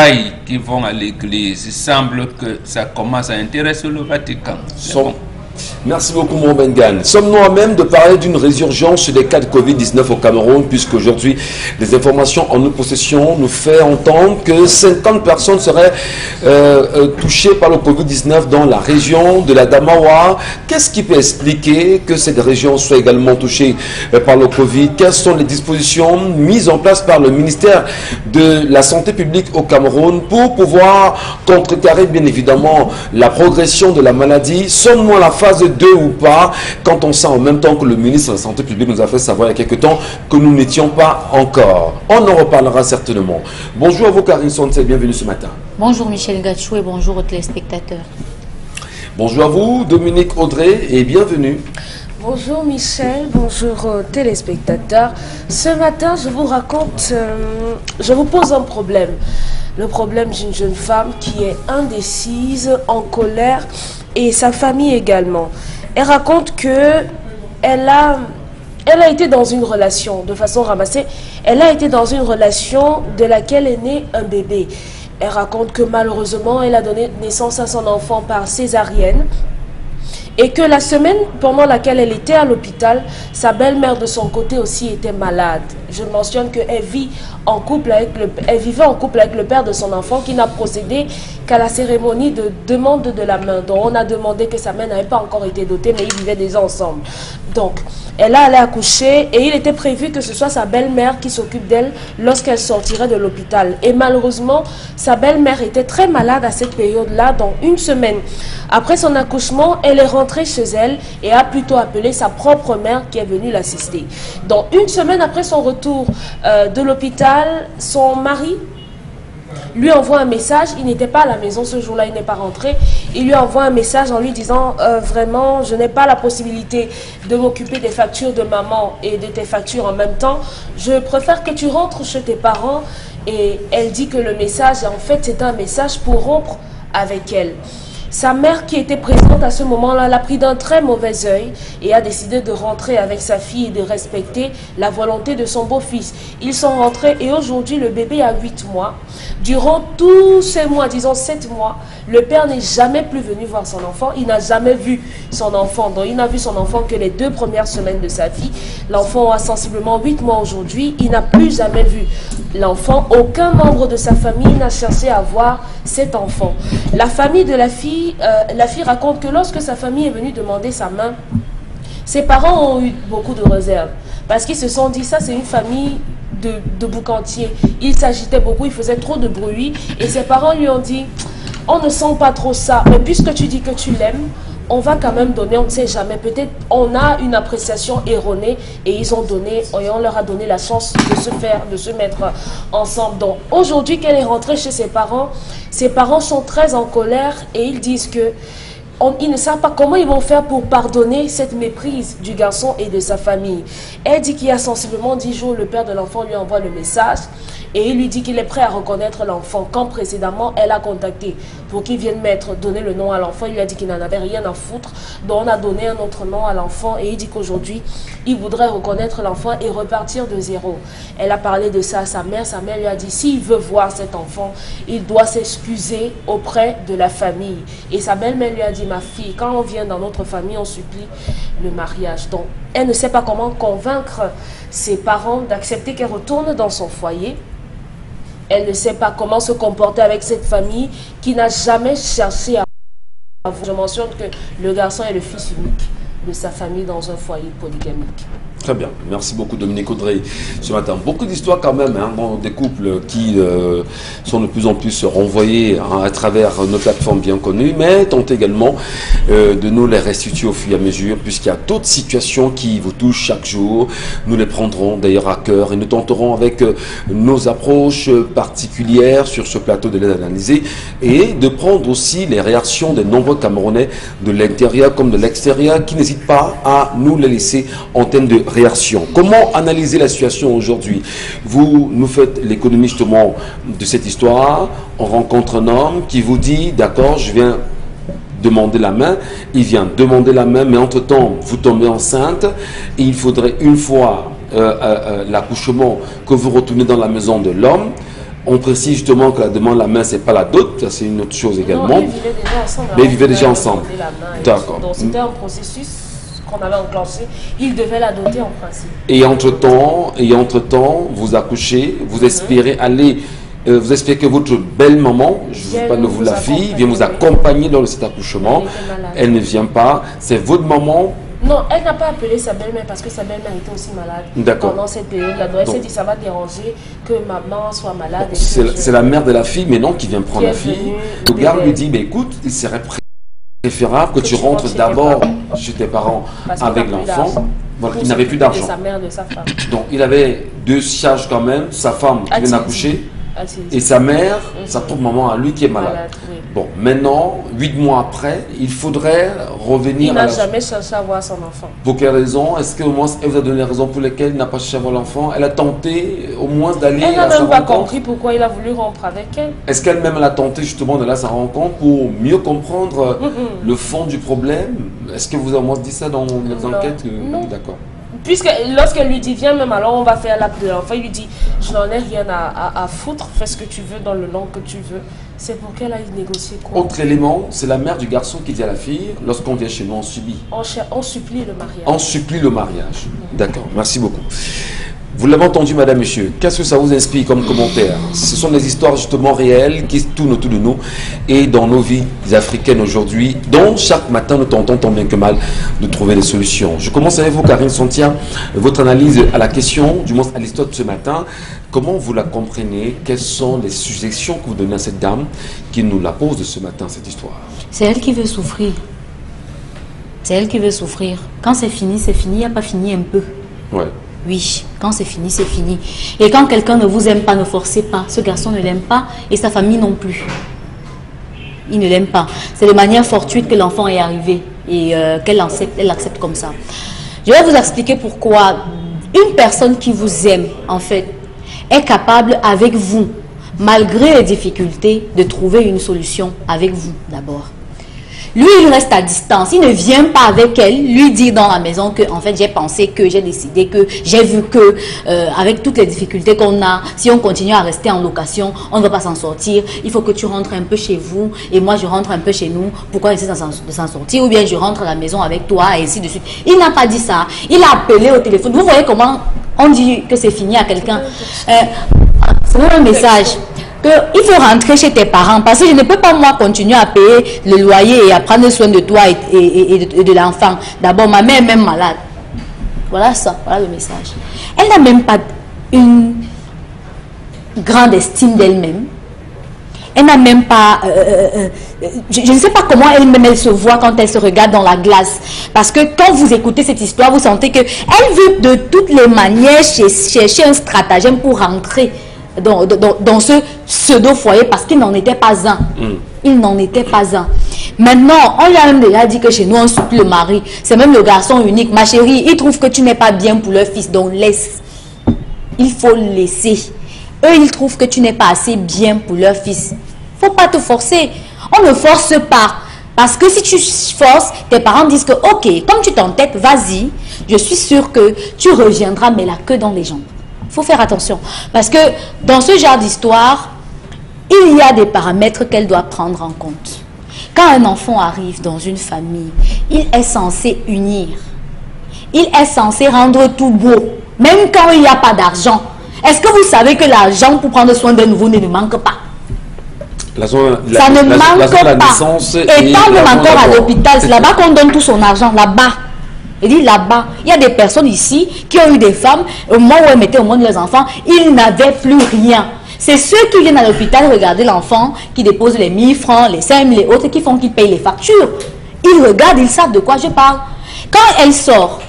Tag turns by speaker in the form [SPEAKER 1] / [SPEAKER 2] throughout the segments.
[SPEAKER 1] qui vont à l'église. Il semble que ça commence à intéresser le Vatican.
[SPEAKER 2] Merci beaucoup, mon Bengan. Sommes-nous à même de parler d'une résurgence des cas de Covid-19 au Cameroun, puisque aujourd'hui, les informations en nos possessions nous fait entendre que 50 personnes seraient touchées par le Covid-19 dans la région de la Damawa. Qu'est-ce qui peut expliquer que cette région soit également touchée par le Covid? Quelles sont les dispositions mises en place par le ministère de la Santé publique au Cameroun pour pouvoir contrecarrer, bien évidemment, la progression de la maladie? Sommes-nous à la phase 2 ou pas, quand on sent en même temps que le ministre de la Santé publique nous a fait savoir il y a quelques temps que nous n'étions pas encore. On en reparlera certainement. Bonjour à vous, Karine Sonse, bienvenue ce matin.
[SPEAKER 3] Bonjour Michel Gachou et bonjour aux téléspectateurs.
[SPEAKER 2] Bonjour à vous, Dominique Audrey, et bienvenue.
[SPEAKER 4] Bonjour Michel, bonjour aux téléspectateurs. Ce matin, je vous raconte, je vous pose un problème. Le problème d'une jeune femme qui est indécise, en colère, et sa famille également. Elle raconte que elle a été dans une relation, de façon ramassée, elle a été dans une relation de laquelle est né un bébé. Elle raconte que malheureusement, elle a donné naissance à son enfant par césarienne. Et que la semaine pendant laquelle elle était à l'hôpital, sa belle-mère de son côté aussi était malade. Je mentionne qu'elle vivait en couple avec le père de son enfant qui n'a procédé qu'à la cérémonie de demande de la main. Donc on a demandé que sa main n'avait pas encore été dotée, mais ils vivaient déjà ensemble. Donc elle allait accoucher et il était prévu que ce soit sa belle-mère qui s'occupe d'elle lorsqu'elle sortirait de l'hôpital. Et malheureusement, sa belle-mère était très malade à cette période-là, donc une semaine. Après son accouchement, elle est rentrée chez elle et a plutôt appelé sa propre mère qui est venue l'assister. Donc une semaine après son retour de l'hôpital, son mari lui envoie un message. Il n'était pas à la maison ce jour-là, il n'est pas rentré. Il lui envoie un message en lui disant vraiment, je n'ai pas la possibilité de m'occuper des factures de maman et de tes factures en même temps. Je préfère que tu rentres chez tes parents. Et elle dit que le message, en fait, c'est un message pour rompre avec elle. Sa mère qui était présente à ce moment-là l'a pris d'un très mauvais œil et a décidé de rentrer avec sa fille et de respecter la volonté de son beau-fils. Ils sont rentrés et aujourd'hui le bébé a 8 mois. Durant tous ces mois, disons 7 mois, le père n'est jamais plus venu voir son enfant. Il n'a jamais vu son enfant. Donc il n'a vu son enfant que les 2 premières semaines de sa vie. L'enfant a sensiblement 8 mois aujourd'hui. Il n'a plus jamais vu l'enfant. Aucun membre de sa famille n'a cherché à voir cet enfant. La famille de la fille raconte que lorsque sa famille est venue demander sa main, ses parents ont eu beaucoup de réserves. Parce qu'ils se sont dit, ça c'est une famille de boucantiers. Il s'agitait beaucoup, il faisait trop de bruit. Et ses parents lui ont dit, on ne sent pas trop ça. Mais puisque tu dis que tu l'aimes, on va quand même donner, on ne sait jamais. Peut-être on a une appréciation erronée et on leur a donné la chance de se mettre ensemble. Donc aujourd'hui qu'elle est rentrée chez ses parents sont très en colère et ils disent que ils ne savent pas comment ils vont faire pour pardonner cette méprise du garçon et de sa famille. Elle dit qu'il y a sensiblement 10 jours, le père de l'enfant lui envoie le message et il lui dit qu'il est prêt à reconnaître l'enfant. Quand précédemment, elle a contacté pour qu'il vienne donner le nom à l'enfant, il lui a dit qu'il n'en avait rien à foutre. Donc on a donné un autre nom à l'enfant et il dit qu'aujourd'hui, il voudrait reconnaître l'enfant et repartir de zéro. Elle a parlé de ça à sa mère lui a dit s'il veut voir cet enfant, il doit s'excuser auprès de la famille. Et sa belle-mère lui a dit, ma fille, quand on vient dans notre famille, on supplie le mariage. Donc elle ne sait pas comment convaincre ses parents d'accepter qu'elle retourne dans son foyer. Elle ne sait pas comment se comporter avec cette famille qui n'a jamais cherché à... Je mentionne que le garçon est le fils unique de sa famille dans un foyer polygamique.
[SPEAKER 2] Très bien, merci beaucoup Dominique Audrey ce matin. Beaucoup d'histoires quand même, hein, des couples qui sont de plus en plus renvoyés à travers nos plateformes bien connues, mais tentent également de nous les restituer au fur et à mesure, puisqu'il y a d'autres situations qui vous touchent chaque jour. Nous les prendrons d'ailleurs à cœur et nous tenterons avec nos approches particulières sur ce plateau de les analyser et de prendre aussi les réactions des nombreux Camerounais de l'intérieur comme de l'extérieur qui n'hésitent pas à nous les laisser en termes de réaction. Comment analyser la situation aujourd'hui? Vous nous faites l'économie justement de cette histoire. On rencontre un homme qui vous dit, d'accord, je viens demander la main. Il vient demander la main, mais entre-temps, vous tombez enceinte. Et il faudrait une fois l'accouchement que vous retournez dans la maison de l'homme. On précise justement que la demande de la main, c'est pas la dot, ça c'est une autre chose également.
[SPEAKER 4] Non, ils vivaient déjà ensemble.
[SPEAKER 2] Mais ils vivaient déjà ensemble.
[SPEAKER 4] D'accord. Donc c'était un processus qu'on avait enclenché. Ils devaient la doter en principe.
[SPEAKER 2] Et entre-temps, vous accouchez, vous espérez aller... vous espérez que votre belle maman, je ne veux pas de vous la fille, vient vous accompagner lors de cet accouchement. Elle ne vient pas. C'est votre maman.
[SPEAKER 4] Non, elle n'a pas appelé sa belle-mère parce que sa belle-mère était aussi malade pendant cette période-là. Donc elle s'est dit ça va déranger que maman soit malade.
[SPEAKER 2] C'est la mère de la fille, mais non, qui vient prendre la fille. Le gars lui dit, écoute, il serait préférable que tu rentres d'abord chez tes parents avec l'enfant. Voilà, il n'avait plus d'argent. Donc il avait deux charges quand même, sa femme qui vient d'accoucher. Et sa mère, sa propre maman à lui qui est malade. Bon, maintenant, 8 mois après, il faudrait revenir.
[SPEAKER 4] Il n'a jamais cherché à voir son enfant.
[SPEAKER 2] Pour quelle raison? Est-ce qu'au moins elle vous a donné la raison pour laquelle il n'a pas cherché à voir l'enfant? Elle a tenté au moins d'aller à sa rencontre.
[SPEAKER 4] Elle n'a même pas compris pourquoi il a voulu rompre avec elle.
[SPEAKER 2] Est-ce qu'elle-même a tenté justement d'aller à sa rencontre pour mieux comprendre le fond du problème? Est-ce que vous avez au moins dit ça dans les enquêtes?
[SPEAKER 4] Non.
[SPEAKER 2] D'accord.
[SPEAKER 4] Puisque lorsqu'elle lui dit viens même alors on va faire l'acte de l'enfant, il lui dit je n'en ai rien à foutre, fais ce que tu veux dans le nom que tu veux. C'est pour qu'elle aille négocier quoi.
[SPEAKER 2] Autre élément, c'est la mère du garçon qui dit à la fille, lorsqu'on vient chez nous, on subit.
[SPEAKER 4] On supplie le mariage.
[SPEAKER 2] On supplie le mariage. D'accord, merci beaucoup. Vous l'avez entendu, madame, monsieur. Qu'est-ce que ça vous inspire comme commentaire? Ce sont des histoires justement réelles qui tournent autour de nous et dans nos vies africaines aujourd'hui, dont chaque matin nous tentons tant bien que mal de trouver des solutions. Je commence avec vous, Karine Sontia, votre analyse à la question, du moins à l'histoire de ce matin. Comment vous la comprenez? Quelles sont les suggestions que vous donnez à cette dame qui nous la pose de ce matin, cette histoire?
[SPEAKER 3] C'est elle qui veut souffrir. C'est elle qui veut souffrir. Quand c'est fini, il n'y a pas fini un peu.
[SPEAKER 2] Ouais.
[SPEAKER 3] Oui, quand c'est fini, c'est fini. Et quand quelqu'un ne vous aime pas, ne forcez pas. Ce garçon ne l'aime pas et sa famille non plus. Il ne l'aime pas. C'est de manière fortuite que l'enfant est arrivé et qu'elle l'accepte comme ça. Je vais vous expliquer pourquoi une personne qui vous aime, en fait, est capable avec vous, malgré les difficultés, de trouver une solution avec vous d'abord. Lui, il reste à distance. Il ne vient pas avec elle lui dire dans la maison que, en fait, j'ai pensé que, j'ai décidé que, j'ai vu que, avec toutes les difficultés qu'on a, si on continue à rester en location, on ne va pas s'en sortir. Il faut que tu rentres un peu chez vous et moi, je rentre un peu chez nous. Pourquoi essayer de s'en sortir? Ou bien je rentre à la maison avec toi et ainsi de suite. Il n'a pas dit ça. Il a appelé au téléphone. Vous voyez comment on dit que c'est fini à quelqu'un? C'est un message. Il faut rentrer chez tes parents parce que je ne peux pas moi continuer à payer le loyer et à prendre soin de toi et de l'enfant. D'abord, ma mère est même malade. Voilà ça, voilà le message. Elle n'a même pas une grande estime d'elle-même. Elle n'a même pas... je ne sais pas comment elle se voit quand elle se regarde dans la glace. Parce que quand vous écoutez cette histoire, vous sentez qu'elle veut de toutes les manières chercher un stratagème pour rentrer dans ce pseudo-foyer parce qu'il n'en était pas un. Il n'en était pas un. Maintenant, on lui a même déjà dit que chez nous, on supplie le mari. C'est même le garçon unique. Ma chérie, ils trouvent que tu n'es pas bien pour leur fils, donc laisse. Il faut laisser. Eux, ils trouvent que tu n'es pas assez bien pour leur fils. Il ne faut pas te forcer. On ne force pas. Parce que si tu forces, tes parents disent que, ok, comme tu t'entêtes, vas-y. Je suis sûre que tu reviendras, mais la queue dans les jambes. Il faut faire attention. Parce que dans ce genre d'histoire, il y a des paramètres qu'elle doit prendre en compte. Quand un enfant arrive dans une famille, il est censé unir. Il est censé rendre tout beau. Même quand il n'y a pas d'argent. Est-ce que vous savez que l'argent pour prendre soin d'un nouveau-né ne manque pas? Ça ne manque pas. Et tant même encore à l'hôpital, c'est là-bas qu'on donne tout son argent. Là-bas. Il dit là-bas, il y a des personnes ici qui ont eu des femmes, au moment où elles mettaient au monde leurs enfants, ils n'avaient plus rien. C'est ceux qui viennent à l'hôpital regarder l'enfant, qui déposent les 1000 francs, les 5000, les autres, qui font qu'ils payent les factures. Ils regardent, ils savent de quoi je parle. Quand elle sort,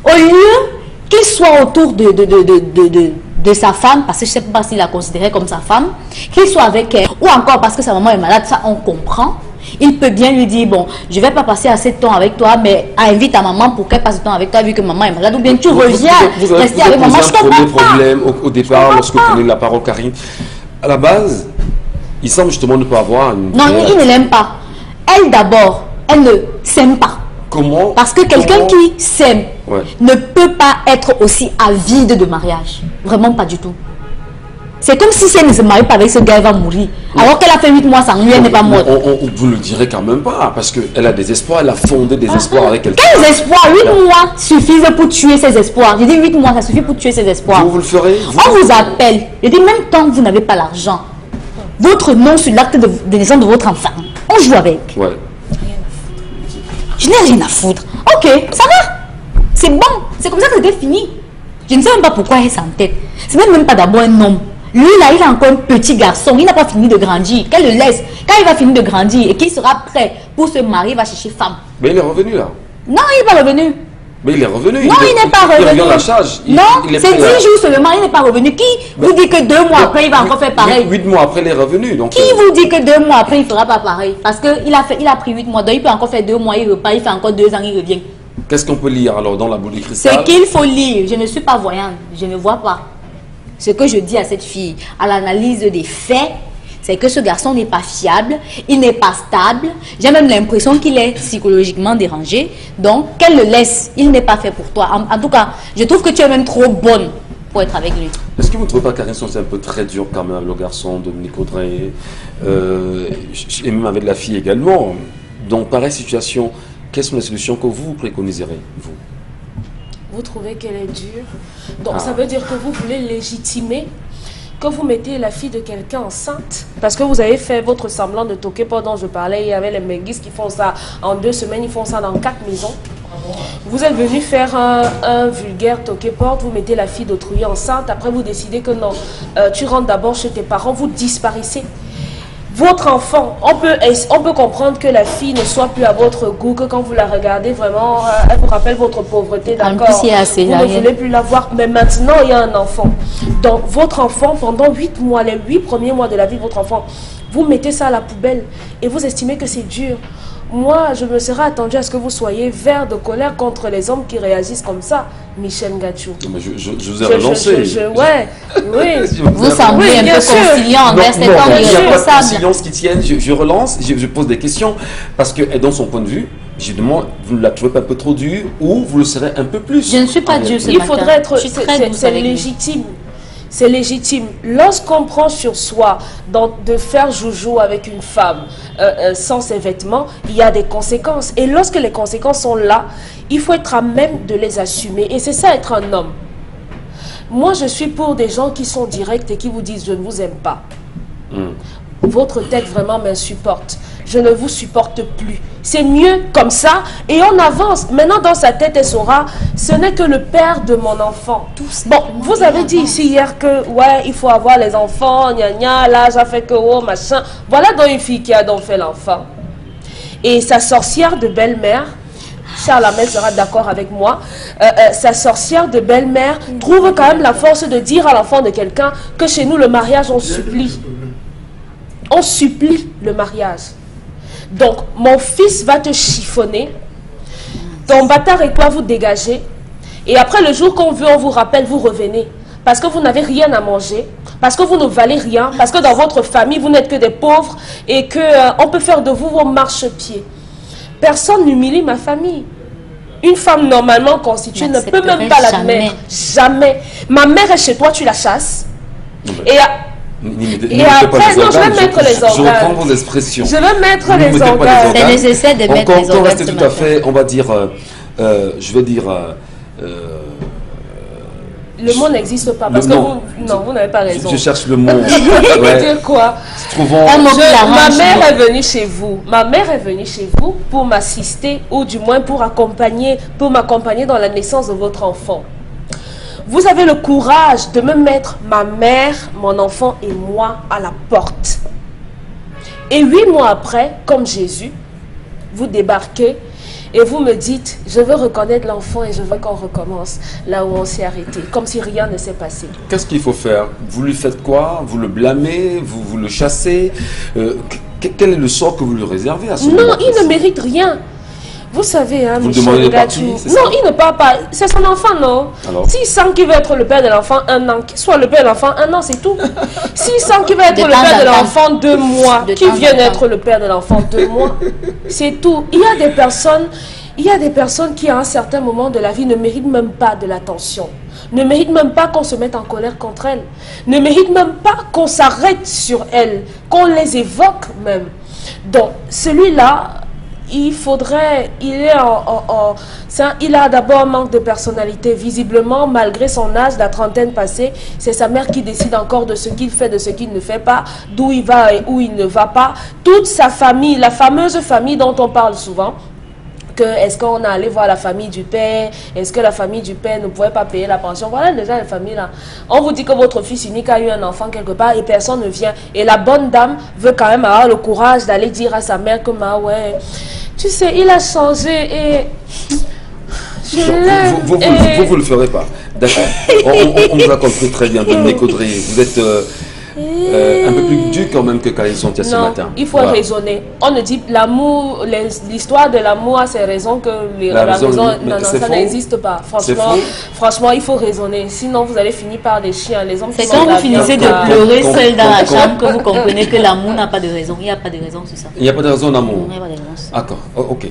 [SPEAKER 3] au lieu qu'il soit autour de sa femme, parce que je ne sais pas s'il la considérait comme sa femme, qu'il soit avec elle, ou encore parce que sa maman est malade, ça on comprend. Il peut bien lui dire, bon, je ne vais pas passer assez de temps avec toi, mais invite ta maman pour qu'elle passe du temps avec toi vu que maman est malade. Ou bien tu reviens rester avec maman. Je comprends pas.
[SPEAKER 2] Problème au départ, lorsque vous prenez la parole, Karine. À la base, il semble justement ne pas avoir une...
[SPEAKER 3] Non, il ne l'aime pas. Elle d'abord, elle ne s'aime pas.
[SPEAKER 2] Comment?
[SPEAKER 3] Parce que quelqu'un qui s'aime ne peut pas être aussi avide de mariage. Vraiment pas du tout. C'est comme si elle ne se marie pas avec ce gars, elle va mourir. Alors qu'elle a fait 8 mois sans lui, elle n'est pas morte.
[SPEAKER 2] Vous ne le direz quand même pas, parce qu'elle a des espoirs, elle a fondé des espoirs avec quelqu'un.
[SPEAKER 3] Quels espoirs? 8 mois suffisent pour tuer ses espoirs. Je dis 8 mois, ça suffit pour tuer ses espoirs.
[SPEAKER 2] Vous le ferez?
[SPEAKER 3] On vous appelle. Je dis même quand vous n'avez pas l'argent, votre nom sur l'acte de naissance de votre enfant, on joue avec.
[SPEAKER 2] Ouais.
[SPEAKER 3] Je n'ai rien à foutre. Ok, ça va. C'est bon. C'est comme ça que c'était fini. Je ne sais même pas pourquoi elle s'entête. Ce n'est même pas d'abord un homme. Lui, là, il a encore un petit garçon. Il n'a pas fini de grandir. Qu'elle le laisse. Quand il va finir de grandir et qu'il sera prêt pour se marier, il va chercher femme.
[SPEAKER 2] Mais il est revenu là.
[SPEAKER 3] Non, il n'est pas revenu.
[SPEAKER 2] Mais il est revenu.
[SPEAKER 3] Non, il n'est pas revenu.
[SPEAKER 2] Il revient à la charge.
[SPEAKER 3] Non, c'est 10 jours seulement, il n'est pas revenu. Qui vous dit que 2 mois après, il va encore faire pareil?
[SPEAKER 2] 8 mois après, il est revenu. Donc,
[SPEAKER 3] qui vous dit que 2 mois après, il ne fera pas pareil? Parce qu'il a pris 8 mois. Donc, il peut encore faire 2 mois, il repart. Il fait encore 2 ans, il revient.
[SPEAKER 2] Qu'est-ce qu'on peut lire alors dans la boule de cristal?
[SPEAKER 3] C'est qu'il faut lire. Je ne suis pas voyante. Je ne vois pas. Ce que je dis à cette fille, à l'analyse des faits, c'est que ce garçon n'est pas fiable, il n'est pas stable. J'ai même l'impression qu'il est psychologiquement dérangé. Donc, qu'elle le laisse. Il n'est pas fait pour toi. En tout cas, je trouve que tu es même trop bonne pour être avec lui.
[SPEAKER 2] Est-ce que vous ne trouvez pas qu'Karine c'est un peu très dur quand même avec le garçon, Dominique Audrey, et même avec la fille également? Donc, pareille situation, quelles sont les solutions que vous préconiserez, vous?
[SPEAKER 4] Vous trouvez qu'elle est dure? Donc ça veut dire que vous voulez légitimer que vous mettez la fille de quelqu'un enceinte? Parce que vous avez fait votre semblant de toquer pendant je parlais, il y avait les menguis qui font ça en 2 semaines, ils font ça dans 4 maisons. Vous êtes venu faire un vulgaire toquer porte, vous mettez la fille d'autrui enceinte, après vous décidez que non, tu rentres d'abord chez tes parents, vous disparaissez. Votre enfant, on peut comprendre que la fille ne soit plus à votre goût, que quand vous la regardez, vraiment, elle vous rappelle votre pauvreté, d'accord? Vous ne voulez plus la voir, mais maintenant, il y a un enfant. Donc, votre enfant, pendant 8 mois, les 8 premiers mois de la vie de votre enfant, vous mettez ça à la poubelle et vous estimez que c'est dur. Moi, je me serais attendu à ce que vous soyez vert de colère contre les hommes qui réagissent comme ça, Michel Gachou.
[SPEAKER 2] Je vous ai relancé.
[SPEAKER 4] Ouais, oui.
[SPEAKER 3] Vous semblez un peu conciliant envers cet homme irresponsable.
[SPEAKER 2] Il n'y a pas de conciliance qui tienne. Je relance, je pose des questions parce que, dans son point de vue, je demande, vous ne la trouvez pas un peu trop dure ou vous le serez un peu plus?
[SPEAKER 3] Je ne suis pas dure ce matin.
[SPEAKER 4] Il faudrait être, c'est légitime. C'est légitime. Lorsqu'on prend sur soi de faire joujou avec une femme sans ses vêtements, il y a des conséquences. Et lorsque les conséquences sont là, il faut être à même de les assumer. Et c'est ça être un homme. Moi, je suis pour des gens qui sont directs et qui vous disent « je ne vous aime pas ». Votre tête vraiment m'insupporte. Je ne vous supporte plus. C'est mieux comme ça et on avance. Maintenant, dans sa tête, elle saura, ce n'est que le père de mon enfant. Bon, vous avez dit ici hier que, ouais, il faut avoir les enfants, gna gna, là, ça fait que, oh, machin. Voilà donc une fille qui a donc fait l'enfant. Et sa sorcière de belle-mère, Charles Hamel sera d'accord avec moi, sa sorcière de belle-mère trouve quand même la force de dire à l'enfant de quelqu'un que chez nous, le mariage, on supplie. On supplie le mariage. Donc, mon fils va te chiffonner, ton bâtard et toi vous dégagez, et après le jour qu'on veut, on vous rappelle, vous revenez. Parce que vous n'avez rien à manger, parce que vous ne valez rien, parce que dans votre famille, vous n'êtes que des pauvres, et qu'on peut faire de vous vos marchepieds. Personne n'humilie ma famille. Une femme normalement constituée ne peut même pas l'admettre. Jamais. Ma mère est chez toi, tu la chasses. Et après, non, je vais mettre les organes.
[SPEAKER 2] Je reprends vos expressions.
[SPEAKER 4] Je vais mettre les organes.
[SPEAKER 3] C'est nécessaire de mettre les organes.
[SPEAKER 2] On reste tout à fait, on va dire, je vais dire...
[SPEAKER 4] le mot n'existe pas, parce que vous n'avez pas raison.
[SPEAKER 2] Je cherche le mot.
[SPEAKER 4] Ouais. Dire quoi? Ma mère est venue chez vous. Ma mère est venue chez vous pour m'assister, ou du moins pour m'accompagner dans la naissance de votre enfant. Vous avez le courage de me mettre ma mère, mon enfant et moi à la porte. Et 8 mois après, comme Jésus, vous débarquez et vous me dites, je veux reconnaître l'enfant et je veux qu'on recommence là où on s'est arrêté, comme si rien ne s'est passé.
[SPEAKER 2] Qu'est-ce qu'il faut faire? Vous lui faites quoi? Vous le blâmez? Vous le chassez? Quel est le sort que vous lui réservez à ce moment?
[SPEAKER 4] Non, il ne mérite rien. Vous savez, hein,
[SPEAKER 2] vous
[SPEAKER 4] Michel Gachou. Non, il ne parle pas. C'est son enfant, non? S'il sent qu'il veut être le père de l'enfant 1 an, qu'il soit le père de l'enfant 1 an, c'est tout. S'il sent qu'il veut être le père de l'enfant 2 mois, qu'il vienne être le père de l'enfant 2 mois, c'est tout. Il y a des personnes, il y a des personnes qui, à un certain moment de la vie, ne méritent même pas de l'attention. Ne méritent même pas qu'on se mette en colère contre elles. Ne méritent même pas qu'on s'arrête sur elles, qu'on les évoque même. Donc, celui-là, il a d'abord un manque de personnalité. Visiblement, malgré son âge, la trentaine passée, c'est sa mère qui décide encore de ce qu'il fait, de ce qu'il ne fait pas, d'où il va et où il ne va pas. Toute sa famille, la fameuse famille dont on parle souvent, est-ce qu'on est allé voir la famille du père? Est-ce que la famille du père ne pouvait pas payer la pension? Voilà déjà les familles là. On vous dit que votre fils unique a eu un enfant quelque part et personne ne vient. Et la bonne dame veut quand même avoir le courage d'aller dire à sa mère que ouais, tu sais, il a changé et je l'aime.
[SPEAKER 2] Vous le ferez pas. D'accord. On vous a compris très bien, Dominique Audrey. Vous êtes un peu plus dur quand même que quand ils sont ce matin.
[SPEAKER 4] Non, il faut raisonner. On ne dit
[SPEAKER 2] l'amour,
[SPEAKER 4] l'histoire de l'amour a ses raisons que la raison non, ça n'existe pas. Franchement, il faut raisonner. Sinon, vous allez finir par des chiens. Les hommes.
[SPEAKER 3] C'est quand vous finissez de pleurer seul dans la chambre que vous comprenez que l'amour n'a pas de raison. Il n'y a pas de raison, c'est ça.
[SPEAKER 2] Il n'y a pas de raison d'amour.
[SPEAKER 3] Il n'y a pas de raison.
[SPEAKER 2] D'accord, ok.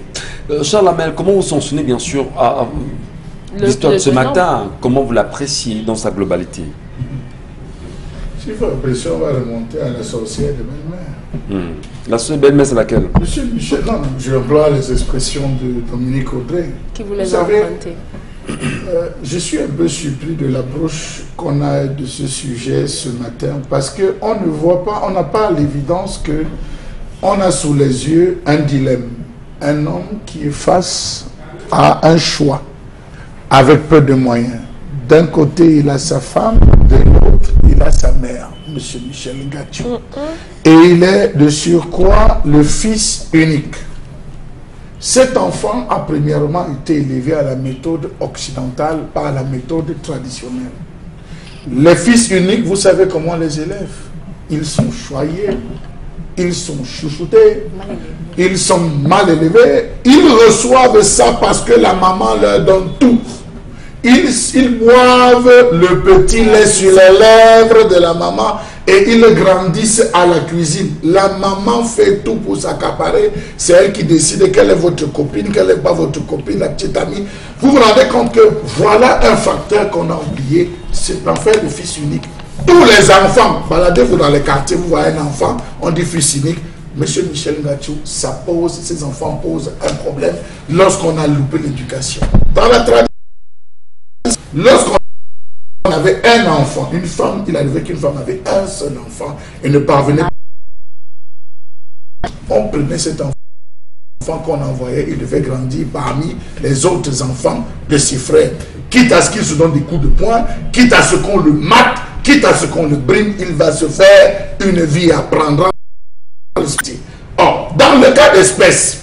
[SPEAKER 2] Charles Hamel, comment vous s'en souvenez bien sûr à l'histoire de ce matin? Comment vous l'appréciez dans sa globalité?
[SPEAKER 5] S'il faut apprécier, on va remonter à la sorcière de belle-mère.
[SPEAKER 2] La seule belle-mère, c'est laquelle?
[SPEAKER 5] Monsieur Michel, non, j'emploie les expressions de Dominique Audrey.
[SPEAKER 4] Qui vous les a empruntées.
[SPEAKER 5] Je suis un peu surpris de l'approche qu'on a de ce sujet ce matin parce qu'on ne voit pas, on n'a pas l'évidence que on a sous les yeux un dilemme. Un homme qui est face à un choix avec peu de moyens. D'un côté, il a sa femme, de l'autre, il a sa mère, M. Michel Ngatiou. Et il est de surcroît le fils unique. Cet enfant a premièrement été élevé à la méthode occidentale par la méthode traditionnelle. Les fils uniques, vous savez comment on les élève? Ils sont choyés, ils sont chouchoutés, ils sont mal élevés, ils reçoivent ça parce que la maman leur donne tout. Ils boivent le petit lait sur les lèvres de la maman et ils grandissent à la cuisine. La maman fait tout pour s'accaparer. C'est elle qui décide quelle est votre copine, quelle n'est pas votre copine, la petite amie. Vous vous rendez compte que voilà un facteur qu'on a oublié, c'est l'affaire du fils unique. Tous les enfants, baladez-vous dans les quartiers, vous voyez un enfant, on dit fils unique. Monsieur Michel Ngatiou, ces enfants posent un problème lorsqu'on a loupé l'éducation. Dans la tradition, lorsqu'on avait un enfant, une femme, il arrivait qu'une femme avait un seul enfant et ne parvenait pas. On prenait cet enfant qu'on envoyait, il devait grandir parmi les autres enfants de ses frères. Quitte à ce qu'il se donne des coups de poing, quitte à ce qu'on le mate, quitte à ce qu'on le brime, il va se faire une vie à prendre. Or, dans le cas d'espèce,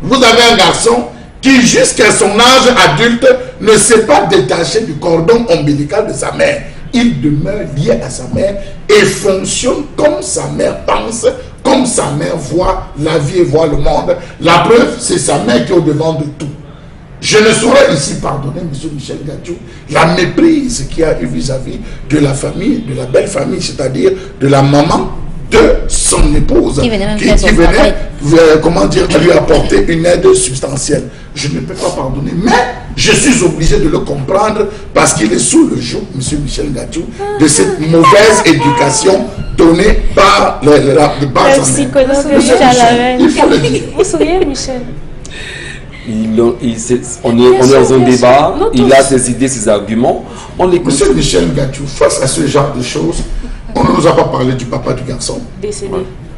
[SPEAKER 5] vous avez un garçon qui jusqu'à son âge adulte ne s'est pas détaché du cordon ombilical de sa mère. Il demeure lié à sa mère et fonctionne comme sa mère pense, comme sa mère voit la vie et voit le monde. La preuve, c'est sa mère qui est au devant de tout. Je ne saurais ici pardonner, M. Michel Ngatiou, la méprise qu'il a eu vis-à-vis de la famille, de la belle famille, c'est-à-dire de la maman de son épouse, qui venait comment dire, lui apporter une aide substantielle. Je ne peux pas pardonner, mais je suis obligé de le comprendre parce qu'il est sous le joug, M. Michel Ngatiou, de cette mauvaise éducation donnée par sa mère. Il faut le dire.
[SPEAKER 4] Vous souriez, Michel?
[SPEAKER 2] On est dans un débat, il a ses idées, ses arguments. On l'écoute.
[SPEAKER 5] Monsieur Michel Ngatiou, face à ce genre de choses, on ne nous a pas parlé du papa du garçon.
[SPEAKER 4] Décédé.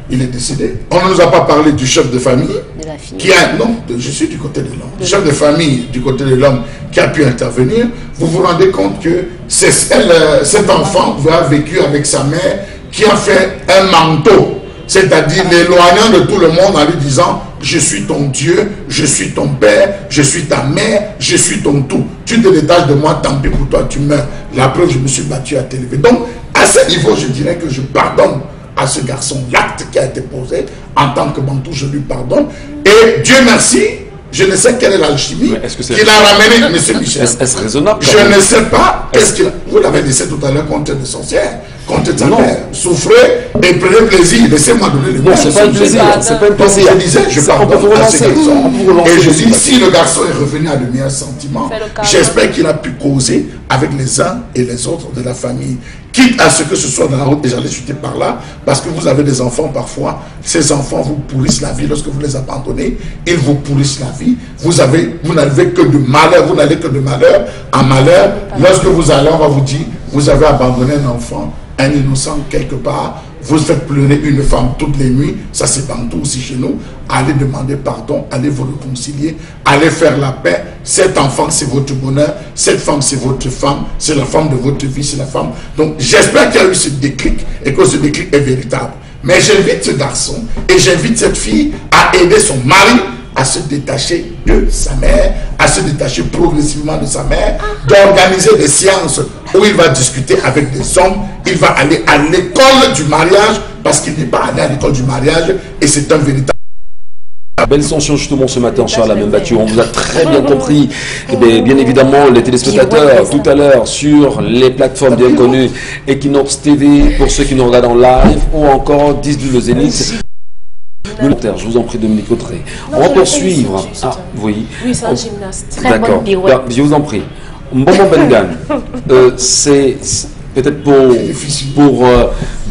[SPEAKER 5] Il est décédé. On ne nous a pas parlé du chef de famille. De la fille. Qui a, non, je suis du côté de l'homme. Le chef de famille du côté de l'homme qui a pu intervenir. Vous vous rendez compte que cet enfant a vécu avec sa mère qui a fait un manteau. C'est-à-dire l'éloignant de tout le monde en lui disant: je suis ton Dieu, je suis ton père, je suis ta mère, je suis ton tout. Tu te détaches de moi, tant pis pour toi, tu meurs. La preuve, je me suis battu à t'élever. Donc, à ce niveau, je dirais que je pardonne à ce garçon l'acte qui a été posé. En tant que Bantou, je lui pardonne. Et Dieu merci, Je ne sais quelle est l'alchimie
[SPEAKER 2] qui
[SPEAKER 5] l'a ramené, M. Michel.
[SPEAKER 2] Est-ce raisonnable?
[SPEAKER 5] Je ne sais pas. Qu'est-ce qu'il a... Vous l'avez dit tout à l'heure contre des sorcières, contre ta mère. Souffrez et prenez plaisir. Laissez-moi donner le mot.
[SPEAKER 2] Non, c'est pas un plaisir. C'est pas un plaisir.
[SPEAKER 5] Je disais, je pardonne à ce garçon. Et je dis, si le garçon est revenu à de meilleurs sentiments, j'espère qu'il a pu causer avec les uns et les autres de la famille. Quitte à ce que ce soit dans la route, et j'allais chuter par là, parce que vous avez des enfants parfois, ces enfants vous pourrissent la vie lorsque vous les abandonnez, ils vous pourrissent la vie, vous n'avez que de malheur, vous n'allez que de malheur en malheur. Lorsque vous allez, on va vous dire, vous avez abandonné un enfant, un innocent quelque part, vous faites pleurer une femme toutes les nuits, ça c'est partout aussi chez nous, allez demander pardon, allez vous réconcilier, allez faire la paix. Cet enfant c'est votre bonheur, cette femme c'est votre femme, c'est la femme de votre vie, c'est la femme. Donc j'espère qu'il y a eu ce déclic et que ce déclic est véritable. Mais j'invite ce garçon et j'invite cette fille à aider son mari à se détacher de sa mère, à se détacher progressivement de sa mère, d'organiser des séances où il va discuter avec des hommes, il va aller à l'école du mariage, parce qu'il n'est pas allé à l'école du mariage, et c'est un véritable...
[SPEAKER 2] Belle sanction justement ce matin, Charles Amembatou. On vous a très bien compris. Et bien évidemment, les téléspectateurs tout à l'heure sur les plateformes bien connues, Equinox TV pour ceux qui nous regardent en live, ou encore 10 du Zénith. Je vous en prie, Dominique Audrey. On va poursuivre. Ah, oui.
[SPEAKER 4] Oui, c'est un gymnaste.
[SPEAKER 2] D'accord. Je vous en prie. Mbomo Bengan, c'est peut-être pour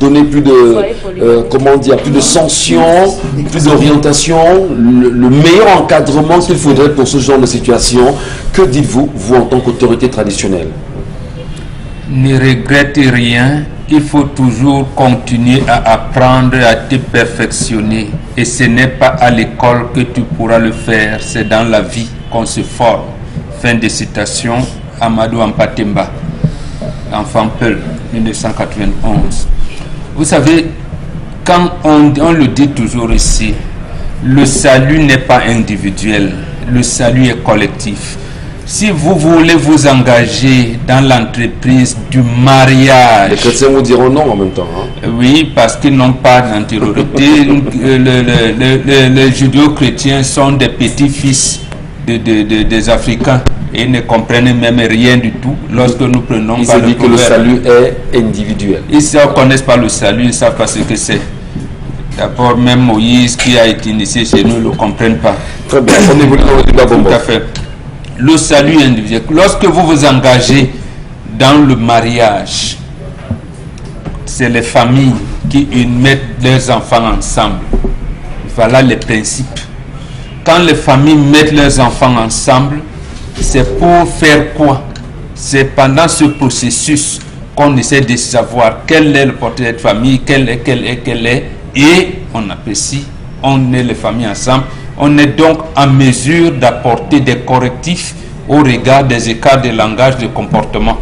[SPEAKER 2] donner plus de, comment dire, plus de sanctions, plus d'orientation, le meilleur encadrement qu'il faudrait pour ce genre de situation. Que dites-vous, vous, en tant qu'autorité traditionnelle?
[SPEAKER 1] Ne regrette rien. Il faut toujours continuer à apprendre, à te perfectionner. Et ce n'est pas à l'école que tu pourras le faire, c'est dans la vie qu'on se forme. Fin de citation, Amadou Ampatemba, enfant Peul, 1991. Vous savez, quand on le dit toujours ici, le salut n'est pas individuel, le salut est collectif. Si vous voulez vous engager dans l'entreprise du mariage...
[SPEAKER 2] Les chrétiens vous diront non en même temps. Hein?
[SPEAKER 1] Oui, parce qu'ils n'ont pas d'antériorité. Les judéo-chrétiens sont des petits-fils des Africains et ne comprennent même rien du tout lorsque nous prenons...
[SPEAKER 2] Ils se disent que le salut est individuel.
[SPEAKER 1] Ils ne connaissent pas le salut, ils ne savent pas ce que c'est. D'abord, même Moïse qui a été initié chez nous ne le comprennent pas.
[SPEAKER 2] Très bien, on évolue dans le débat.
[SPEAKER 1] Tout à fait. Le salut individuel. Lorsque vous vous engagez dans le mariage, c'est les familles qui mettent leurs enfants ensemble. Voilà les principes. Quand les familles mettent leurs enfants ensemble, c'est pour faire quoi? C'est pendant ce processus qu'on essaie de savoir quel est le portrait de famille, quel est, et on apprécie, on est les familles ensemble. On est donc en mesure d'apporter des correctifs au regard des écarts de langage, de comportement.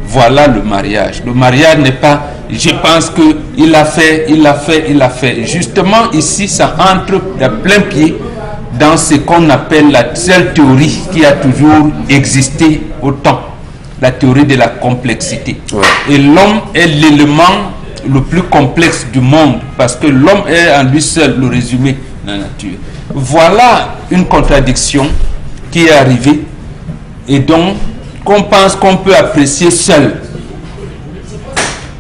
[SPEAKER 1] Voilà le mariage. Le mariage n'est pas, je pense qu'il a fait. Justement, ici, ça entre de plein pied dans ce qu'on appelle la seule théorie qui a toujours existé au temps. La théorie de la complexité. Ouais. Et l'homme est l'élément le plus complexe du monde, parce que l'homme est en lui seul le résumé de la nature. Voilà une contradiction qui est arrivée et donc qu'on pense qu'on peut apprécier seul.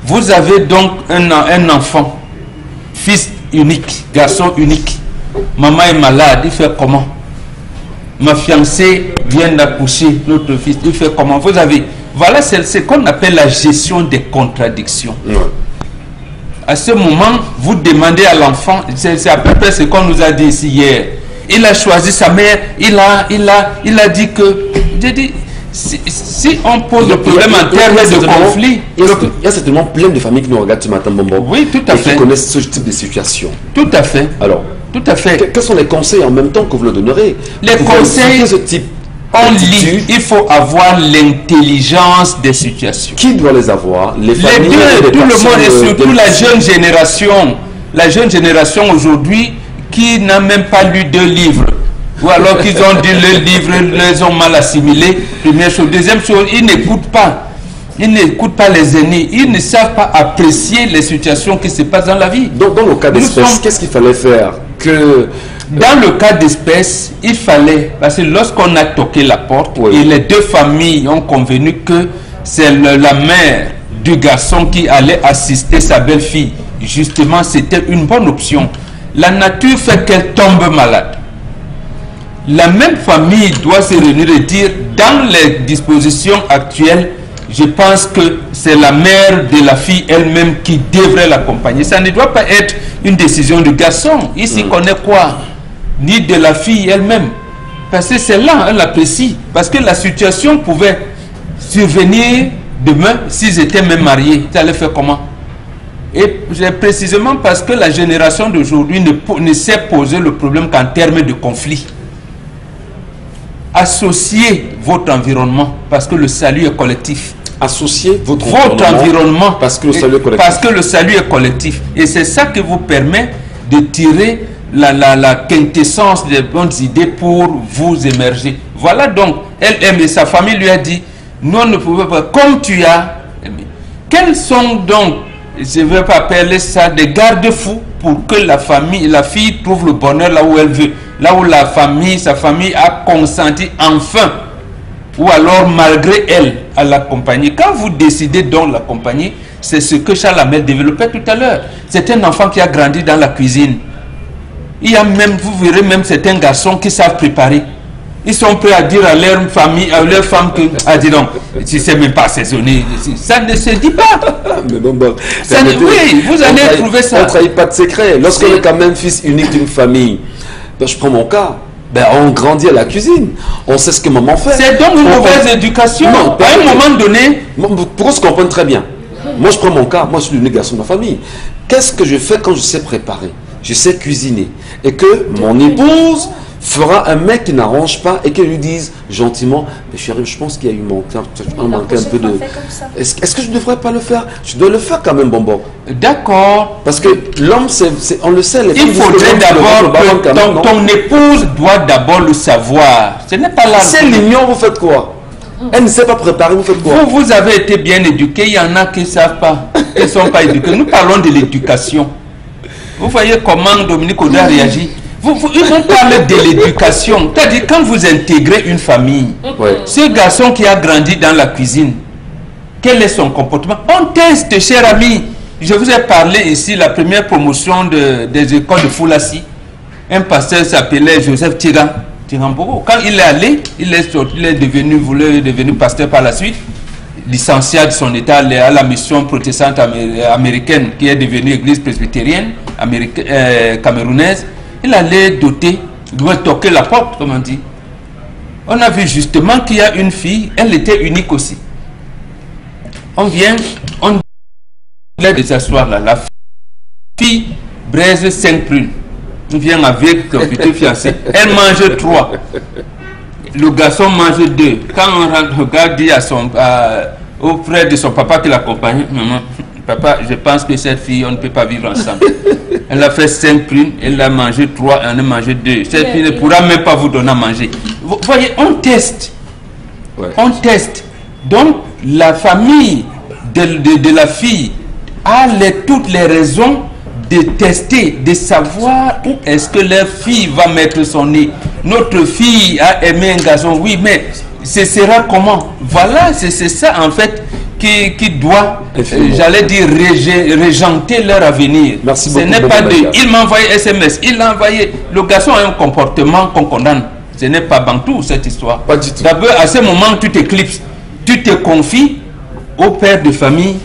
[SPEAKER 1] Vous avez donc un enfant, fils unique, garçon unique. Maman est malade, il fait comment? Ma fiancée vient d'accoucher, notre fils, il fait comment? Vous avez, voilà, c'est ce qu'on appelle la gestion des contradictions. Ouais. À ce moment, vous demandez à l'enfant, c'est à peu près ce qu'on nous a dit ici hier. Il a choisi sa mère, il a dit que... J'ai dit, si on pose le problème en termes de conflit...
[SPEAKER 2] Il y a certainement plein de familles qui nous regardent ce matin, Bombo.
[SPEAKER 1] Oui, tout à fait.
[SPEAKER 2] Et qui connaissent ce type de situation.
[SPEAKER 1] Tout à fait.
[SPEAKER 2] Alors,
[SPEAKER 1] tout à fait.
[SPEAKER 2] Quels sont les conseils en même temps que vous le donnerez?
[SPEAKER 1] Les conseils...
[SPEAKER 2] ce type.
[SPEAKER 1] On lit, il faut avoir l'intelligence des situations.
[SPEAKER 2] Qui doit les avoir? Les familles,
[SPEAKER 1] deux, tout le monde, et surtout la jeune génération. La jeune génération aujourd'hui qui n'a même pas lu 2 livres. Ou alors qu'ils ont dit le livre, les ont mal assimilés. Première chose. Deuxième chose, ils n'écoutent pas. Ils n'écoutent pas les aînés. Ils ne savent pas apprécier les situations qui se passent dans la vie.
[SPEAKER 2] Donc, dans le cas d'espèce, qu'est-ce qu'il fallait faire que...
[SPEAKER 1] Dans le cas d'espèce, il fallait, parce que lorsqu'on a toqué la porte, et les deux familles ont convenu que c'est la mère du garçon qui allait assister sa belle-fille, justement, c'était une bonne option. La nature fait qu'elle tombe malade. La même famille doit se réunir et dire, dans les dispositions actuelles, je pense que c'est la mère de la fille elle-même qui devrait l'accompagner. Ça ne doit pas être une décision du garçon. Ici, connaît quoi? Ni de la fille elle-même. Parce que c'est là, elle l'apprécie. Parce que la situation pouvait survenir demain s'ils étaient même mariés. Ça allait faire comment? Et précisément parce que la génération d'aujourd'hui ne sait poser le problème qu'en termes de conflit. Associez votre environnement parce que le salut est collectif.
[SPEAKER 2] Associez votre
[SPEAKER 1] environnement
[SPEAKER 2] parce que le salut est collectif.
[SPEAKER 1] Parce que le salut est collectif. Et c'est ça qui vous permet de tirer la quintessence des bonnes idées pour vous émerger. Voilà donc, elle aime et sa famille lui a dit, nous ne pouvons pas, comme tu as, quels sont donc, je ne vais pas appeler ça, des garde-fous pour que la fille trouve le bonheur là où elle veut, là où sa famille a consenti enfin, ou alors malgré elle, à l'accompagner. Quand vous décidez donc l'accompagner, c'est ce que Charles Hamel développait tout à l'heure. C'est un enfant qui a grandi dans la cuisine. Il y a même, vous verrez même certains garçons qui savent préparer. Ils sont prêts à dire à leur famille, à leur femme que, dis donc, si c'est même pas assaisonné, ça ne se dit pas.
[SPEAKER 2] Mais bon,
[SPEAKER 1] oui, vous allez trouver ça.
[SPEAKER 2] On ne trahit pas de secret. Lorsqu'on est quand même fils unique d'une famille, ben, je prends mon cas. Ben, on grandit à la cuisine. On sait ce que maman fait.
[SPEAKER 1] C'est donc une mauvaise éducation.
[SPEAKER 2] Non,
[SPEAKER 1] à un moment donné.
[SPEAKER 2] Pour qu'on se comprenne très bien. Moi, je prends mon cas. Moi, je suis l'unique garçon de ma famille. Qu'est-ce que je fais quand je sais préparer? Je sais cuisiner. Et que mon épouse fera un mec qui n'arrange pas et qui lui dise gentiment, mais chérie, je pense qu'il y a eu manqué un peu de... Est-ce que je ne devrais pas le faire? Je dois le faire quand même, Bonbon.
[SPEAKER 1] D'accord.
[SPEAKER 2] Parce que l'homme, on le sait.
[SPEAKER 1] Il faudrait d'abord que ton épouse doit d'abord le savoir. Ce n'est pas là.
[SPEAKER 2] Si elle l'ignore, vous faites quoi? Elle ne sait pas préparer, vous faites quoi?
[SPEAKER 1] Vous avez été bien éduqué, il y en a qui ne savent pas, qui ne sont pas éduqués. Nous parlons de l'éducation. Vous voyez comment Dominique Oda réagit. Ils vont parler de l'éducation. C'est-à-dire, quand vous intégrez une famille, ce garçon qui a grandi dans la cuisine, quel est son comportement? On teste, cher ami. Je vous ai parlé ici, la première promotion des écoles de Foulassi. Un pasteur s'appelait Joseph Tirambogo. Quand il est allé, il est devenu pasteur par la suite. Licencié de son état à la mission protestante américaine qui est devenue église presbytérienne camerounaise. Il allait toquer la porte, comme on dit. On a vu justement qu'il y a une fille, elle était unique aussi. On vient de s'asseoir là. La fille braise 5 prunes. On vient avec son futur fiancé. Elle mange 3. Le garçon mange 2. Quand on regarde, dit au frère de son papa qui l'accompagne, maman, papa, je pense que cette fille, on ne peut pas vivre ensemble. Elle a fait 5 prunes, elle a mangé 3, elle en a mangé 2. Cette fille ne pourra même pas vous donner à manger. Vous voyez, on teste. On teste. Donc, la famille de la fille a toutes les raisons de tester, de savoir où est-ce que leur fille va mettre son nez. Notre fille a aimé un garçon, oui, mais ce sera comment? Voilà, c'est ça en fait qui doit, j'allais dire, régenter leur avenir.
[SPEAKER 2] Merci
[SPEAKER 1] beaucoup. Ce n'est pas il m'a envoyé SMS, il l'a envoyé. Le garçon a un comportement qu'on condamne. Ce n'est pas bantou cette histoire.
[SPEAKER 2] Pas du tout.
[SPEAKER 1] D'abord, à ce moment, tu t'éclipses, tu te confies au père de famille.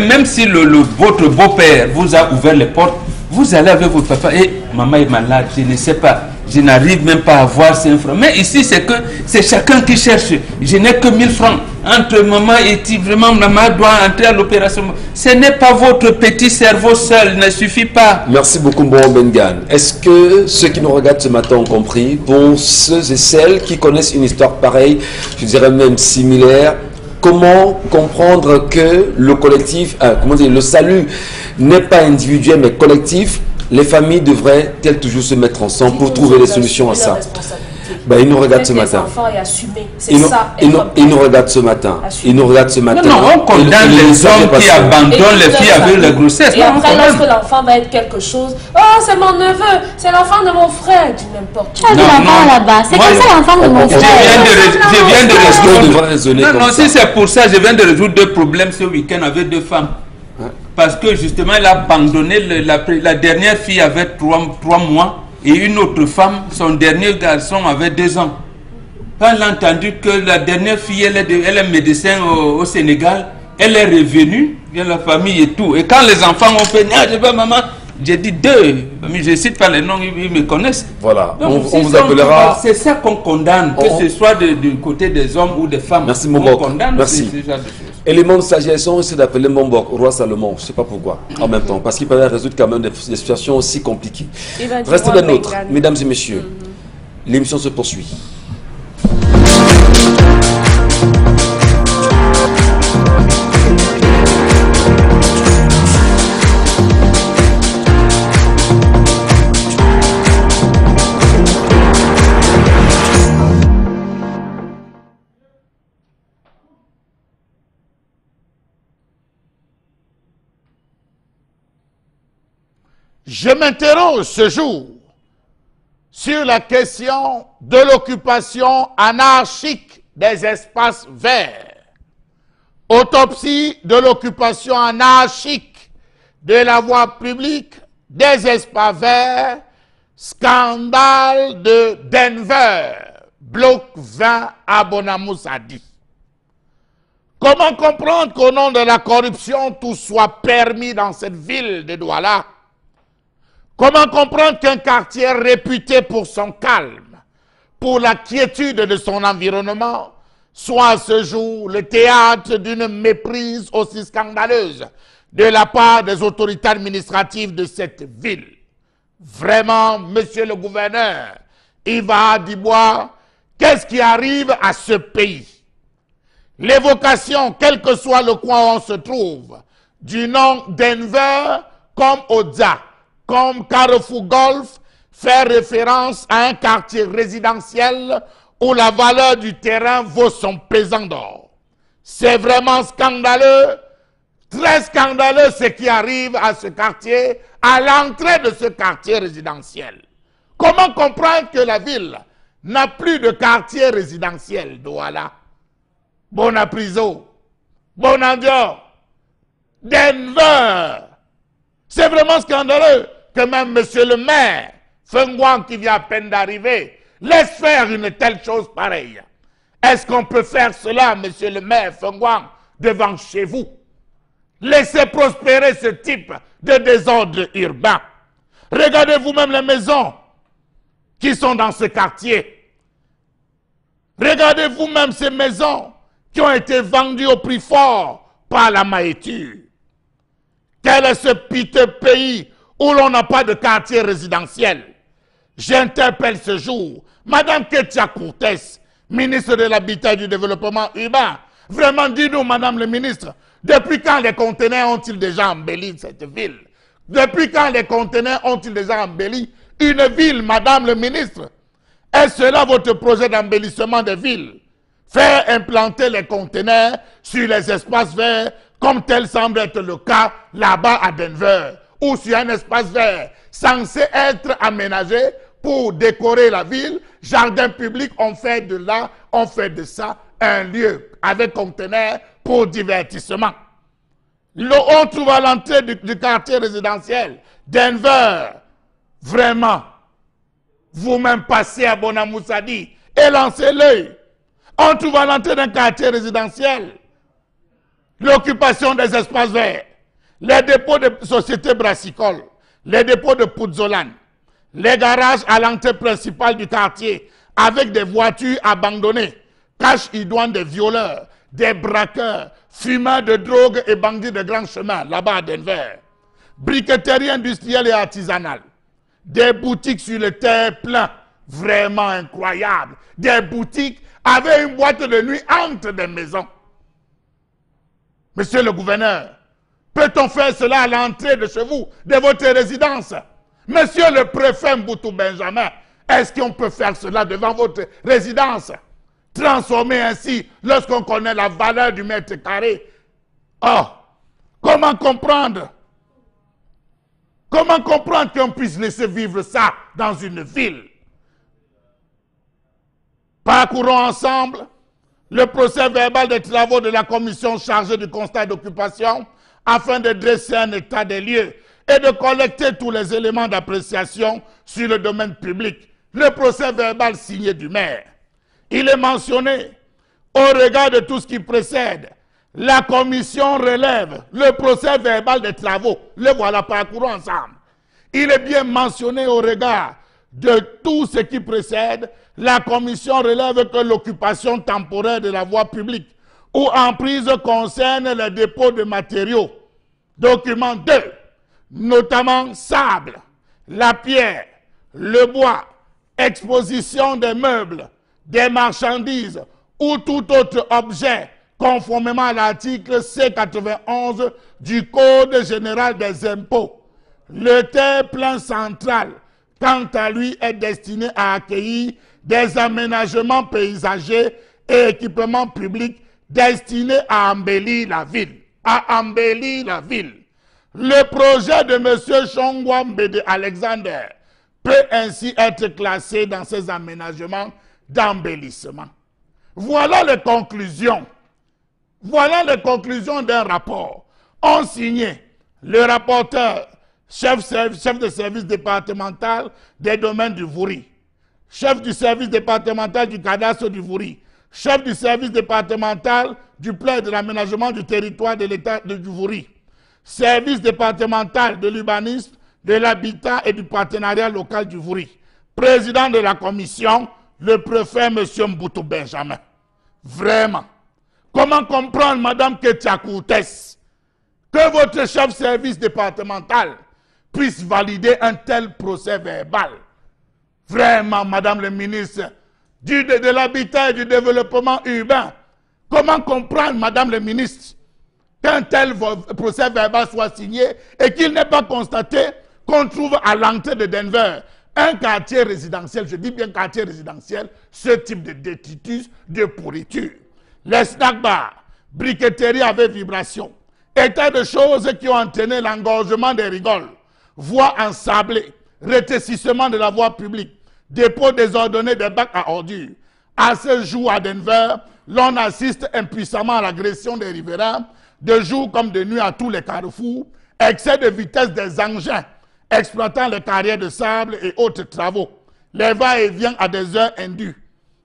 [SPEAKER 1] Même si votre beau-père vous a ouvert les portes, vous allez avec votre papa et maman est malade, je ne sais pas, je n'arrive même pas à avoir 5 francs. Mais ici, c'est chacun qui cherche. Je n'ai que 1000 francs. Entre maman et vraiment, maman doit entrer à l'opération. Ce n'est pas votre petit cerveau seul, ne suffit pas.
[SPEAKER 2] Merci beaucoup, Bon Bengan. Est-ce que ceux qui nous regardent ce matin ont compris? Pour ceux et celles qui connaissent une histoire pareille, je dirais même similaire, comment comprendre que le collectif, le salut n'est pas individuel mais collectif? Les familles devraient-elles toujours se mettre ensemble pour trouver des solutions à ça? Ben, il nous regarde ce
[SPEAKER 4] Avec
[SPEAKER 2] matin.
[SPEAKER 4] les enfants et assumer. C'est
[SPEAKER 2] Il
[SPEAKER 4] ça.
[SPEAKER 2] nous regarde ce matin. Il nous regarde ce matin.
[SPEAKER 1] Non, on condamne les hommes qui abandonnent les filles avec la grossesse.
[SPEAKER 4] Et après, lorsque l'enfant va être quelque chose, oh, c'est mon neveu, c'est l'enfant de mon frère, du n'importe quoi.
[SPEAKER 3] Tu as dit l'enfant là-bas. C'est comme ça l'enfant de mon frère.
[SPEAKER 1] Je viens de résoudre. Non,
[SPEAKER 2] ça.
[SPEAKER 1] si c'est pour ça, je viens de résoudre 2 problèmes ce week-end avec 2 femmes. Parce que justement, il a abandonné la dernière fille avait 3 mois et une autre femme, son dernier garçon avait 2 ans. Quand elle a entendu que la dernière fille, elle est médecin au Sénégal, elle est revenue, vient la famille et tout. Et quand les enfants ont fait, ah, je veux maman, j'ai dit 2. Je ne cite pas les noms, ils me connaissent.
[SPEAKER 2] Voilà,
[SPEAKER 1] Donc,
[SPEAKER 2] on vous appellera.
[SPEAKER 1] C'est ça qu'on condamne, que ce soit du côté des hommes ou des femmes.
[SPEAKER 2] Merci Mombok.
[SPEAKER 1] On condamne
[SPEAKER 2] Merci.
[SPEAKER 1] ce genre de choses.
[SPEAKER 2] Élément de sagesse, on essaie d'appeler Mombok, roi Salomon, je ne sais pas pourquoi, en même temps, parce qu'il peut résoudre quand même des situations aussi compliquées. Restez des nôtres, mesdames et messieurs. L'émission se poursuit.
[SPEAKER 5] Je m'interroge ce jour sur la question de l'occupation anarchique des espaces verts. Autopsie de l'occupation anarchique de la voie publique des espaces verts. Scandale de Denver. Bloc 20 à Bonamoussadi. Comment comprendre qu'au nom de la corruption, tout soit permis dans cette ville de Douala? Comment comprendre qu'un quartier réputé pour son calme, pour la quiétude de son environnement, soit à ce jour le théâtre d'une méprise aussi scandaleuse de la part des autorités administratives de cette ville? Vraiment, monsieur le gouverneur, Iva Dibois, qu'est-ce qui arrive à ce pays? L'évocation, quel que soit le coin où on se trouve, du nom Denver comme Oza, comme Carrefour Golf, fait référence à un quartier résidentiel où la valeur du terrain vaut son pesant d'or. C'est vraiment scandaleux, très scandaleux ce qui arrive à ce quartier, à l'entrée de ce quartier résidentiel. Comment comprendre que la ville n'a plus de quartier résidentiel, Douala, Bonapriso, Bonandio, Denver? C'est vraiment scandaleux que même monsieur le maire, Fengwang, qui vient à peine d'arriver, laisse faire une telle chose pareille. Est-ce qu'on peut faire cela, monsieur le maire Fengwang, devant chez vous? Laissez prospérer ce type de désordre urbain. Regardez vous-même les maisons qui sont dans ce quartier. Regardez vous-même ces maisons qui ont été vendues au prix fort par la maïture. Quel est ce piteux pays où l'on n'a pas de quartier résidentiel? J'interpelle ce jour Madame Ketia Courtès, ministre de l'Habitat et du Développement Urbain. Vraiment, dis-nous, Madame le ministre, depuis quand les conteneurs ont-ils déjà embelli cette ville? Depuis quand les conteneurs ont-ils déjà embelli une ville, Madame le ministre? Est-ce là votre projet d'embellissement des villes? Faire implanter les conteneurs sur les espaces verts, comme tel semble être le cas là-bas à Denver, ou sur un espace vert censé être aménagé pour décorer la ville, jardin public, on fait de là, on fait de ça un lieu avec conteneurs pour divertissement. On trouve à l'entrée du quartier résidentiel Denver. Vraiment, vous-même passez à Bonamoussadi et lancez l'œil. On trouve à l'entrée d'un quartier résidentiel l'occupation des espaces verts, les dépôts de sociétés brassicoles, les dépôts de Poudzolan, les garages à l'entrée principale du quartier avec des voitures abandonnées, cache idoine des violeurs, des braqueurs, fumeurs de drogue et bandits de grands chemins là-bas à Denver, briqueterie industrielle et artisanale, des boutiques sur le terre-plein, vraiment incroyables, des boutiques avec une boîte de nuit entre des maisons. Monsieur le gouverneur, peut-on faire cela à l'entrée de chez vous, de votre résidence? Monsieur le préfet Mboutou Benjamin, Est-ce qu'on peut faire cela devant votre résidence? Transformer ainsi, lorsqu'on connaît la valeur du mètre carré. Oh, comment comprendre? Comment comprendre qu'on puisse laisser vivre ça dans une ville? Parcourons ensemble le procès verbal des travaux de la commission chargée du constat d'occupation afin de dresser un état des lieux et de collecter tous les éléments d'appréciation sur le domaine public. Le procès verbal signé du maire. Il est mentionné, au regard de tout ce qui précède, la commission relève le procès verbal des travaux. Le voilà, parcourons ensemble. Il est bien mentionné au regard de tout ce qui précède, la commission relève que l'occupation temporaire de la voie publique ou emprise concerne le dépôt de matériaux. Document 2, notamment sable, la pierre, le bois, exposition des meubles, des marchandises ou tout autre objet conformément à l'article C91 du Code général des impôts. Le terre-plein central, quant à lui, est destiné à accueillir des aménagements paysagers et équipements publics destinés à embellir la ville. À embellir la ville. Le projet de M. Chongwa Mbede Alexander peut ainsi être classé dans ces aménagements d'embellissement. Voilà les conclusions. Voilà les conclusions d'un rapport. Ont signé le rapporteur, chef de service départemental des domaines du Vouri, chef du service départemental du cadastre du Vouri, chef du service départemental du plan de l'aménagement du territoire de l'État du Vouri, service départemental de l'urbanisme, de l'habitat et du partenariat local du Vouri, président de la commission, le préfet M. Mboutou Benjamin. Vraiment. Comment comprendre, Madame Ketia Koutes, que votre chef de service départemental puisse valider un tel procès verbal? Vraiment, Madame le ministre de l'Habitat et du Développement urbain, comment comprendre, Madame le ministre, qu'un tel procès verbal soit signé et qu'il n'est pas constaté qu'on trouve à l'entrée de Denver un quartier résidentiel, je dis bien quartier résidentiel, ce type de détritus, de pourriture. Les snack bars, briqueterie avec vibration, état de choses qui ont entraîné l'engorgement des rigoles, voies ensablées, rétrécissement de la voie publique, dépôt désordonné des bacs à ordures. À ce jour à Denver, l'on assiste impuissamment à l'agression des riverains, de jour comme de nuit à tous les carrefours, excès de vitesse des engins, exploitant les carrières de sable et autres travaux, les va-et-vient à des heures indues.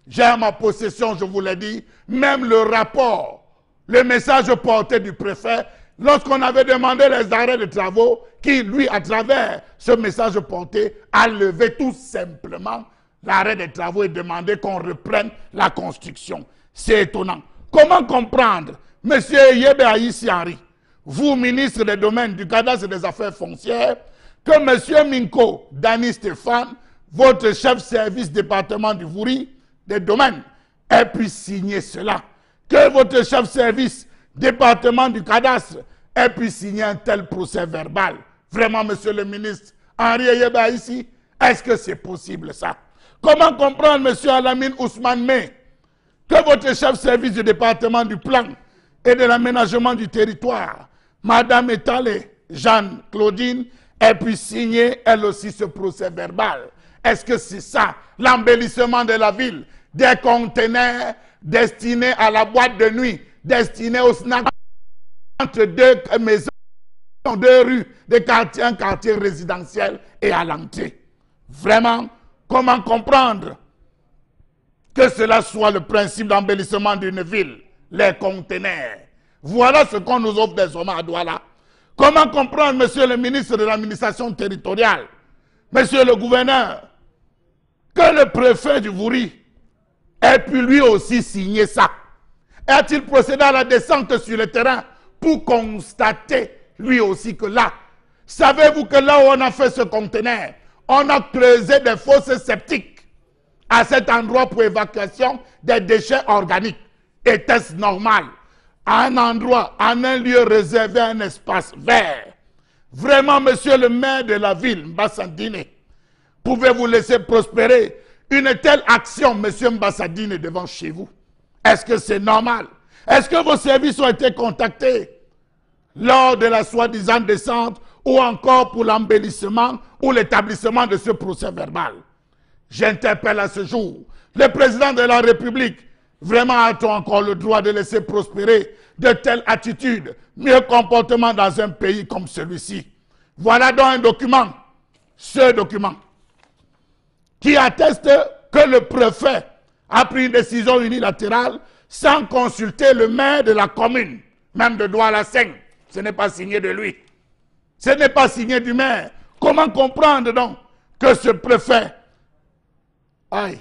[SPEAKER 5] J'ai en ma possession, je vous l'ai dit, même le rapport, le message porté du préfet, lorsqu'on avait demandé les arrêts de travaux, qui, lui, à travers ce message porté, a levé tout simplement l'arrêt des travaux et demandé qu'on reprenne la construction. C'est étonnant. Comment comprendre, Monsieur Yebe Aïssi Henry, vous, ministre des Domaines, du Cadastre et des Affaires foncières, que Monsieur Minko Dani Stéphane, votre chef de service département du Vouri, des Domaines, ait pu signer cela? Que votre chef de service département du Cadastre ait pu signer un tel procès verbal? Vraiment, Monsieur le ministre Henri Yeba ici, est-ce que c'est possible ça? Comment comprendre, Monsieur Alamine Ousmane May, que votre chef de service du département du plan et de l'aménagement du territoire, Madame Etale Jeanne-Claudine, ait pu signer elle aussi ce procès verbal? Est-ce que c'est ça, l'embellissement de la ville, des conteneurs destinés à la boîte de nuit, destinés au snack entre deux maisons, deux rues, un quartier résidentiel et à l'entrée? Vraiment, comment comprendre que cela soit le principe d'embellissement d'une ville, les conteneurs? Voilà ce qu'on nous offre désormais à Douala. Comment comprendre, Monsieur le ministre de l'administration territoriale, Monsieur le gouverneur, que le préfet du Vouri ait pu lui aussi signer ça? A-t-il procédé à la descente sur le terrain pour constater lui aussi que là, savez-vous que là où on a fait ce conteneur, on a creusé des fosses septiques à cet endroit pour évacuation des déchets organiques? Était-ce normal? À un endroit, en un lieu réservé, un espace vert. Vraiment, Monsieur le maire de la ville, Mbassandine, pouvez-vous laisser prospérer une telle action, monsieur Mbassadine, devant chez vous? Est-ce que c'est normal? Est-ce que vos services ont été contactés lors de la soi-disant descente ou encore pour l'embellissement ou l'établissement de ce procès verbal? J'interpelle à ce jour le président de la République. Vraiment, a-t-on encore le droit de laisser prospérer de telles attitudes, mieux comportement dans un pays comme celui-ci? Voilà donc un document, ce document, qui atteste que le préfet a pris une décision unilatérale sans consulter le maire de la commune, même de Douala-Seigne. Ce n'est pas signé de lui. Ce n'est pas signé du maire. Comment comprendre donc que ce préfet... Aïe,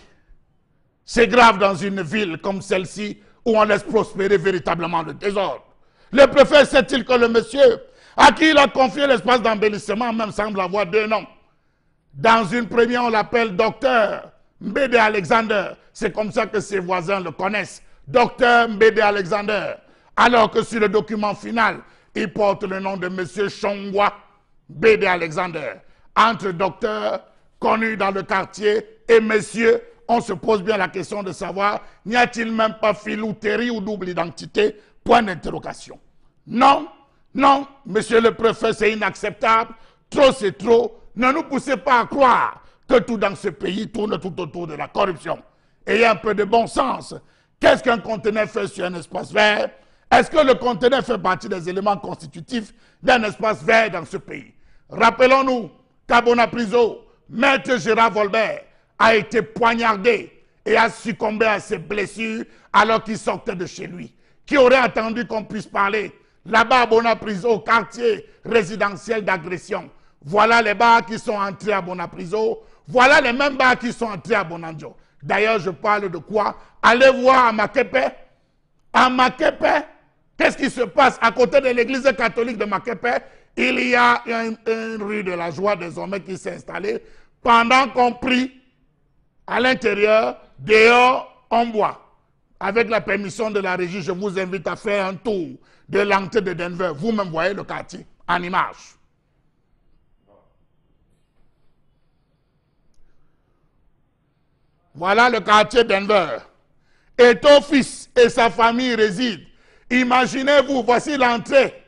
[SPEAKER 5] c'est grave dans une ville comme celle-ci où on laisse prospérer véritablement le désordre. Le préfet sait-il que le monsieur à qui il a confié l'espace d'embellissement même semble avoir deux noms? Dans une première, on l'appelle docteur Mbede Alexander. C'est comme ça que ses voisins le connaissent. Docteur Mbede Alexander. Alors que sur le document final, il porte le nom de monsieur Chongwa Mbede Alexander. Entre docteurs connus dans le quartier et messieurs, on se pose bien la question de savoir, n'y a-t-il même pas filouterie ou double identité? Point d'interrogation. Non, non, monsieur le préfet, c'est inacceptable. Trop, c'est trop. Ne nous poussez pas à croire que tout dans ce pays tourne tout autour de la corruption. Ayez un peu de bon sens. Qu'est-ce qu'un conteneur fait sur un espace vert? Est-ce que le conteneur fait partie des éléments constitutifs d'un espace vert dans ce pays? Rappelons-nous qu'à Bonapriso, Maître Gérard Volbert a été poignardé et a succombé à ses blessures alors qu'il sortait de chez lui. Qui aurait attendu qu'on puisse parler là-bas à Bonapriso, au quartier résidentiel d'agression? Voilà les bars qui sont entrés à Bonapriso. Voilà les mêmes bars qui sont entrés à Bonanjo. D'ailleurs, je parle de quoi? Allez voir à Makepe. À Makepe, qu'est-ce qui se passe? À côté de l'église catholique de Makepe, il y a une rue de la joie désormais qui s'est installée. Pendant qu'on prie à l'intérieur, dehors, on boit. Avec la permission de la régie, je vous invite à faire un tour de l'entrée de Denver. Vous-même voyez le quartier en image. Voilà le quartier Denver. Étofis et sa famille résident. Imaginez-vous, voici l'entrée.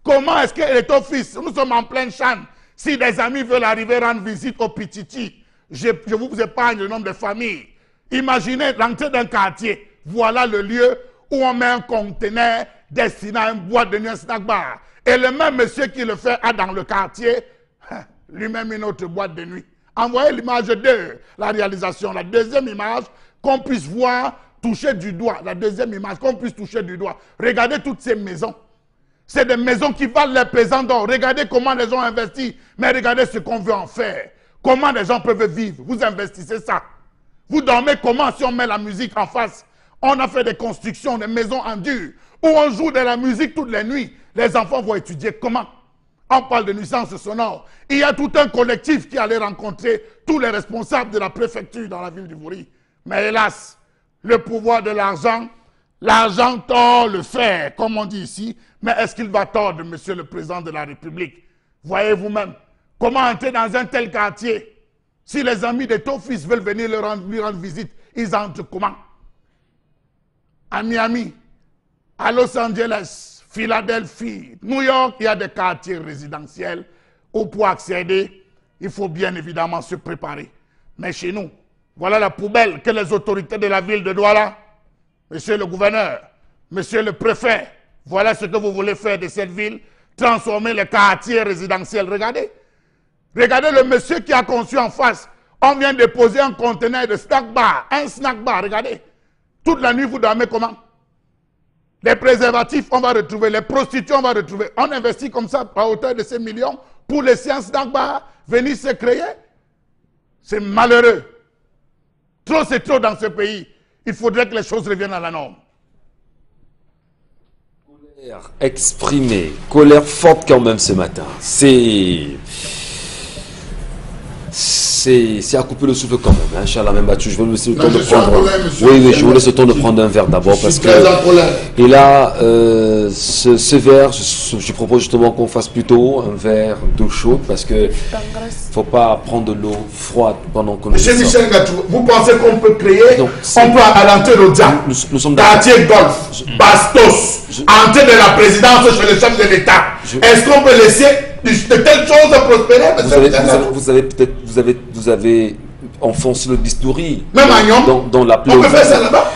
[SPEAKER 5] Comment est-ce que Étofis, nous sommes en pleine chambre, si des amis veulent arriver rendre visite au Pititi, je vous épargne le nom de familles. Imaginez l'entrée d'un quartier. Voilà le lieu où on met un conteneur destiné à une boîte de nuit, un snack bar. Et le même monsieur qui le fait a dans le quartier lui-même une autre boîte de nuit. Envoyez l'image de la réalisation. La deuxième image, qu'on puisse voir, toucher du doigt. La deuxième image, qu'on puisse toucher du doigt. Regardez toutes ces maisons. C'est des maisons qui valent les pesants d'or. Regardez comment les gens investissent. Mais regardez ce qu'on veut en faire. Comment les gens peuvent vivre. Vous investissez ça. Vous dormez comment si on met la musique en face? On a fait des constructions, des maisons en dur, où on joue de la musique toutes les nuits. Les enfants vont étudier comment? On parle de nuisance sonore. Il y a tout un collectif qui allait rencontrer tous les responsables de la préfecture dans la ville du Vouri. Mais hélas, le pouvoir de l'argent, l'argent tord le fer, comme on dit ici. Mais est-ce qu'il va tordre, monsieur le président de la République? Voyez vous-même, comment entrer dans un tel quartier? Si les amis de ton fils veulent venir lui rendre visite, ils entrent comment? À Miami, à Los Angeles, Philadelphie, New York, il y a des quartiers résidentiels où pour accéder, il faut bien évidemment se préparer. Mais chez nous, voilà la poubelle que les autorités de la ville de Douala, monsieur le gouverneur, monsieur le préfet, voilà ce que vous voulez faire de cette ville, transformer les quartiers résidentiels. Regardez, regardez le monsieur qui a conçu en face. On vient de poser un conteneur de snack bar, un snack bar, regardez. Toute la nuit, vous dormez comment? Les préservatifs, on va retrouver. Les prostituées, on va retrouver. On investit comme ça à hauteur de ces millions pour les séances snack bar venir se créer. C'est malheureux. Trop, c'est trop dans ce pays. Il faudrait que les choses reviennent à la norme.
[SPEAKER 2] Colère exprimée, colère forte quand même ce matin. C'est c'est à couper le souffle quand même, hein, Charles Battu. Je vais vous laisser le temps de
[SPEAKER 5] je suis en
[SPEAKER 2] prendre.
[SPEAKER 5] problème, monsieur.
[SPEAKER 2] Oui, je vous laisse le temps de prendre un verre d'abord parce que. Et là, ce verre, je propose justement qu'on fasse plutôt un verre d'eau chaude parce que faut pas prendre de l'eau froide pendant qu'on.
[SPEAKER 5] Monsieur Michel Gatou, vous pensez qu'on peut créer,
[SPEAKER 2] Donc,
[SPEAKER 5] on peut alentir l'Odia,
[SPEAKER 2] nous sommes d'accord.
[SPEAKER 5] quartier Golf, Bastos, entrer de la présidence chez le chef de l'État. Est-ce qu'on peut laisser de telles choses prospérer?
[SPEAKER 2] Vous avez enfoncé le bistouri
[SPEAKER 5] Même à Nyon,
[SPEAKER 2] dans la
[SPEAKER 5] on peut faire ça là-bas.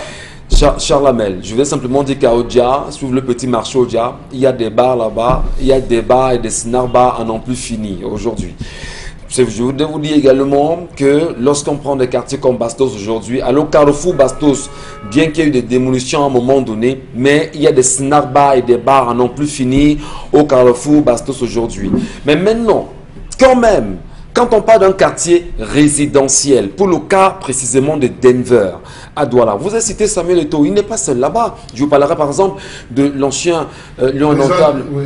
[SPEAKER 2] Charles Hamel, je vais simplement dire qu'à Odia, sur le petit marché Odia, il y a des bars là-bas, il y a des bars et des snack bars à n'en plus fini aujourd'hui. Je voudrais vous dire également que lorsqu'on prend des quartiers comme Bastos aujourd'hui, alors Carrefour Bastos, bien qu'il y ait eu des démolitions à un moment donné, mais il y a des snack bars et des bars à n'en plus fini au Carrefour Bastos aujourd'hui. Mais maintenant, quand même, quand on parle d'un quartier résidentiel, pour le cas précisément de Denver, à Douala, vous avez cité Samuel Eto'o, il n'est pas seul là-bas. Je vous parlerai par exemple de l'ancien lion indomptable. Oui.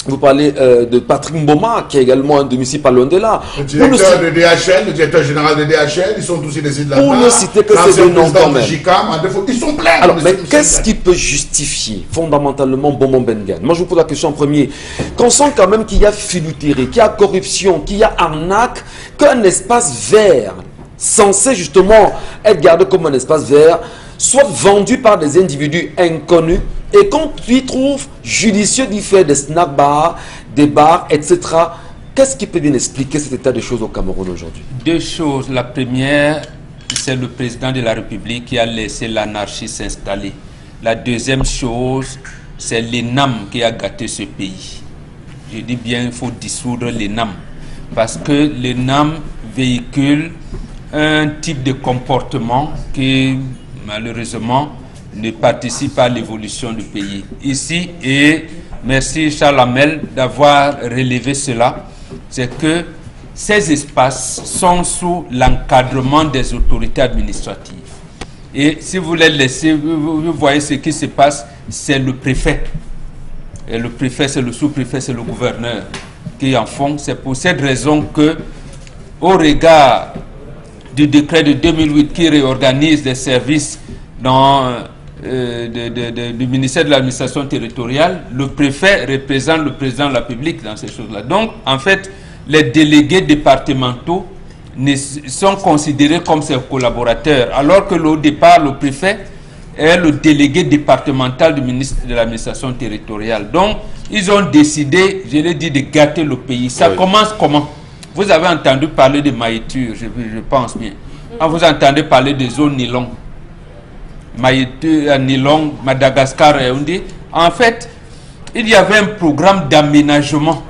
[SPEAKER 2] Vous parlez de Patrick Mboma, qui est également un domicile pas loin de là.
[SPEAKER 5] Le directeur de DHL, le directeur général de DHL, ils sont tous ici de là-bas.
[SPEAKER 2] Pour ne citer que ces deux noms quand même.
[SPEAKER 5] Ils sont pleins.
[SPEAKER 2] Alors, mais qu'est-ce qui peut justifier fondamentalement Bomo Bengan? Moi, je vous pose la question en premier. Qu'on sent quand même qu'il y a filouterie, qu'il y a corruption, qu'il y a arnaque, qu'un espace vert, censé justement être gardé comme un espace vert, soit vendu par des individus inconnus et qu'on y trouve judicieux d'y faire des snack bars, des bars, etc. Qu'est-ce qui peut bien expliquer cet état de choses au Cameroun aujourd'hui?
[SPEAKER 1] Deux choses. La première, c'est le président de la République qui a laissé l'anarchie s'installer. La deuxième chose, c'est l'ENAM qui a gâté ce pays. Je dis bien, il faut dissoudre l'ENAM parce que l'ENAM véhicule un type de comportement qui malheureusement ne participe à l'évolution du pays. Ici, et merci Charles Hamel d'avoir relevé cela, c'est que ces espaces sont sous l'encadrement des autorités administratives. Et si vous les laissez, vous voyez ce qui se passe, c'est le préfet. Et le préfet, c'est le sous-préfet, c'est le gouverneur qui en font. C'est pour cette raison que, au regard du décret de 2008 qui réorganise les services du ministère de l'administration territoriale, le préfet représente le président de la République dans ces choses-là. Donc, en fait, les délégués départementaux sont considérés comme ses collaborateurs, alors que au départ, le préfet est le délégué départemental du ministère de l'administration territoriale. Donc, ils ont décidé, je l'ai dit, de gâter le pays. Ça commence comment? Vous avez entendu parler de maïture, je pense bien. Vous entendez parler de zone nylon. Maïture, nylon, Madagascar et Yaoundé. En fait, il y avait un programme d'aménagement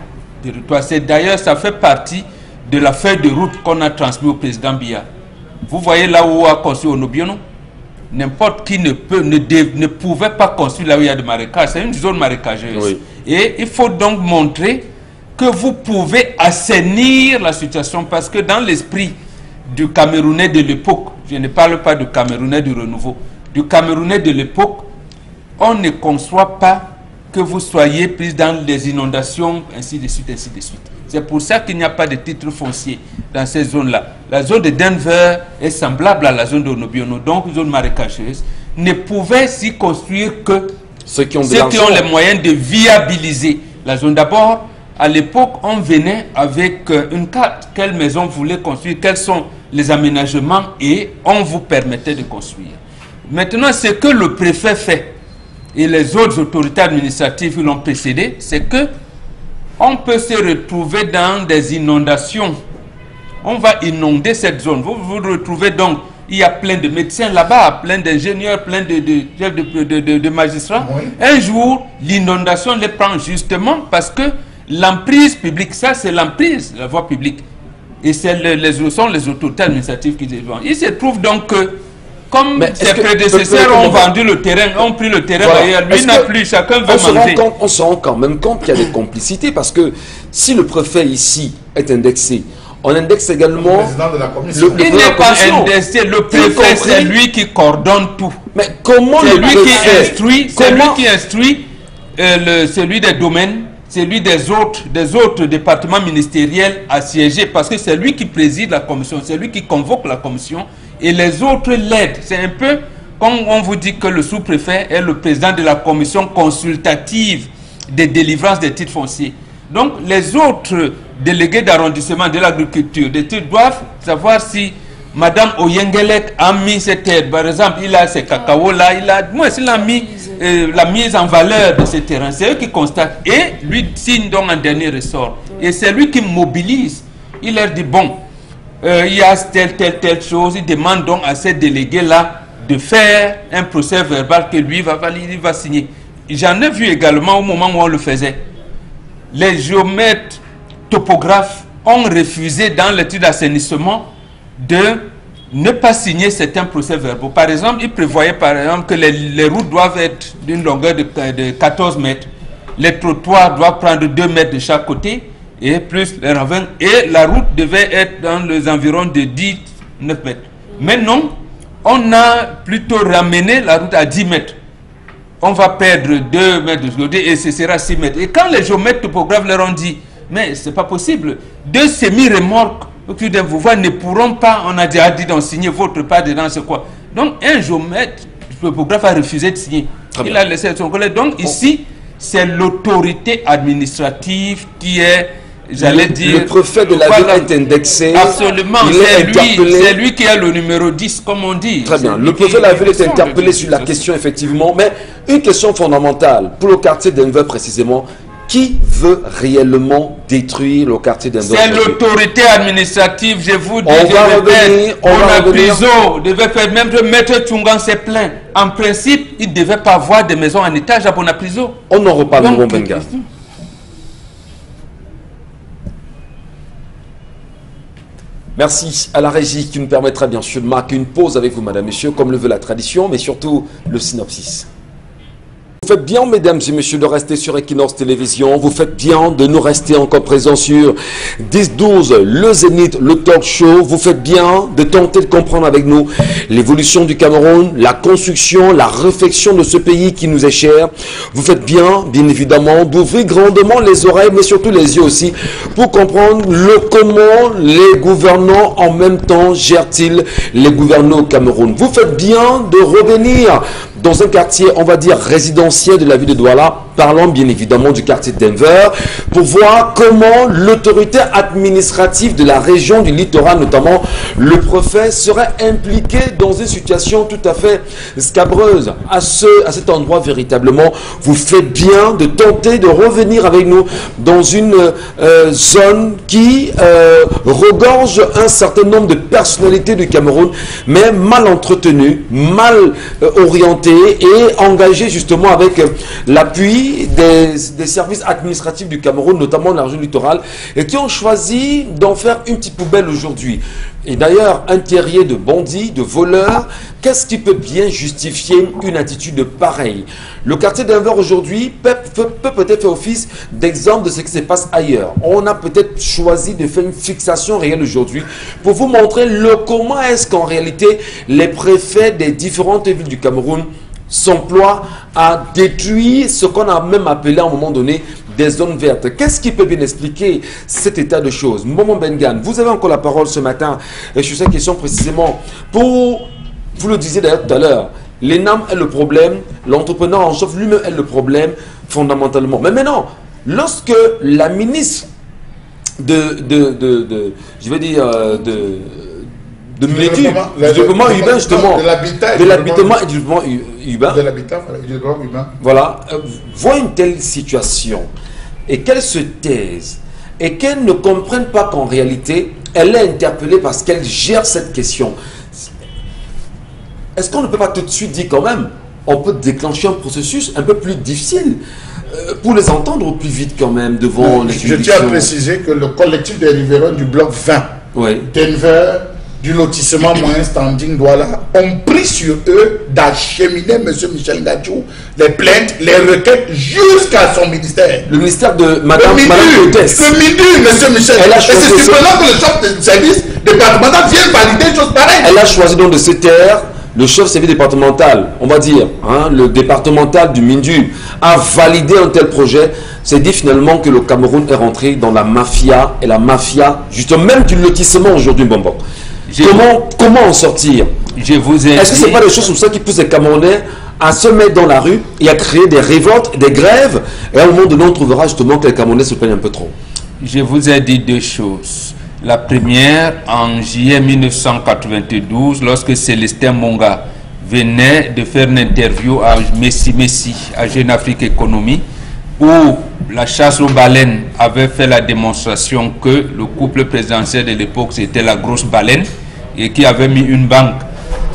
[SPEAKER 1] territoire. D'ailleurs, ça fait partie de la feuille de route qu'on a transmise au président Biya. Vous voyez là où a construit Onobiono? N'importe qui ne pouvait pas construire là où il y a des marécages. C'est une zone marécageuse. Oui. Et il faut donc montrer que vous pouvez assainir la situation parce que dans l'esprit du Camerounais de l'époque, je ne parle pas du Camerounais du renouveau, du Camerounais de l'époque, on ne conçoit pas que vous soyez pris dans les inondations, ainsi de suite, ainsi de suite. C'est pour ça qu'il n'y a pas de titre foncier dans ces zones-là. La zone de Denver est semblable à la zone de Onobiono, donc zone marécageuse, ne pouvait s'y construire que ceux qui ont les moyens de viabiliser la zone. D'abord, à l'époque, on venait avec une carte. Quelle maison vous voulez construire, quels sont les aménagements et on vous permettait de construire. Maintenant, ce que le préfet fait et les autres autorités administratives qui l'ont précédé, c'est que on peut se retrouver dans des inondations. On va inonder cette zone. Vous vous retrouvez donc, il y a plein de médecins là-bas, plein d'ingénieurs, plein de magistrats. Oui. Un jour, l'inondation les prend justement parce que l'emprise publique, ça c'est l'emprise, la voie publique. Et c'est sont les autorités administratives qui défendent. Il se trouve donc que, comme ses prédécesseurs ont vendu le terrain, ont pris le terrain d'ailleurs, lui n'a plus, chacun veut manger.
[SPEAKER 2] On se rend quand même compte qu'il y a des complicités parce que si le préfet ici est indexé, on indexe également le président de la commission.
[SPEAKER 1] Il n'est pas indexé, le préfet c'est lui qui coordonne tout.
[SPEAKER 2] Mais comment le préfet...
[SPEAKER 1] C'est lui qui instruit celui des domaines, celui des autres départements ministériels assiégés, parce que c'est lui qui préside la commission, c'est lui qui convoque la commission, et les autres l'aident. C'est un peu comme on vous dit que le sous-préfet est le président de la commission consultative des délivrances des titres fonciers. Donc les autres délégués d'arrondissement de l'agriculture doivent savoir si Madame Oyengelek a mis cette aide. Par exemple, il a ses cacao là, il a mis la mise en valeur de ces terrains. C'est eux qui constatent et lui signe donc un dernier ressort. Et c'est lui qui mobilise. Il leur dit bon, il y a telle chose. Il demande donc à ces délégués-là de faire un procès verbal que lui va valider, il va signer. J'en ai vu également au moment où on le faisait. Les géomètres topographes ont refusé dans l'étude d'assainissement de ne pas signer certains procès verbaux. Par exemple, ils prévoyaient par exemple que les routes doivent être d'une longueur de 14 mètres. Les trottoirs doivent prendre 2 mètres de chaque côté et plus les ravins. Et la route devait être dans les environs de 19 mètres. Mais non, on a plutôt ramené la route à 10 mètres. On va perdre 2 mètres de côté et ce sera 6 mètres. Et quand les géomètres topographes leur ont dit, mais c'est pas possible, 2 semi-remorques vous voyez, ne pourront pas, on a déjà dit d'en signer votre part dedans, c'est quoi? Donc un géomètre topographe a refusé de signer. Il a laissé son collègue. Donc ici, c'est l'autorité administrative qui est, j'allais dire...
[SPEAKER 2] Le préfet de la ville est indexé.
[SPEAKER 1] Absolument, c'est lui qui est le numéro 10, comme on dit.
[SPEAKER 2] Très bien, le préfet de la ville est interpellé sur la question, effectivement. Mais une question fondamentale, pour le quartier d'Enver précisément, qui veut réellement détruire le quartier d'Enver?
[SPEAKER 1] C'est l'autorité administrative, je vous dis. On devait faire, même le maître Tchungan s'est plaint. En principe, il ne devait pas avoir des maisons en étage à Bonapriso.
[SPEAKER 2] On en reparle, mon Benga. Merci à la régie qui nous permettra bien sûr de marquer une pause avec vous, madame, messieurs, comme le veut la tradition, mais surtout le synopsis. Vous faites bien, mesdames et messieurs, de rester sur Equinox Télévision. Vous faites bien de nous rester encore présents sur 10-12, le Zénith, le talk show. Vous faites bien de tenter de comprendre avec nous l'évolution du Cameroun, la construction, la réflexion de ce pays qui nous est cher. Vous faites bien évidemment, d'ouvrir grandement les oreilles, mais surtout les yeux aussi, pour comprendre comment les gouvernants en même temps gèrent-ils les gouvernants au Cameroun. Vous faites bien de revenir dans un quartier, on va dire, résidentiel de la ville de Douala, parlant bien évidemment du quartier d'Enver, pour voir comment l'autorité administrative de la région du littoral, notamment le préfet, serait impliqué dans une situation tout à fait scabreuse. À cet endroit, véritablement, vous faites bien de tenter de revenir avec nous dans une zone qui regorge un certain nombre de personnalités du Cameroun, mais mal entretenues, mal orientées et engagées justement avec l'appui des services administratifs du Cameroun, notamment de la région littorale, et qui ont choisi d'en faire une petite poubelle aujourd'hui. Et d'ailleurs, un terrier de bandits, de voleurs, qu'est-ce qui peut bien justifier une attitude pareille? Le quartier d'Enver aujourd'hui peut peut-être faire office d'exemple de ce qui se passe ailleurs. On a peut-être choisi de faire une fixation réelle aujourd'hui pour vous montrer comment est-ce qu'en réalité les préfets des différentes villes du Cameroun s'emploient à détruire ce qu'on a même appelé à un moment donné des zones vertes. Qu'est-ce qui peut bien expliquer cet état de choses? Momo Bengan, vous avez encore la parole ce matin sur cette question précisément. Vous le disiez d'ailleurs tout à l'heure, l'ENAM est le problème, l'entrepreneur en chef lui-même est le problème fondamentalement. Mais maintenant, lorsque la ministre de développement urbain, justement, de l'habitement et du développement urbain, voilà, voit une telle situation et qu'elle se taise et qu'elle ne comprenne pas qu'en réalité, elle est interpellée parce qu'elle gère cette question. Est-ce qu'on ne peut pas tout de suite dire quand même, on peut déclencher un processus un peu plus difficile pour les entendre au plus vite quand même devant les juridictions?
[SPEAKER 5] Je tiens à préciser que le collectif des riverains du bloc 20 d'Enver, du lotissement moyen standing Douala, ont pris sur eux d'acheminer M. Michel Ngadjou les plaintes, les requêtes jusqu'à son ministère.
[SPEAKER 2] Le ministère de Madame Coutès.
[SPEAKER 5] Le MIDU, M. Michel. Et c'est surprenant que le chef de service départemental vienne valider une chose pareille.
[SPEAKER 2] Elle a choisi donc de se taire le chef service départemental, on va dire, hein, le départemental du Mindu, a validé un tel projet, c'est dit finalement que le Cameroun est rentré dans la mafia, et la mafia, justement, même du lotissement aujourd'hui, bonbon. Comment en sortir? Est-ce que ce n'est pas des choses comme ça qui poussent les Camerounais à se mettre dans la rue et à créer des révoltes, des grèves, et à un moment donné, on trouvera justement que les Camerounais se plaignent un peu trop?
[SPEAKER 1] Je vous ai dit deux choses. La première, en juillet 1992, lorsque Célestin Monga venait de faire une interview à Messi, à Jeune Afrique Économie, où la chasse aux baleines avait fait la démonstration que le couple présidentiel de l'époque, c'était la grosse baleine, et qui avait mis une banque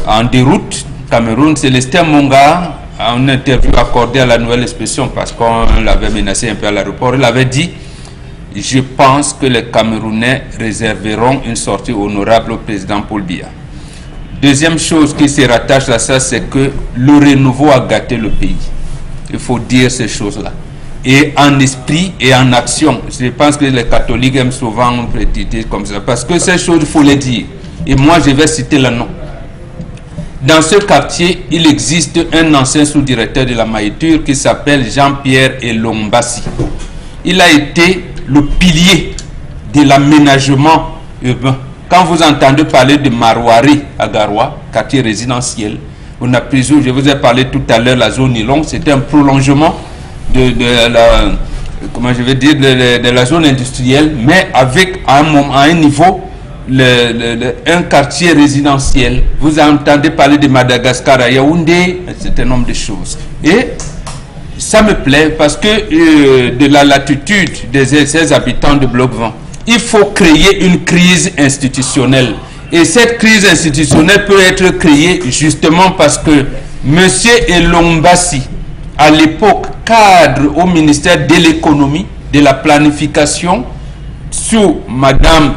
[SPEAKER 1] en déroute. Cameroun, Célestin Monga, en une interview accordée à la Nouvelle Expression, parce qu'on l'avait menacé un peu à l'aéroport, il avait dit: je pense que les Camerounais réserveront une sortie honorable au président Paul Biya. Deuxième chose qui se rattache à ça, c'est que le renouveau a gâté le pays. Il faut dire ces choses-là. Et en esprit et en action. Je pense que les catholiques aiment souvent prétiter comme ça, parce que ces choses, il faut les dire. Et moi, je vais citer le nom. Dans ce quartier, il existe un ancien sous-directeur de la Maïture qui s'appelle Jean-Pierre Elombassi. Il a été le pilier de l'aménagement urbain. Quand vous entendez parler de Marouari à Garoua, quartier résidentiel, on a pris, je vous ai parlé tout à l'heure, la zone Nylon, c'était un prolongement de la, comment je vais dire, de la zone industrielle, mais avec à un niveau un quartier résidentiel. Vous entendez parler de Madagascar à Yaoundé, un certain nombre de choses. Et ça me plaît parce que de la latitude des habitants de Bloc 20, il faut créer une crise institutionnelle. Et cette crise institutionnelle peut être créée justement parce que M. Elombassi, à l'époque cadre au ministère de l'économie, de la planification, sous Madame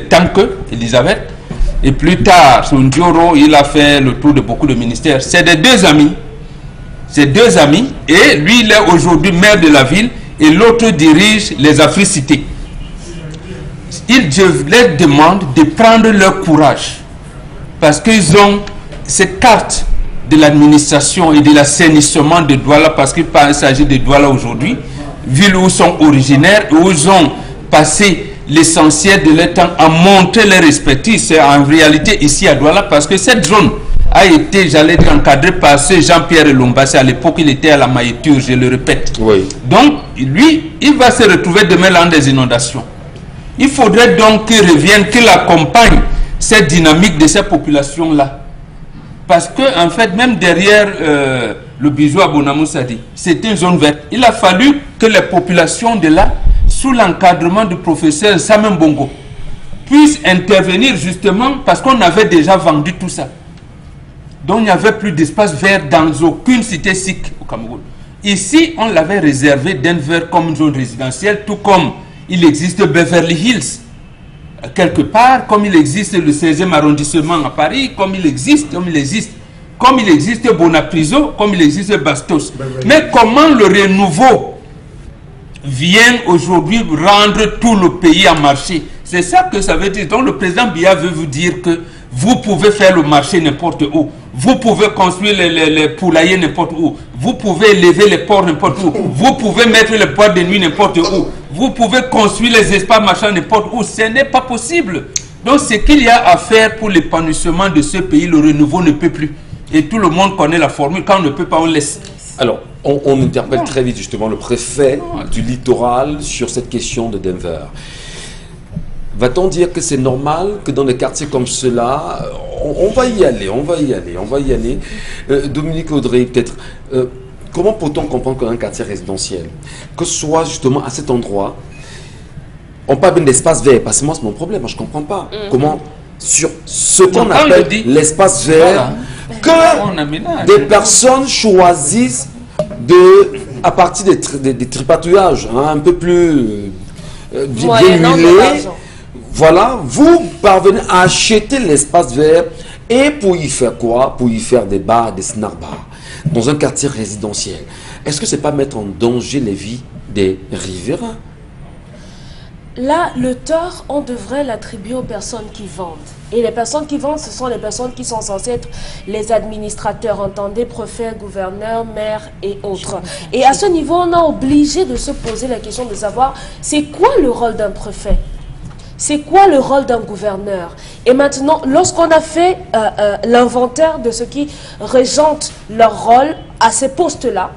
[SPEAKER 1] Tanke, Elisabeth, et plus tard, sous Ndioro, il a fait le tour de beaucoup de ministères. C'est des deux amis. C'est deux amis, et lui, il est aujourd'hui maire de la ville, et l'autre dirige les Africités. Je les demande de prendre leur courage, parce qu'ils ont ces cartes de l'administration et de l'assainissement de Douala, parce qu'il s'agit de Douala aujourd'hui, ville où ils sont originaires, où ils ont passé l'essentiel de leur temps à montrer leur expertise. C'est en réalité ici à Douala, parce que cette zone a été, j'allais dire, encadré par ce Jean-Pierre Elombassi. À l'époque, il était à la Maïture, je le répète. Oui. Donc, lui, il va se retrouver demain dans des inondations. Il faudrait donc qu'il revienne, qu'il accompagne cette dynamique de ces populations-là. Parce que, en fait, même derrière le bisou à Bonamoussadi, c'était une zone verte. Il a fallu que les populations de là, sous l'encadrement du professeur Samen Bongo, puissent intervenir justement parce qu'on avait déjà vendu tout ça. Donc il n'y avait plus d'espace vert dans aucune cité sikh au Cameroun. Ici, on l'avait réservé Denver comme une zone résidentielle, tout comme il existe Beverly Hills, quelque part, comme il existe le 16e arrondissement à Paris, comme il existe Bonapriso, comme il existe Bastos. Mais comment le renouveau vient aujourd'hui rendre tout le pays en marché? C'est ça que ça veut dire. Donc le président Biya veut vous dire que vous pouvez faire le marché n'importe où. Vous pouvez construire les poulaillers n'importe où. Vous pouvez élever les porcs n'importe où. Vous pouvez mettre les boîtes de nuit n'importe où. Vous pouvez construire les espaces marchands n'importe où. Ce n'est pas possible. Donc ce qu'il y a à faire pour l'épanouissement de ce pays, le renouveau ne peut plus. Et tout le monde connaît la formule. Quand on ne peut pas, on laisse.
[SPEAKER 2] Alors, on interpelle très vite justement le préfet du littoral sur cette question de Denver. Va-t-on dire que c'est normal que dans des quartiers comme cela, on va y aller. Dominique Audrey, peut-être, comment peut-on comprendre qu'un quartier résidentiel, que ce soit justement à cet endroit, on parle bien d'espace vert, parce que moi c'est mon problème, moi je ne comprends pas. Comment, sur ce qu'on appelle l'espace vert, que des personnes choisissent à partir des tripatouillages un peu plus bien huilés. Voilà, vous parvenez à acheter l'espace vert et pour y faire quoi? Pour y faire des bars, des snack bars dans un quartier résidentiel. Est-ce que ce n'est pas mettre en danger les vies des riverains?
[SPEAKER 4] Là, le tort, on devrait l'attribuer aux personnes qui vendent. Et les personnes qui vendent, ce sont les personnes qui sont censées être les administrateurs, entendez, préfets, gouverneurs, maires et autres. Et à ce niveau, on est obligé de se poser la question de savoir c'est quoi le rôle d'un préfet? C'est quoi le rôle d'un gouverneur? Et maintenant, lorsqu'on a fait l'inventaire de ce qui régente leur rôle à ces postes-là,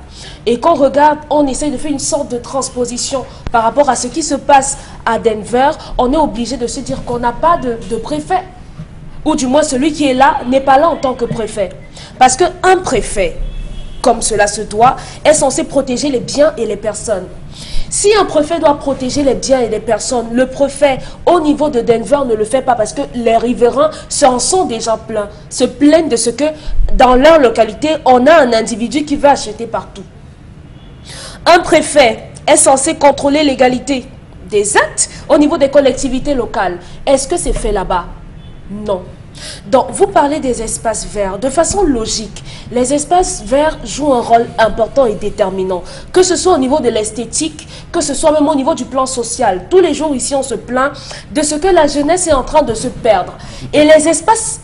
[SPEAKER 4] et qu'on regarde, on essaye de faire une sorte de transposition par rapport à ce qui se passe à Denver, on est obligé de se dire qu'on n'a pas de préfet. Ou du moins, celui qui est là n'est pas là en tant que préfet. Parce qu'un préfet, comme cela se doit, est censé protéger les biens et les personnes. Si un préfet doit protéger les biens et les personnes, le préfet au niveau de Denver ne le fait pas parce que les riverains s'en sont déjà plaints, se plaignent de ce que dans leur localité, on a un individu qui veut acheter partout. Un préfet est censé contrôler l'égalité des actes au niveau des collectivités locales. Est-ce que c'est fait là-bas? Non. Donc, vous parlez des espaces verts. De façon logique, les espaces verts jouent un rôle important et déterminant. Que ce soit au niveau de l'esthétique, que ce soit même au niveau du plan social. Tous les jours ici, on se plaint de ce que la jeunesse est en train de se perdre. Et les espaces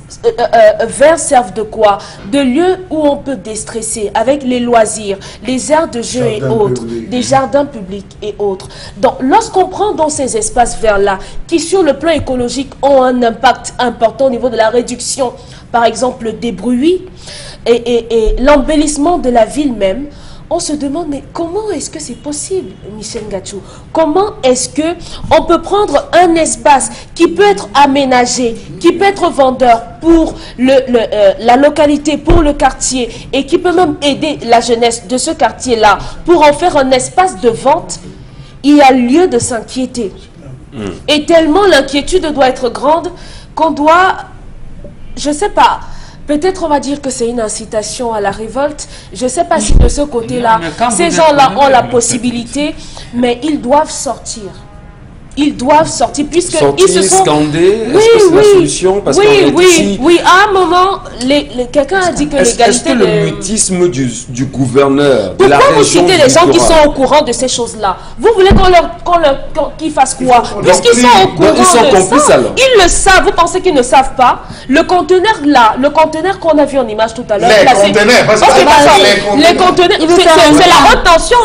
[SPEAKER 4] verts servent de quoi? De lieux où on peut déstresser avec les loisirs, les aires de jeu et autres, des jardins publics et autres. Donc, lorsqu'on prend dans ces espaces verts-là, qui sur le plan écologique ont un impact important au niveau de la réduction, par exemple, des bruits et l'embellissement de la ville même, on se demande, mais comment est-ce que c'est possible, Michel Ngachou? Comment est-ce que on peut prendre un espace qui peut être aménagé, qui peut être vendeur pour la localité, pour le quartier, et qui peut même aider la jeunesse de ce quartier-là, pour en faire un espace de vente? Il y a lieu de s'inquiéter. Et tellement l'inquiétude doit être grande qu'on doit, je ne sais pas, peut-être on va dire que c'est une incitation à la révolte. Je ne sais pas si de ce côté-là, ces gens-là ont la possibilité, mais ils doivent sortir. Ils doivent sortir puisqu'ils se sont...
[SPEAKER 2] Scander, est-ce que c'est la solution? Parce
[SPEAKER 4] oui, à un moment, quelqu'un a dit que l'égalité...
[SPEAKER 2] Est-ce que le mutisme du gouverneur de la
[SPEAKER 4] Pourquoi
[SPEAKER 2] région...
[SPEAKER 4] vous citez les gens qui sont au courant de ces choses-là? Vous voulez qu'ils fassent quoi? Puisqu'ils sont au courant
[SPEAKER 2] ils sont
[SPEAKER 4] de
[SPEAKER 2] complices
[SPEAKER 4] ça,
[SPEAKER 2] alors.
[SPEAKER 4] ils le savent. Vous pensez qu'ils ne savent pas? Le conteneur là, le conteneur qu'on a vu en image tout à l'heure...
[SPEAKER 5] Les conteneurs, parce que
[SPEAKER 4] les conteneurs, c'est la haute tension.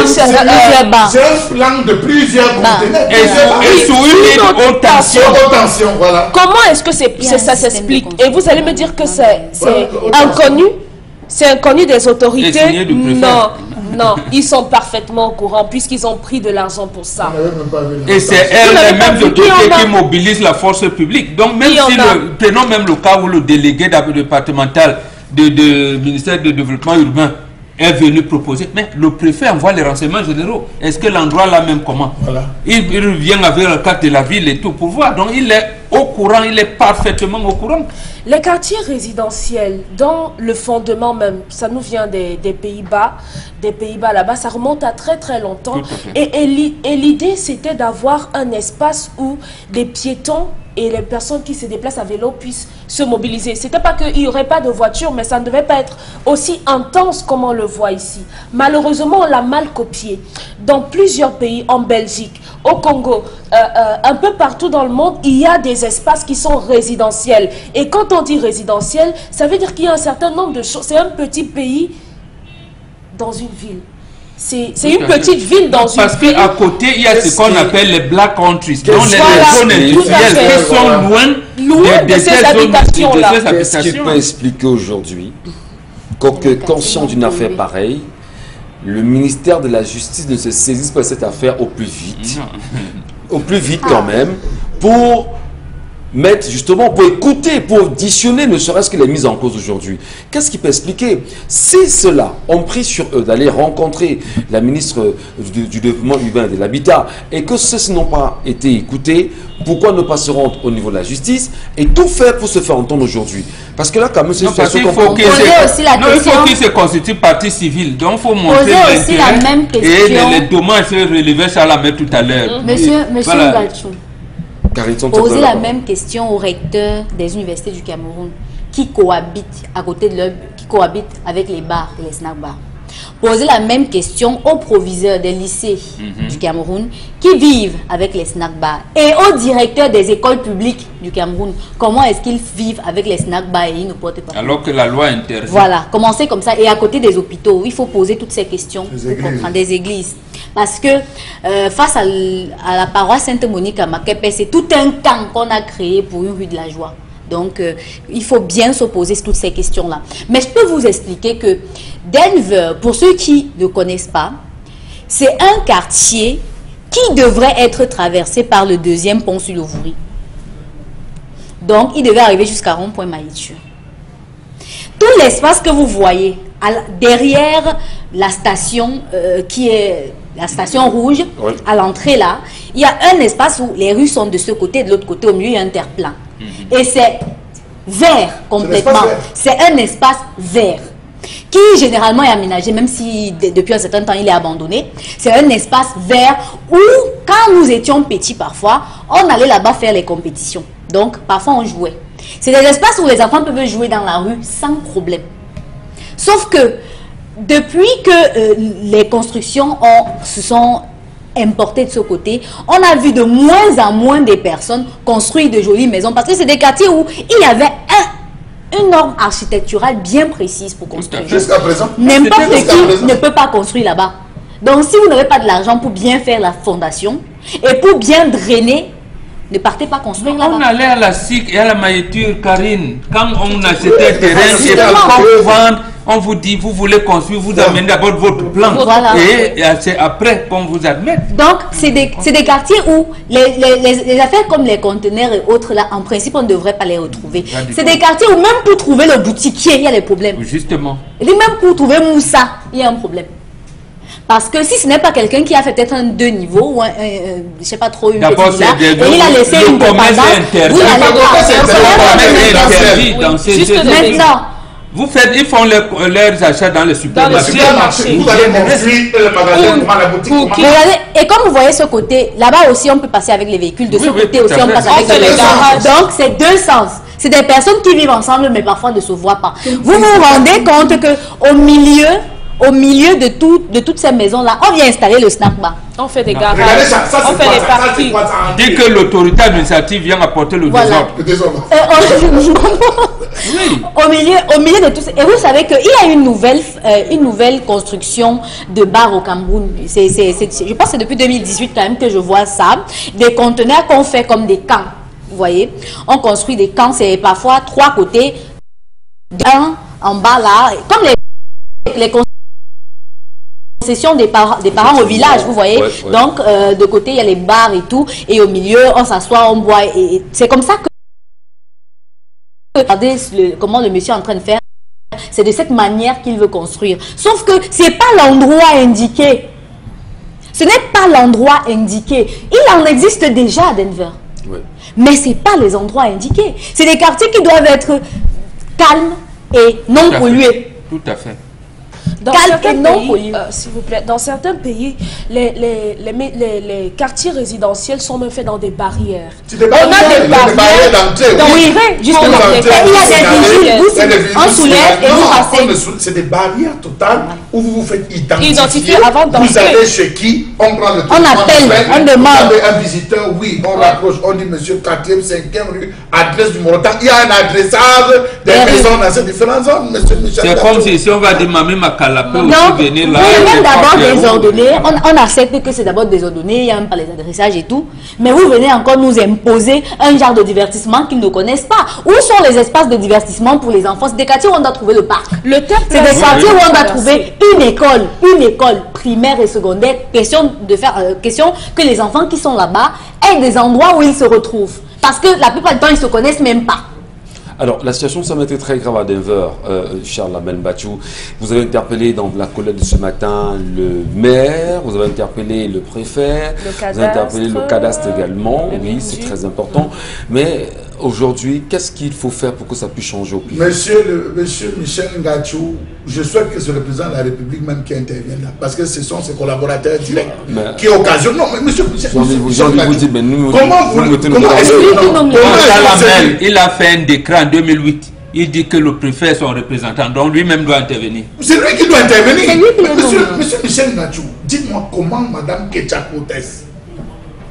[SPEAKER 5] C'est un plan de plusieurs conteneurs.
[SPEAKER 1] Et sous une haute tension.
[SPEAKER 5] Voilà.
[SPEAKER 4] Comment est-ce que ça s'explique? Et vous allez me dire que c'est inconnu? C'est inconnu des autorités? Non, ils sont parfaitement au courant puisqu'ils ont pris de l'argent pour ça.
[SPEAKER 1] Et c'est elles-mêmes qui mobilisent la force publique. Donc même si prenons même le cas où le délégué départemental du ministère du Développement urbain est venu proposer, mais le préfet envoie les renseignements généraux. Est-ce que l'endroit là même comment? Il vient avec la carte de la ville et tout pour voir. Donc il est au courant, il est parfaitement au courant.
[SPEAKER 4] Les quartiers résidentiels, dans le fondement même, ça nous vient des Pays-Bas. Des Pays-Bas là-bas, ça remonte à très très longtemps. Et l'idée c'était d'avoir un espace où les piétons et les personnes qui se déplacent à vélo puissent se mobiliser. C'était pas qu'il n'y aurait pas de voiture, mais ça ne devait pas être aussi intense comme on le voit ici. Malheureusement, on l'a mal copié. Dans plusieurs pays, en Belgique, au Congo, un peu partout dans le monde, il y a des espaces qui sont résidentiels. Et quand on dit résidentiel, ça veut dire qu'il y a un certain nombre de choses. C'est un petit pays dans une ville. C'est une petite ville dans une ville.
[SPEAKER 1] Parce qu'à côté, il y a ce qu'on appelle les black countries. Donc les zones industrielles qui sont loin de ces habitations-là.
[SPEAKER 2] Qu'est-ce qui peut expliquer aujourd'hui que, conscient d'une affaire pareille, le ministère de la Justice ne se saisisse pas de cette affaire au plus vite? Au plus vite quand même, pour mettre justement, pour écouter, pour auditionner ne serait-ce que les mises en cause aujourd'hui. Qu'est-ce qui peut expliquer? Si ceux-là ont pris sur eux d'aller rencontrer la ministre du Développement urbain et de l'Habitat et que ceux-ci n'ont pas été écoutés, pourquoi ne pas se rendre au niveau de la justice et tout faire pour se faire entendre aujourd'hui? Parce que là, quand même, c'est une situation
[SPEAKER 3] il faut
[SPEAKER 1] qu'il se constitue partie civile. Donc, il faut montrer l'intérêt et les dommages relevés, ça la met tout à l'heure.
[SPEAKER 3] Monsieur Ngachou,
[SPEAKER 2] poser
[SPEAKER 3] la même question aux recteurs des universités du Cameroun qui cohabitent à côté de leur, qui cohabitent avec les bars et les snack bars. Posez la même question aux proviseurs des lycées du Cameroun qui vivent avec les snack bars et aux directeurs des écoles publiques du Cameroun. Comment est-ce qu'ils vivent avec les snack bars et ils ne portent pas? Alors
[SPEAKER 1] que la loi interdit.
[SPEAKER 3] Voilà, commencez comme ça. Et à côté des hôpitaux, il faut poser toutes ces questions pour comprendre des églises. Parce que face à la paroisse Sainte-Monique à Makepe, c'est tout un camp qu'on a créé pour une rue de la joie. Donc, il faut bien se poser toutes ces questions-là. Mais je peux vous expliquer que Denver, pour ceux qui ne connaissent pas, c'est un quartier qui devrait être traversé par le 2e pont sur le Vouri. Donc, il devait arriver jusqu'à Rond-Point Maïtur. Tout l'espace que vous voyez derrière la station qui est la station rouge, à l'entrée là, il y a un espace où les rues sont de ce côté et de l'autre côté, au milieu il y a un terre-plein. Et c'est vert complètement. C'est un espace vert qui généralement est aménagé, même si depuis un certain temps il est abandonné. C'est un espace vert où, quand nous étions petits parfois, on allait là-bas faire les compétitions. Donc parfois on jouait. C'est des espaces où les enfants peuvent jouer dans la rue sans problème. Sauf que depuis que les constructions se sont importées de ce côté, on a vu de moins en moins de personnes construire de jolies maisons parce que c'est des quartiers où il y avait une norme architecturale bien précise pour construire.
[SPEAKER 5] Jusqu'à présent,
[SPEAKER 3] n'importe qui ne peut pas construire là-bas. Donc si vous n'avez pas de l'argent pour bien faire la fondation et pour bien drainer, ne partez pas construire là-bas.
[SPEAKER 1] On allait à la SIC et à la Maïtur, Karine. Quand on achetait un terrain et pour vendre, on vous dit, vous voulez construire, vous amenez d'abord votre plan.
[SPEAKER 3] Voilà.
[SPEAKER 1] Et c'est après qu'on vous admette.
[SPEAKER 3] Donc, c'est des quartiers où les affaires comme les conteneurs et autres, là, en principe, on ne devrait pas les retrouver. C'est des quartiers où même pour trouver le boutiquier, il y a des problèmes.
[SPEAKER 1] Justement.
[SPEAKER 3] Et même pour trouver Moussa, il y a un problème. Parce que si ce n'est pas quelqu'un qui a fait peut-être un 2 niveaux ou je ne sais pas trop, une petite villa, et il a laissé une dépendance, vous n'allez pas. Maintenant,
[SPEAKER 1] vous faites, ils font leurs achats dans les supermarchés.
[SPEAKER 5] Vous allez construire le magasin, la boutique.
[SPEAKER 3] Et comme vous voyez ce côté, là-bas aussi on peut passer avec les véhicules, de ce côté aussi on passe avec les garages. Donc c'est deux sens. C'est des personnes qui vivent ensemble mais parfois ne se voient pas. Vous vous rendez compte que au milieu de toutes ces maisons-là, on vient installer le snack bar.
[SPEAKER 4] On fait des garages, on fait des parties.
[SPEAKER 1] Dès que l'autorité administrative vient apporter le désordre.
[SPEAKER 3] Oui. Au milieu de tout ça. Et vous savez qu'il y a une nouvelle construction de bars au Cameroun. Je pense que c'est depuis 2018 quand même que je vois ça. Des conteneurs qu'on fait comme des camps. Vous voyez, on construit des camps, c'est parfois 3 côtés, un en bas là, comme les concessions des parents au village, vous voyez. Donc, de côté, il y a les bars et tout. Et au milieu, on s'assoit, on boit. Et c'est comme ça que... Regardez comment le monsieur est en train de faire. C'est de cette manière qu'il veut construire. Sauf que ce n'est pas l'endroit indiqué. Ce n'est pas l'endroit indiqué. Il en existe déjà à Denver. Oui. Mais ce n'est pas les endroits indiqués. C'est des quartiers qui doivent être calmes et non pollués.
[SPEAKER 1] Tout à fait.
[SPEAKER 4] S'il vous plaît, dans certains pays, les quartiers résidentiels sont même faits dans des barrières.
[SPEAKER 5] On a des barrières d'entrée.
[SPEAKER 3] Oui, justement. Il y a des vigiles, on soulève et vous passez.
[SPEAKER 5] C'est des barrières totales où vous vous faites identifier.
[SPEAKER 4] Avant d'entrer.
[SPEAKER 5] Vous allez chez qui? On prend le
[SPEAKER 3] téléphone. On appelle, on demande.
[SPEAKER 5] Un visiteur, oui, on rapproche. On dit monsieur 4e, 5e rue, adresse du Morotan. Il y a un adressage des maisons dans ces différentes zones, monsieur Michel.
[SPEAKER 1] C'est comme si on va dire Mamie Makala.
[SPEAKER 3] Donc, vous pouvez même d'abord désordonner. On accepte que c'est d'abord désordonné, il n'y a même pas les adressages et tout. Mais vous venez encore nous imposer un genre de divertissement qu'ils ne connaissent pas. Où sont les espaces de divertissement pour les enfants? C'est des quartiers où on doit trouver le parc. C'est des quartiers où on doit trouver une école primaire et secondaire. Question que les enfants qui sont là-bas aient des endroits où ils se retrouvent. Parce que la plupart du temps, ils ne se connaissent même pas.
[SPEAKER 2] Alors, la situation semble être très grave à Denver, Charles Amel Bachou. Vous avez interpellé dans la collecte de ce matin le maire, vous avez interpellé le préfet, vous avez interpellé le cadastre également. Oui, c'est très important. Mais aujourd'hui, qu'est-ce qu'il faut faire pour que ça puisse changer au pays?
[SPEAKER 5] Monsieur Michel Ngachou, je souhaite que ce le président de la République même qui intervienne là, parce que ce sont ses collaborateurs directs qui occasionnent. Non, mais monsieur Michel,
[SPEAKER 2] vous dites, mais nous,
[SPEAKER 5] comment
[SPEAKER 2] vous
[SPEAKER 5] expliquez-nous?
[SPEAKER 1] Il a fait un décret en 2008 il dit que le préfet est son représentant, donc lui-même doit intervenir.
[SPEAKER 5] C'est lui qui doit intervenir.
[SPEAKER 3] C'est lui qui doit
[SPEAKER 5] Monsieur Michel Ngachou, dites-moi comment Madame Ketchakotes,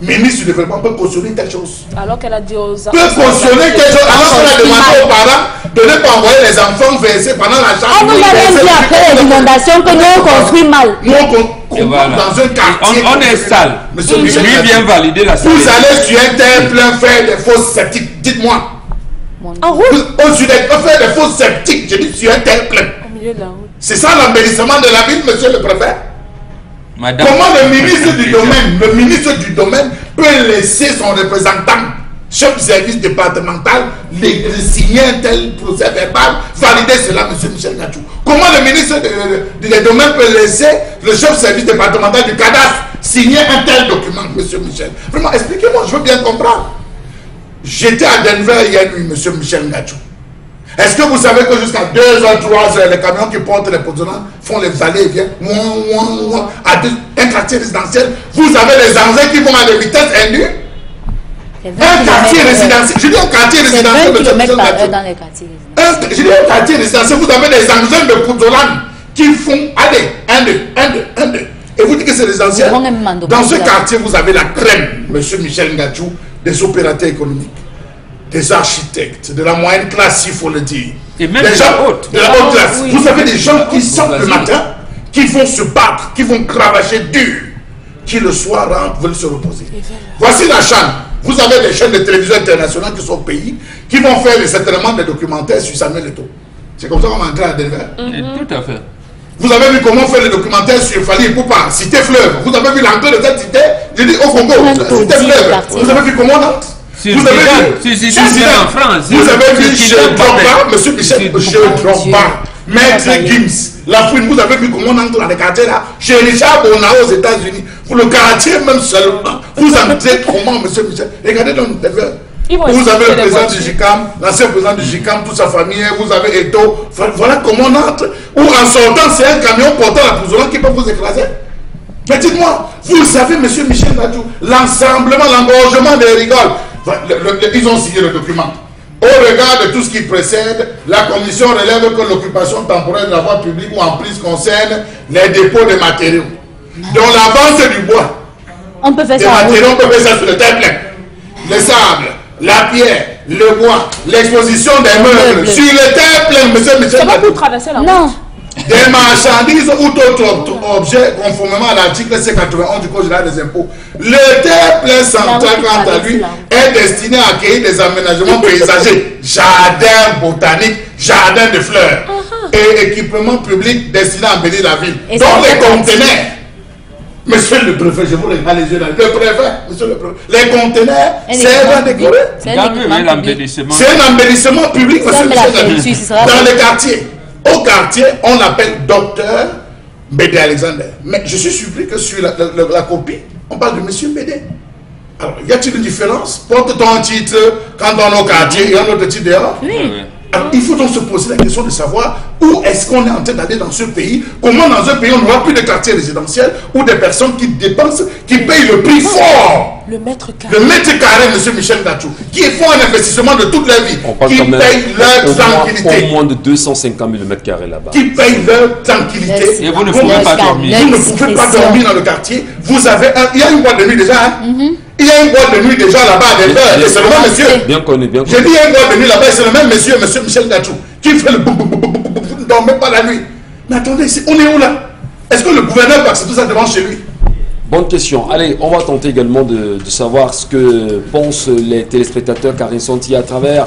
[SPEAKER 5] ministre du développement, peut cautionner telle chose.
[SPEAKER 4] Alors qu'elle a dit aux
[SPEAKER 5] Peut cautionner quelque chose alors qu'on a demandé aux parents de ne pas envoyer les enfants verser pendant la charge.
[SPEAKER 3] On nous avait dit après les inondations que nous on construit mal.
[SPEAKER 5] Nous on
[SPEAKER 1] voilà.
[SPEAKER 5] dans un quartier.
[SPEAKER 1] On est sale.
[SPEAKER 5] Monsieur Michel
[SPEAKER 1] Lui
[SPEAKER 5] Ngachou,
[SPEAKER 1] vient valider la salle.
[SPEAKER 5] vous allez sur un terre plein faire des fosses sceptiques. Dites-moi.
[SPEAKER 4] En route.
[SPEAKER 5] Au sud, on fait des fosses sceptiques. Je dis sur un terre plein.
[SPEAKER 4] Au milieu de la route.
[SPEAKER 5] C'est ça l'embellissement de la ville, monsieur le préfet.
[SPEAKER 1] Madame,
[SPEAKER 5] Comment le ministre du domaine peut laisser son représentant, chef du service départemental, signer un tel procès verbal, valider cela, monsieur Michel Ngachou? Comment le ministre du domaine peut laisser le chef du service départemental du cadastre signer un tel document, monsieur Michel? Vraiment, expliquez-moi, je veux bien comprendre. J'étais à Denver hier nuit, monsieur Michel Ngachou. Est-ce que vous savez que jusqu'à 2h, 3h, les camions qui portent les posonants font les allées et viennent à un quartier résidentiel? Vous avez des engins qui vont à des vitesses indues? Un quartier résidentiel. Je dis un quartier résidentiel.
[SPEAKER 3] C'est 20 km par heure dans les quartiers résidentiels.
[SPEAKER 5] Je dis un quartier résidentiel. Vous avez des engins de posonants qui font, allez, 1, 2, 1, 2, 1, 2. Et vous dites que c'est résidentiel. Dans ce quartier, vous avez la crème, monsieur Michel Ngachou, des opérateurs économiques, des architectes, de la moyenne classe, il faut le dire.
[SPEAKER 1] Et même
[SPEAKER 5] des gens
[SPEAKER 1] haute.
[SPEAKER 5] de la haute classe.
[SPEAKER 4] Oui.
[SPEAKER 5] Vous avez des gens qui sortent le matin, qui vont se battre, qui vont cravacher dur, qui le soir rentrent, veulent se reposer. Voici la chaîne. Vous avez des chaînes de télévision internationales qui sont au pays, qui vont faire certainement des documentaires sur Samuel Eto'o. C'est comme ça qu'on va entrer à Denver.
[SPEAKER 1] Tout à fait.
[SPEAKER 5] Vous avez vu comment faire les documentaires sur Fali Ipupa, Cité Fleuve. Vous avez vu l'entrée de cette cité, je dis au Congo, Cité Fleuve. Vous avez vu comment on entre? Vous avez vu
[SPEAKER 1] en France.
[SPEAKER 5] Vous avez vu chez Drogba, monsieur Michel, chez Drogba, Maître Gims, la fouine, vous avez vu comment on entre dans les quartiers là, chez Richard Bonao aux États-Unis. Pour le quartier même seulement, vous entrez comment, monsieur Michel? Regardez dans vous avez le président du JICAM, l'ancien président du JICAM, toute sa famille, vous avez Eto'o. Voilà comment on entre. Ou en sortant, c'est un camion portant la poussole qui peut vous écraser. Mais dites-moi, vous savez, monsieur Michel Ngachou, l'ensemblement, l'engorgement des rigoles. Ils ont signé le document. Au regard de tout ce qui précède, la commission relève que l'occupation temporaire de la voie publique ou en prise concerne les dépôts de matériaux. Donc la vente du bois.
[SPEAKER 3] On peut faire
[SPEAKER 5] des
[SPEAKER 3] ça.
[SPEAKER 5] matériaux, on peut faire ça sur le terre plein. Le sable, la pierre, le bois, l'exposition des meubles sur le terre plein, monsieur Michel.
[SPEAKER 4] C'est pas pour traverser la route.
[SPEAKER 3] Non.
[SPEAKER 5] Des marchandises ou d'autres objets conformément à l'article C91 du Code général des impôts. Le terre plein central, quant à lui, est destiné à accueillir des aménagements paysagers, jardins botaniques, jardins de fleurs et équipements publics destinés à embellir la ville.
[SPEAKER 3] Et
[SPEAKER 5] donc
[SPEAKER 3] ça
[SPEAKER 5] les conteneurs, monsieur le préfet, je vous regarde les yeux là, le préfet, monsieur le préfet, les conteneurs servent à décorer.
[SPEAKER 3] C'est un équipement public.
[SPEAKER 5] C'est un embellissement public, monsieur Michel. Dans les quartiers. Au quartier, on l'appelle docteur Bédé Alexander. Mais je suis surpris que sur la copie, on parle de monsieur Bédé. Alors, y a-t-il une différence? Porte-t-on un titre quand on est au quartier et un autre titre dehors?
[SPEAKER 3] Oui.
[SPEAKER 5] Alors, il faut donc se poser la question de savoir où est-ce qu'on est en train d'aller dans ce pays. Comment dans un pays on n'aura plus de quartier résidentiel ou des personnes qui dépensent, qui payent le prix fort.
[SPEAKER 4] Le mètre carré.
[SPEAKER 5] Le mètre carré, monsieur Michel Ngachou, qui font un investissement de toute leur vie, qui payent leur tranquillité.
[SPEAKER 2] Au moins de 250 000 mètres carrés là-bas.
[SPEAKER 5] Qui payent leur tranquillité.
[SPEAKER 1] Et vous ne pouvez pas dormir.
[SPEAKER 5] Vous ne pouvez pas dormir dans le quartier. Vous avez il y a une boîte de nuit déjà. Il y a une boîte de nuit déjà là-bas à Denver. Et c'est le même monsieur.
[SPEAKER 2] Bien connu, bien connu.
[SPEAKER 5] J'ai dit il y a une boîte de nuit là-bas et c'est le même monsieur, monsieur Michel Ngachou, qui fait le boum boum boum boum boum. Vous ne dormez pas la nuit. Mais attendez, on est où là? Est-ce que le gouverneur passe tout ça devant chez lui?
[SPEAKER 2] Bonne question. Allez, on va tenter également de savoir ce que pensent les téléspectateurs Karine Santi à travers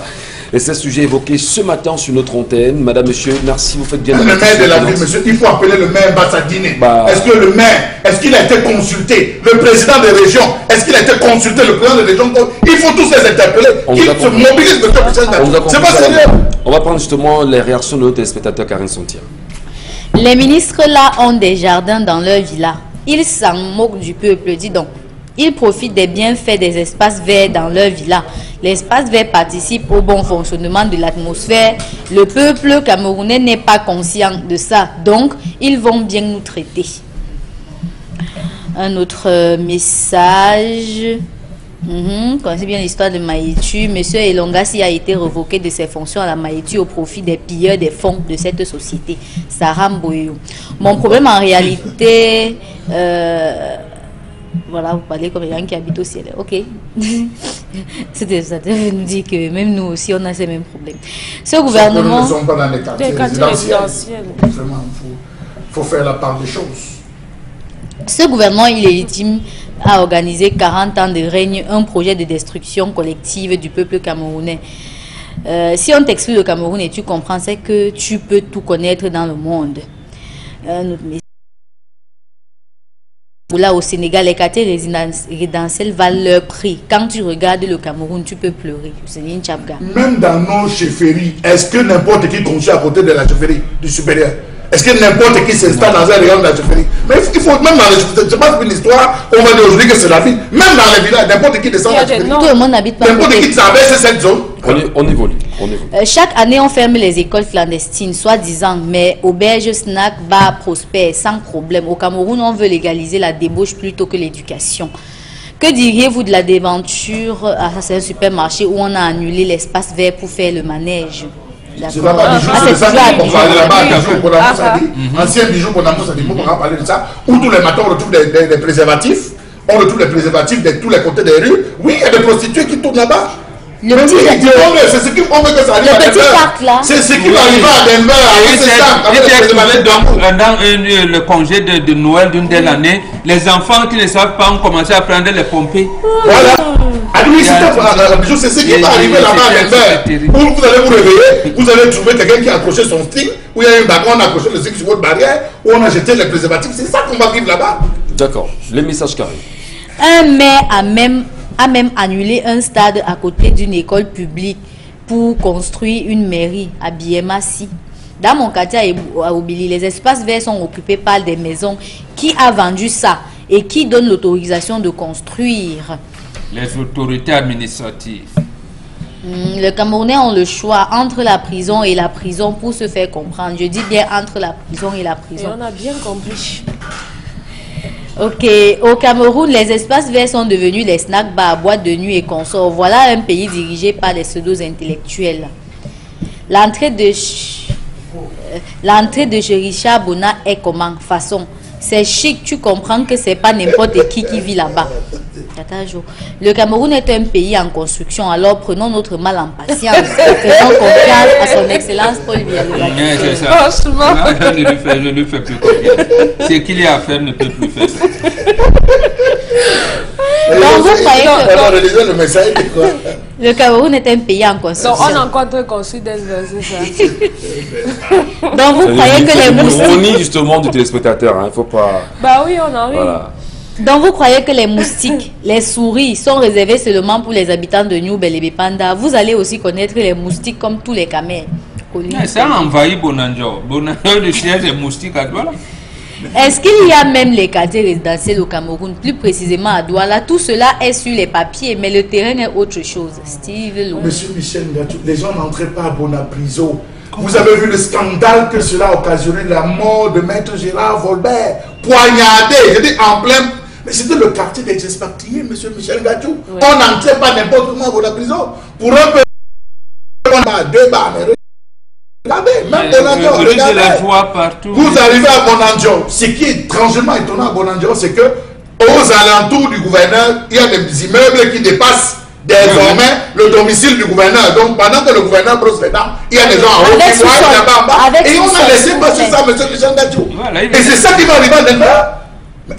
[SPEAKER 2] ces sujets évoqués ce matin sur notre antenne. Madame, monsieur, merci, vous faites bien.
[SPEAKER 5] Le maire de la ville, monsieur, il faut appeler le maire Bassadine. Est-ce que le maire, est-ce qu'il a été consulté? Le président de région, est-ce qu'il a été consulté? Le président de région, il faut tous les interpeller. Ils se mobilisent de c'est pas sérieux.
[SPEAKER 2] On va prendre justement les réactions de nos téléspectateurs Karine Santi.
[SPEAKER 3] Les ministres là ont des jardins dans leur villa. Ils s'en moquent du peuple, dis donc. Ils profitent des bienfaits des espaces verts dans leur villa. L'espace vert participe au bon fonctionnement de l'atmosphère. Le peuple camerounais n'est pas conscient de ça. Donc, ils vont bien nous traiter. Un autre message. Connaissez bien l'histoire de Maïtu. Monsieur Elongassi a été révoqué de ses fonctions à la Maïtu au profit des pilleurs des fonds de cette société. Sarah Mboyo. Mon problème en réalité, voilà, vous parlez comme quelqu'un qui habite au ciel. Ok. C'était ça. Nous dit que même nous aussi, on a ces mêmes problèmes. Ce gouvernement.
[SPEAKER 5] Nous ne sommes pas dans les quartiers résidentiels. Vraiment, faut faire la part des choses.
[SPEAKER 3] Ce gouvernement illégitime a organisé 40 ans de règne, un projet de destruction collective du peuple camerounais. Si on t'exclut le Cameroun et tu comprends, c'est que tu peux tout connaître dans le monde. Là, au Sénégal, les quartiers résidentiels valent leur prix. Quand tu regardes le Cameroun, tu peux pleurer. C'est une chapga.
[SPEAKER 5] Même dans nos chefferies, est-ce que n'importe qui construit à côté de la chefferie du supérieur? Est-ce que n'importe qui s'installe dans un rayon de la chefferie? Mais il faut, même dans les chefferies, c'est pas une histoire, on va dire aujourd'hui que c'est la ville. Même dans les villages, n'importe qui descend dans la chefferie.
[SPEAKER 3] Tout le monde n'habite pas.
[SPEAKER 5] N'importe qui traverse cette zone.
[SPEAKER 2] On évolue.
[SPEAKER 3] Chaque année, on ferme les écoles clandestines, soi-disant, mais auberges, snacks, bars prospèrent sans problème. Au Cameroun, on veut légaliser la débauche plutôt que l'éducation. Que diriez-vous de la déventure? C'est un supermarché où on a annulé l'espace vert pour faire le manège.
[SPEAKER 5] C'est pas Bijou, c'est ça qu'on parle là-bas, ancien Bijou qu'on a dit, on va parler de ça, où tous les matins on retrouve des préservatifs, on retrouve les préservatifs de tous les côtés des rues. Oui, il y a des prostituées qui tournent là-bas. C'est ce qui on veut que ça arrive à Denver. C'est ce qui va arriver à Denver. C'est ça.
[SPEAKER 1] Dans le congé de Noël d'une telle année, les enfants qui ne savent pas ont commencé à prendre les pompiers.
[SPEAKER 5] Voilà. C'est ce qui va arriver là-bas à Denver. Vous allez vous réveiller, vous allez trouver quelqu'un qui a accroché son string, où il y a un bagon, on a accroché le string sur votre barrière, où on a jeté les préservatifs. C'est ça qu'on va vivre là-bas.
[SPEAKER 2] D'accord. Les messages carrés.
[SPEAKER 3] Un maire a même annulé un stade à côté d'une école publique pour construire une mairie à Biémassi. Dans mon quartier à Obili, les espaces verts sont occupés par des maisons. Qui a vendu ça et qui donne l'autorisation de construire?
[SPEAKER 1] Les autorités administratives.
[SPEAKER 3] Les Camerounais ont le choix entre la prison et la prison pour se faire comprendre. Je dis bien entre la prison et la prison.
[SPEAKER 4] Et on a bien compris.
[SPEAKER 3] Ok, au Cameroun, les espaces verts sont devenus des snack bars, boîtes de nuit et consorts. Voilà un pays dirigé par des pseudo-intellectuels. L'entrée de chez Richard Bona est comment? Façon. C'est chic, tu comprends que c'est pas n'importe qui vit là-bas. Le Cameroun est un pays en construction, alors prenons notre mal en patience et faisons confiance à son excellence Paul Biya.
[SPEAKER 4] Franchement,
[SPEAKER 1] je ne lui fais plus confiance. Ce qu'il y a à faire ne peut plus faire ça.
[SPEAKER 3] Donc vous croyez
[SPEAKER 5] que le message de quoi?
[SPEAKER 3] Le Cameroun est un pays en construction.
[SPEAKER 4] Donc on a encore très construit des c'est ça.
[SPEAKER 3] Donc vous croyez que les moustiques...
[SPEAKER 2] On nie justement du téléspectateur, il ne faut pas...
[SPEAKER 4] Bah oui, on en rit.
[SPEAKER 2] Voilà.
[SPEAKER 3] Donc vous croyez que les moustiques, les souris sont réservés seulement pour les habitants de New Belébé Panda? Vous allez aussi connaître les moustiques comme tous les camels.
[SPEAKER 1] Ça a envahi Bonanjo. Bonanjo, le siège des moustiques à Douala.
[SPEAKER 3] Est-ce qu'il y a même les quartiers résidentiels au Cameroun, plus précisément à Douala? Tout cela est sur les papiers, mais le terrain est autre chose. Steve Lou.
[SPEAKER 5] Monsieur Michel Ngatou, les gens n'entraient pas à Bonapriso. Vous avez vu le scandale que cela a occasionné, la mort de Maître Gérard Volbert, poignardé, je dis en plein... Mais c'était le quartier des expatriés, monsieur Michel Ngatou. Oui. On n'entrait pas n'importe comment à Bonapriso. Pour un peu, on a deux bars, mais regardez, même Bonanjo, regardez. Vous arrivez à Bonanjo. Ce qui est étrangement étonnant à Bonanjo, c'est que aux alentours du gouverneur, il y a des immeubles qui dépassent désormais le domicile du gouverneur. Donc pendant que le gouverneur brosse les dents, il y a des gens en haut qui voient là-bas en bas. Et on a laissé passer ça, monsieur Michel Ngatou. Et c'est ça qui va arriver à Denver.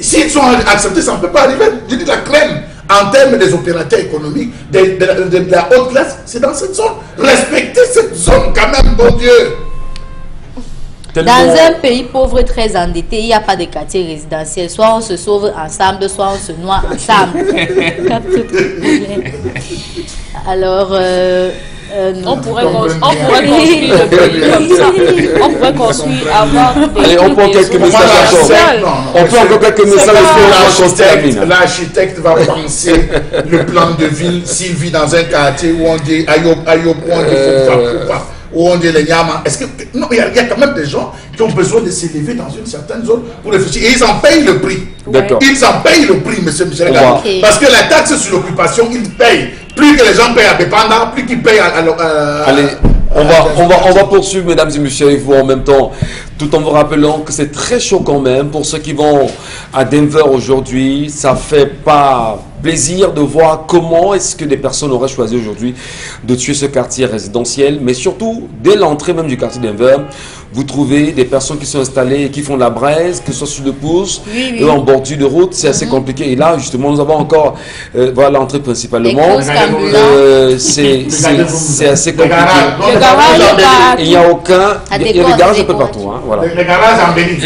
[SPEAKER 5] S'ils sont acceptés, ça ne peut pas arriver. Je dis la crème en termes des opérateurs économiques, de la haute classe, c'est dans cette zone. Respectez cette zone quand même, bon Dieu.
[SPEAKER 3] Dans un pays pauvre et très endetté, il n'y a pas de quartier résidentiel. Soit on se sauve ensemble, soit on se noie ensemble. Alors,
[SPEAKER 4] on pourrait construire le pays comme ça. On pourrait construire avoir des...
[SPEAKER 2] Allez, on prend quelques messages. On prend encore quelques messages.
[SPEAKER 5] L'architecte va penser le plan de ville s'il vit dans un quartier où on dit Ayob, où on dit Foupa, où on dit les Nyama. Est-ce que... Non, il y a quand même des gens qui ont besoin de s'élever dans une certaine zone pour réfléchir. Et ils en payent le prix.
[SPEAKER 2] D'accord.
[SPEAKER 5] Ils en payent le prix, monsieur Michel Gallou.
[SPEAKER 3] Okay.
[SPEAKER 5] Parce que la taxe sur l'occupation, ils payent. Plus que les gens payent à dépendant, plus qu'ils payent à
[SPEAKER 2] Allez, on va poursuivre, mesdames et messieurs, avec vous en même temps, tout en vous rappelant que c'est très chaud quand même pour ceux qui vont à Denver aujourd'hui. Ça fait pas plaisir de voir comment est-ce que des personnes auraient choisi aujourd'hui de tuer ce quartier résidentiel, mais surtout, dès l'entrée même du quartier Denver, vous trouvez des personnes qui sont installées et qui font de la braise, que ce soit sur le pouce et en bordure de route, c'est assez compliqué. Et là, justement, nous avons encore voilà l'entrée principalement. C'est assez compliqué.
[SPEAKER 4] Le garage est pas...
[SPEAKER 2] Il n'y a aucun... Il y a des garages un peu partout. Hein, voilà.
[SPEAKER 5] Les garages embellis.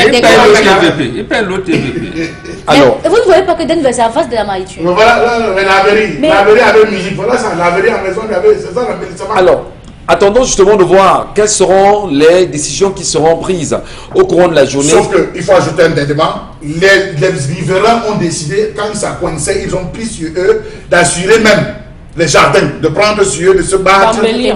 [SPEAKER 1] Il paye le TVP.
[SPEAKER 2] Alors,
[SPEAKER 3] vous ne voyez pas que Denver, c'est en face de la mariture.
[SPEAKER 5] Mais voilà, laverie avec musique. Voilà ça, laverie à maison, c'est ça l'embellissement.
[SPEAKER 2] alors, attendons justement de voir quelles seront les décisions qui seront prises au courant de la journée.
[SPEAKER 5] Sauf qu'il faut ajouter un élément. Les riverains ont décidé, quand ça coinçait, ils ont pris sur eux d'assurer même les jardins, de prendre sur eux, de se battre pour embellir.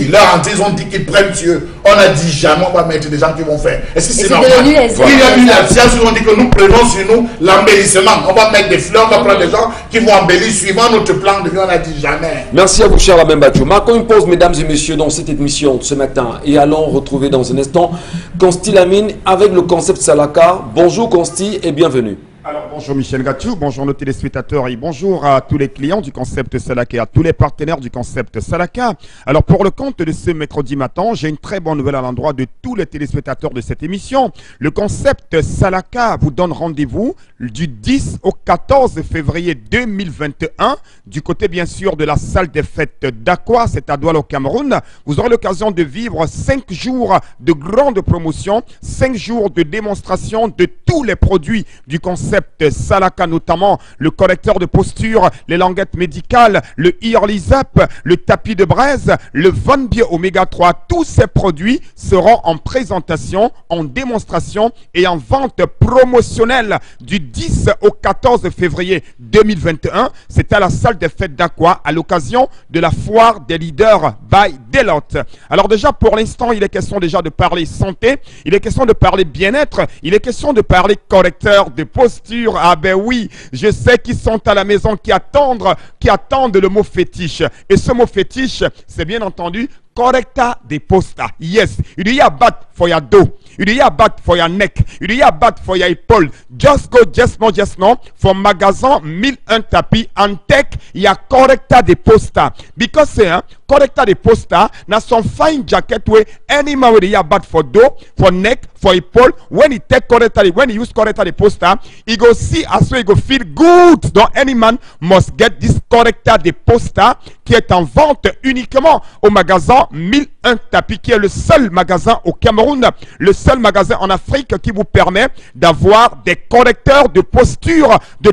[SPEAKER 5] Là, ils ont dit qu'ils prennent sur eux. On a dit jamais on va mettre des gens qui vont faire. Est-ce que c'est normal? Il y a eu la science où on dit que nous prenons sur nous l'embellissement. On va mettre des fleurs, on va prendre des gens qui vont embellir suivant notre plan de vie. On a dit jamais.
[SPEAKER 2] Merci à vous, cher Amen Bachou. Marquons une pause, mesdames et messieurs, dans cette émission ce matin et allons retrouver dans un instant Consti Lamine avec le concept Salaka. Bonjour Consti et bienvenue.
[SPEAKER 6] Alors bonjour Michel Gatchou, bonjour nos téléspectateurs et bonjour à tous les clients du concept Salaka et à tous les partenaires du concept Salaka. Alors pour le compte de ce mercredi matin, j'ai une très bonne nouvelle à l'endroit de tous les téléspectateurs de cette émission. Le concept Salaka vous donne rendez-vous du 10 au 14 février 2021 du côté bien sûr de la salle des fêtes d'Aqua, c'est à Douala au Cameroun. Vous aurez l'occasion de vivre 5 jours de grande promotion, 5 jours de démonstration de tous les produits du concept Salaka, notamment le correcteur de posture, les languettes médicales, le Early-Zap, le tapis de braise, le Von Bier Oméga 3. Tous ces produits seront en présentation, en démonstration et en vente promotionnelle du 10 au 14 février 2021. C'est à la salle des fêtes d'Aqua à l'occasion de la foire des leaders by Deloitte. Alors déjà pour l'instant, il est question déjà de parler santé, il est question de parler bien-être, il est question de parler correcteur de posture. Ah ben oui, je sais qu'ils sont à la maison qui attendent le mot fétiche. Et ce mot fétiche, c'est bien entendu correcta de posta. Yes, il y a bat for your dos. Il y a bat for your neck. Il y a bat for your épaule. Just go, just no. For magasin 1001 tapis en tech, il y a correcta de posta. Because c'est correcta de posta, na some fine jacket way any man with a bat for do, for neck, for épaule. When he take correcta, when he use correcta de posta, he go see as well, he go feel good. Donc any man must get this correcta de posta qui est en vente uniquement au magasin 1001 tapis, qui est le seul magasin au Cameroun, le seul magasin en Afrique qui vous permet d'avoir des correcteurs de posture de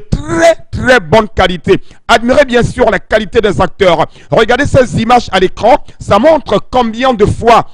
[SPEAKER 6] très bonne qualité. Admirez bien sûr la qualité des acteurs. Regardez ces images à l'écran, ça montre combien de fois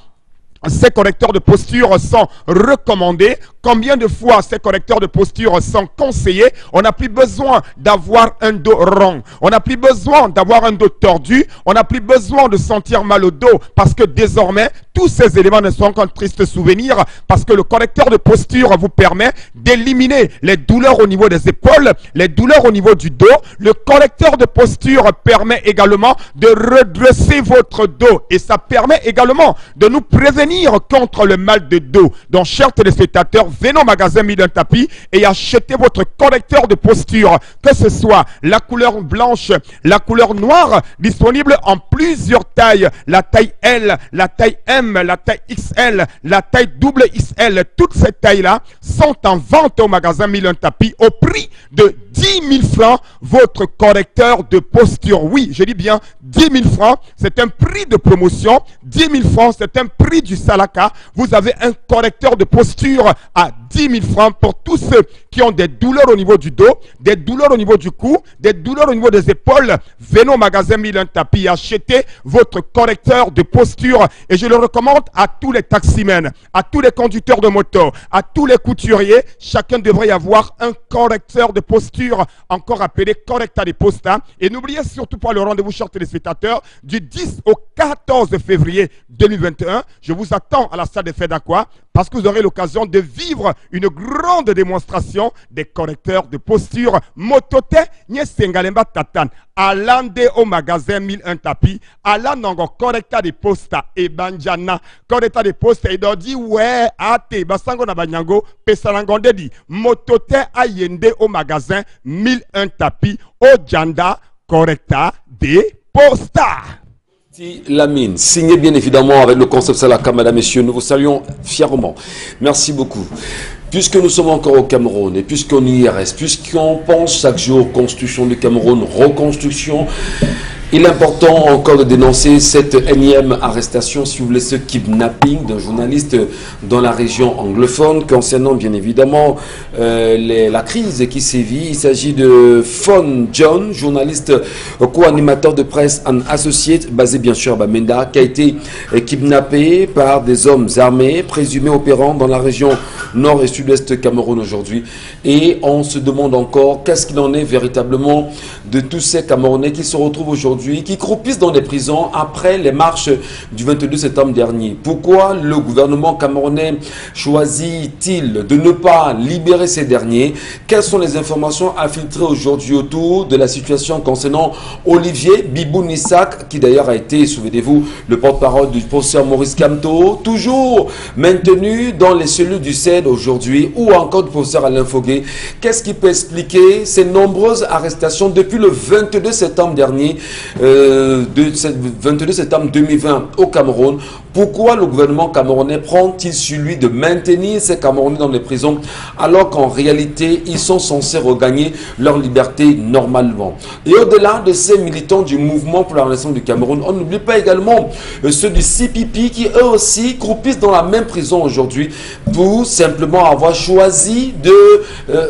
[SPEAKER 6] ces correcteurs de posture sont recommandés, combien de fois ces correcteurs de posture sont conseillés. On n'a plus besoin d'avoir un dos rond, on n'a plus besoin d'avoir un dos tordu, on n'a plus besoin de sentir mal au dos, parce que désormais tous ces éléments ne sont qu'un triste souvenir, parce que le correcteur de posture vous permet d'éliminer les douleurs au niveau des épaules, les douleurs au niveau du dos. Le correcteur de posture permet également de redresser votre dos, et ça permet également de nous prévenir contre le mal de dos. Donc, chers téléspectateurs, venez au magasin 1001 tapis et achetez votre correcteur de posture, que ce soit la couleur blanche, la couleur noire, disponible en plusieurs tailles, la taille L, la taille M, la taille XL, la taille double XL. Toutes ces tailles-là sont en vente au magasin 1001 tapis au prix de 10 000 francs, votre correcteur de posture. Oui, je dis bien 10 000 francs, c'est un prix de promotion. 10 000 francs, c'est un prix du Salaka. Vous avez un correcteur de posture à 10 000 francs pour tous ceux qui ont des douleurs au niveau du dos, des douleurs au niveau du cou, des douleurs au niveau des épaules. Venez au magasin 1001 tapis et achetez votre correcteur de posture. Et je le recommande à tous les taximens, à tous les conducteurs de moto, à tous les couturiers. Chacun devrait avoir un correcteur de posture, encore appelé correcta de posta. Et n'oubliez surtout pas le rendez-vous, chers téléspectateurs, du 10 au 14 février 2021. Je vous attends à la salle des fêtes d'Aqua parce que vous aurez l'occasion de vivre une grande démonstration des correcteurs de posture Motote Nyesengalemba Tatan. Alande au magasin 1001 tapis, Alanongo correcta de posta et banjana, correcta de posta et dit ouais, ate, basango na banyango, pesalangonde di, Motote ayende au magasin 1001 tapis, au janda correcta de posta.
[SPEAKER 2] Lamine, signé bien évidemment avec le concept Salaka, mesdames, messieurs, nous vous saluons fièrement. Merci beaucoup. Puisque nous sommes encore au Cameroun et puisqu'on y reste, puisqu'on pense chaque jour Constitution du Cameroun, reconstruction, il est important encore de dénoncer cette énième arrestation, si vous voulez, ce kidnapping d'un journaliste dans la région anglophone concernant bien évidemment la crise qui sévit. Il s'agit de Fon John, journaliste co-animateur de presse and associate, basé bien sûr à Bamenda, qui a été kidnappé par des hommes armés, présumés opérant dans la région nord et sud-est Cameroun aujourd'hui. Et on se demande encore qu'est-ce qu'il en est véritablement de tous ces Camerounais qui se retrouvent aujourd'hui, qui croupissent dans les prisons après les marches du 22 septembre dernier. Pourquoi le gouvernement camerounais choisit-il de ne pas libérer ces derniers? Quelles sont les informations à filtrer aujourd'hui autour de la situation concernant Olivier Bibou Nissak, qui d'ailleurs a été, souvenez-vous, le porte-parole du professeur Maurice Kamto, toujours maintenu dans les cellules du CED aujourd'hui, ou encore du professeur Alain Foguet. Qu'est-ce qui peut expliquer ces nombreuses arrestations depuis le 22 septembre dernier, 22 septembre 2020 au Cameroun? Pourquoi le gouvernement camerounais prend-il sur lui de maintenir ces Camerounais dans les prisons alors qu'en réalité ils sont censés regagner leur liberté normalement? Et au-delà de ces militants du mouvement pour la renaissance du Cameroun, on n'oublie pas également ceux du CPP qui eux aussi croupissent dans la même prison aujourd'hui pour simplement avoir choisi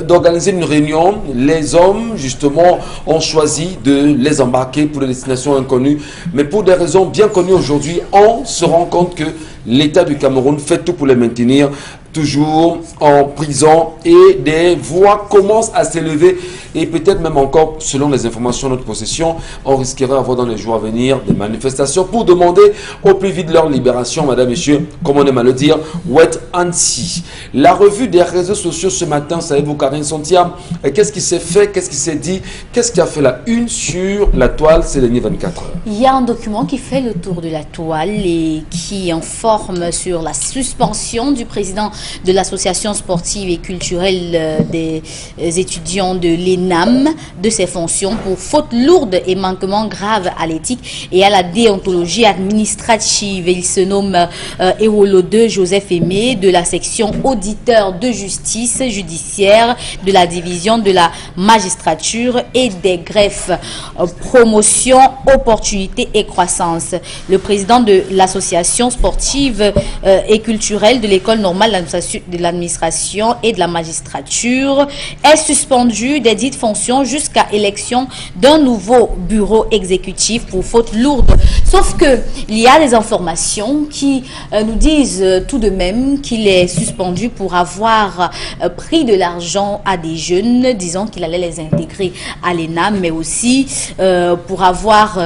[SPEAKER 2] d'organiser une réunion. Les hommes justement ont choisi de les embarquer pour des destinations inconnues, mais pour des raisons bien connues aujourd'hui, on se rend compte que l'État du Cameroun fait tout pour les maintenir toujours en prison, et des voix commencent à s'élever, et peut-être même encore, selon les informations de notre possession, on risquerait d'avoir dans les jours à venir des manifestations pour demander au plus vite leur libération, madame, messieurs, comme on aime à le dire, Wet Ansi. La revue des réseaux sociaux ce matin, savez-vous, Karine Sontia, qu'est-ce qui s'est fait, qu'est-ce qui s'est dit, qu'est-ce qui a fait la une sur la toile ces dernières 24 heures?
[SPEAKER 3] Il y a un document qui fait le tour de la toile et qui informe sur la suspension du président de l'association sportive et culturelle des étudiants de l'ENAM de ses fonctions pour faute lourde et manquement grave à l'éthique et à la déontologie administrative. Il se nomme Ewolo 2 Joseph Aimé, de la section auditeur de justice judiciaire de la division de la magistrature et des greffes. Promotion, opportunité et croissance. Le président de l'association sportive et culturelle de l'école normale de l'administration et de la magistrature est suspendu des dites fonctions jusqu'à élection d'un nouveau bureau exécutif pour faute lourde. Sauf que il y a des informations qui nous disent tout de même qu'il est suspendu pour avoir pris de l'argent à des jeunes, disant qu'il allait les intégrer à l'ENAM, mais aussi pour avoir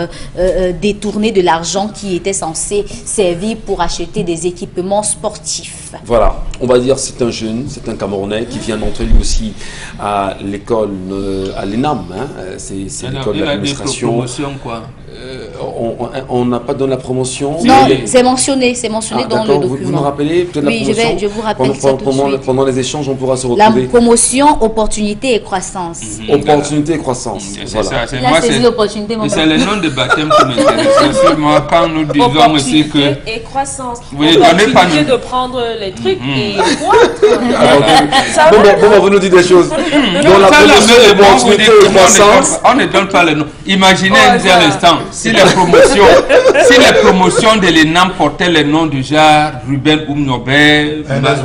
[SPEAKER 3] détourné de l'argent qui était censé servir pour acheter des équipements sportifs.
[SPEAKER 2] Voilà, on va dire c'est un jeune, c'est un Camerounais qui vient d'entrer lui aussi à l'école, à l'ENAM, hein. C'est l'école de l'administration. On n'a pas donné la promotion.
[SPEAKER 3] Non, c'est mentionné dans le document.
[SPEAKER 2] Vous nous rappelez peut-être
[SPEAKER 3] oui,
[SPEAKER 2] la promotion?
[SPEAKER 3] je vous rappelle ça tout de suite.
[SPEAKER 2] Pendant les échanges, on pourra se retrouver.
[SPEAKER 3] La promotion, opportunité et croissance.
[SPEAKER 2] Opportunité et croissance.
[SPEAKER 1] C'est ça.
[SPEAKER 3] C'est l'opportunité.
[SPEAKER 1] C'est le nom de baptême qui m'intéresse. Moi, quand nous disons aussi que...
[SPEAKER 4] et croissance.
[SPEAKER 1] Oui,
[SPEAKER 4] opportunité de prendre les trucs et
[SPEAKER 2] Bon, vous nous dites des choses. Dans la opportunité et croissance...
[SPEAKER 1] On ne donne pas le nom. Imaginez un seul instant, si les promotions de l'ENAM portaient le nom du genre Ruben Oumnobel, Ernest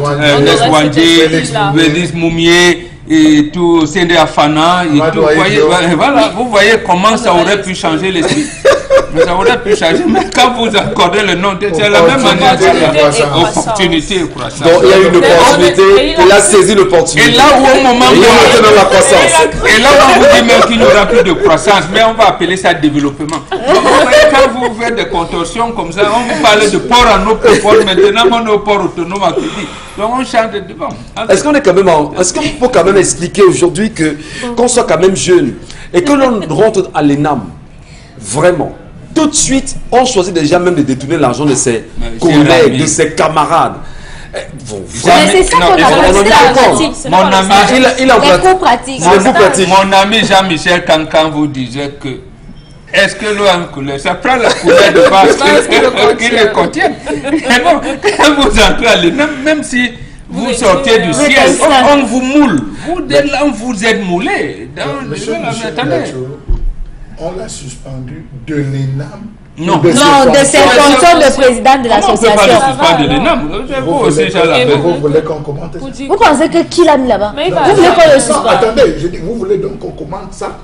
[SPEAKER 1] Wandje, Bélis Moumier et tout, Sende Afana et tout. Vous voyez comment ça aurait pu changer l'esprit. Mais ça aurait pu changer. Mais quand vous accordez le nom, c'est la même manière que opportunité et croissance.
[SPEAKER 2] Donc il y a une opportunité, il a saisi l'opportunité.
[SPEAKER 1] Et là où au moment où
[SPEAKER 2] il est dans la croissance.
[SPEAKER 1] Et là où on vous dit même qu'il n'y aura plus de croissance, mais on va appeler ça développement. Donc, quand vous faites des contorsions comme ça, on vous parle de port en eau port, maintenant on est au port autonome à Kédi. Donc on change de devant.
[SPEAKER 2] Est-ce qu'on est quand même est-ce qu'il faut quand même expliquer aujourd'hui que qu'on soit quand même jeune et que l'on rentre à l'ENAM, vraiment, tout de suite, on choisit déjà même de détourner l'argent de ses collègues, de ses camarades. Bon,
[SPEAKER 3] Mais c'est ça qu'on a pratique.
[SPEAKER 1] Mon ami,
[SPEAKER 2] il a
[SPEAKER 3] les cours pratiques.
[SPEAKER 1] mon ami Jean-Michel Cancan vous disait que est-ce que l'eau a une couleur? Ça prend la couleur de base qui le contient. Et bon, quand vous entrez à l'ENAM, même si vous sortez du ciel, on vous moule. Vous, dès là, vous êtes moulé.
[SPEAKER 5] Monsieur
[SPEAKER 1] Attendez.
[SPEAKER 5] On l'a suspendu de l'ENAM.
[SPEAKER 1] Non,
[SPEAKER 3] de ses fonctions de président de l'association.
[SPEAKER 1] On ne peut pas le suspendre de l'ENAM.
[SPEAKER 5] Vous voulez qu'on commente ça?
[SPEAKER 3] Vous pensez que qui l'a mis là-bas? Vous voulez qu'on le suspende?
[SPEAKER 5] Attendez, je dis, vous voulez donc qu'on commente ça?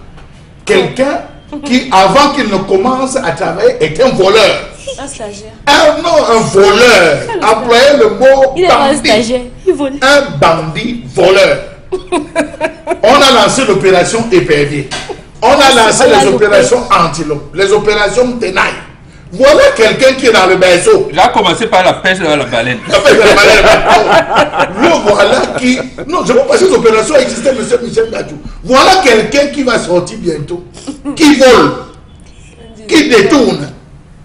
[SPEAKER 5] Quelqu'un qui, avant qu'il ne commence à travailler, est un voleur.
[SPEAKER 4] Un stagiaire.
[SPEAKER 5] Un voleur. Employez le mot
[SPEAKER 3] Il est pas un
[SPEAKER 5] bandit.
[SPEAKER 3] stagiaire. Il vole.
[SPEAKER 5] Un bandit voleur. On a lancé l'opération épervier. On a lancé les opérations antilope, les opérations tenaille. Voilà quelqu'un qui est dans le berceau.
[SPEAKER 1] J'ai commencé par la pêche de la baleine.
[SPEAKER 5] La pêche de la baleine. Le voilà qui... Non, je ne veux pas ces opérations existaient, monsieur Michel Gadjou. Voilà quelqu'un qui va sortir bientôt, qui vole, qui détourne,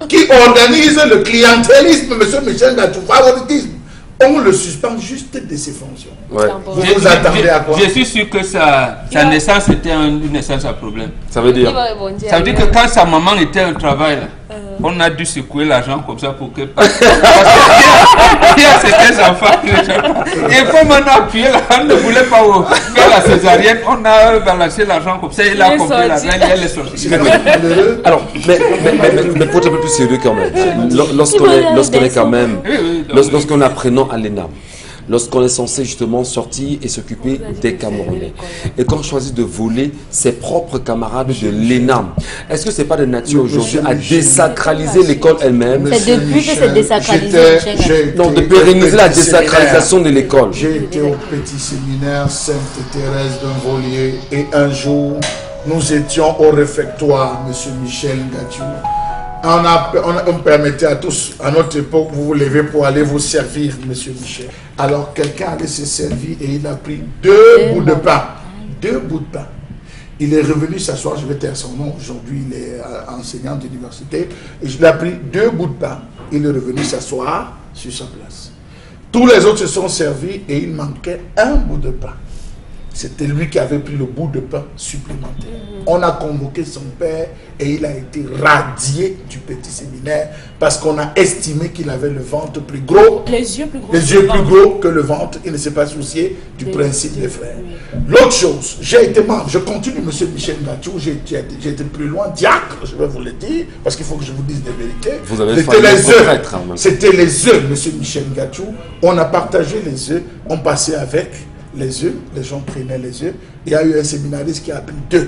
[SPEAKER 5] qui organise le clientélisme, monsieur Michel Gadjou, favoritisme. On le suspend juste de ses fonctions.
[SPEAKER 2] Ouais.
[SPEAKER 5] Vous vous attendez à quoi?
[SPEAKER 1] Je suis sûr que sa naissance était une naissance à problème.
[SPEAKER 2] Ça veut dire?
[SPEAKER 1] Ça veut dire que quand sa maman était au travail, là, on a dû secouer l'argent comme ça pour que... Parce qu'il y a certains enfants qui ne savent pas. Et comme on a appuyé là, on ne voulait pas faire la césarienne, on a balancé l'argent comme ça, il a compris l'argent, elle est sortie.
[SPEAKER 2] Alors, mais pour être un peu plus sérieux quand même, lorsqu'on est quand même, lorsqu'on est apprenant à l'ENAM, lorsqu'on est censé justement sortir et s'occuper des Camerounais, et qu'on choisit de voler ses propres camarades de l'ENAM, est-ce que c'est pas de nature aujourd'hui à désacraliser l'école elle-même?
[SPEAKER 3] C'est depuis que c'est désacralisé.
[SPEAKER 2] Non, de pérenniser la désacralisation de l'école.
[SPEAKER 5] J'ai été au petit séminaire Sainte-Thérèse d'Envolier et un jour, nous étions au réfectoire, monsieur Michel Gadjou. On permettait à tous, à notre époque, vous vous levez pour aller vous servir, monsieur Michel. Alors quelqu'un allait se servir et il a pris deux bouts de pain. Deux bouts de pain. Il est revenu s'asseoir, je vais taire son nom, aujourd'hui il est enseignant d'université. Et je lui ai pris deux bouts de pain. Il est revenu s'asseoir sur sa place. Tous les autres se sont servis et il manquait un bout de pain. C'était lui qui avait pris le bout de pain supplémentaire. On a convoqué son père et il a été radié du petit séminaire parce qu'on a estimé qu'il avait le ventre plus gros.
[SPEAKER 4] Les yeux plus gros.
[SPEAKER 5] Les yeux plus gros que le ventre. Il ne s'est pas soucié du principe des frères. L'autre chose, j'ai été membre, je continue, monsieur Michel Gadjou, j'ai été plus loin, diacre, je vais vous le dire, parce qu'il faut que je vous dise des vérités.
[SPEAKER 2] Vous avez
[SPEAKER 5] C'était les œufs.
[SPEAKER 2] Hein,
[SPEAKER 5] c'était les œufs, monsieur Michel Gadjou. On a partagé les œufs, on passait avec les œufs, les gens prenaient les œufs. Il y a eu un séminariste qui a pris deux œufs.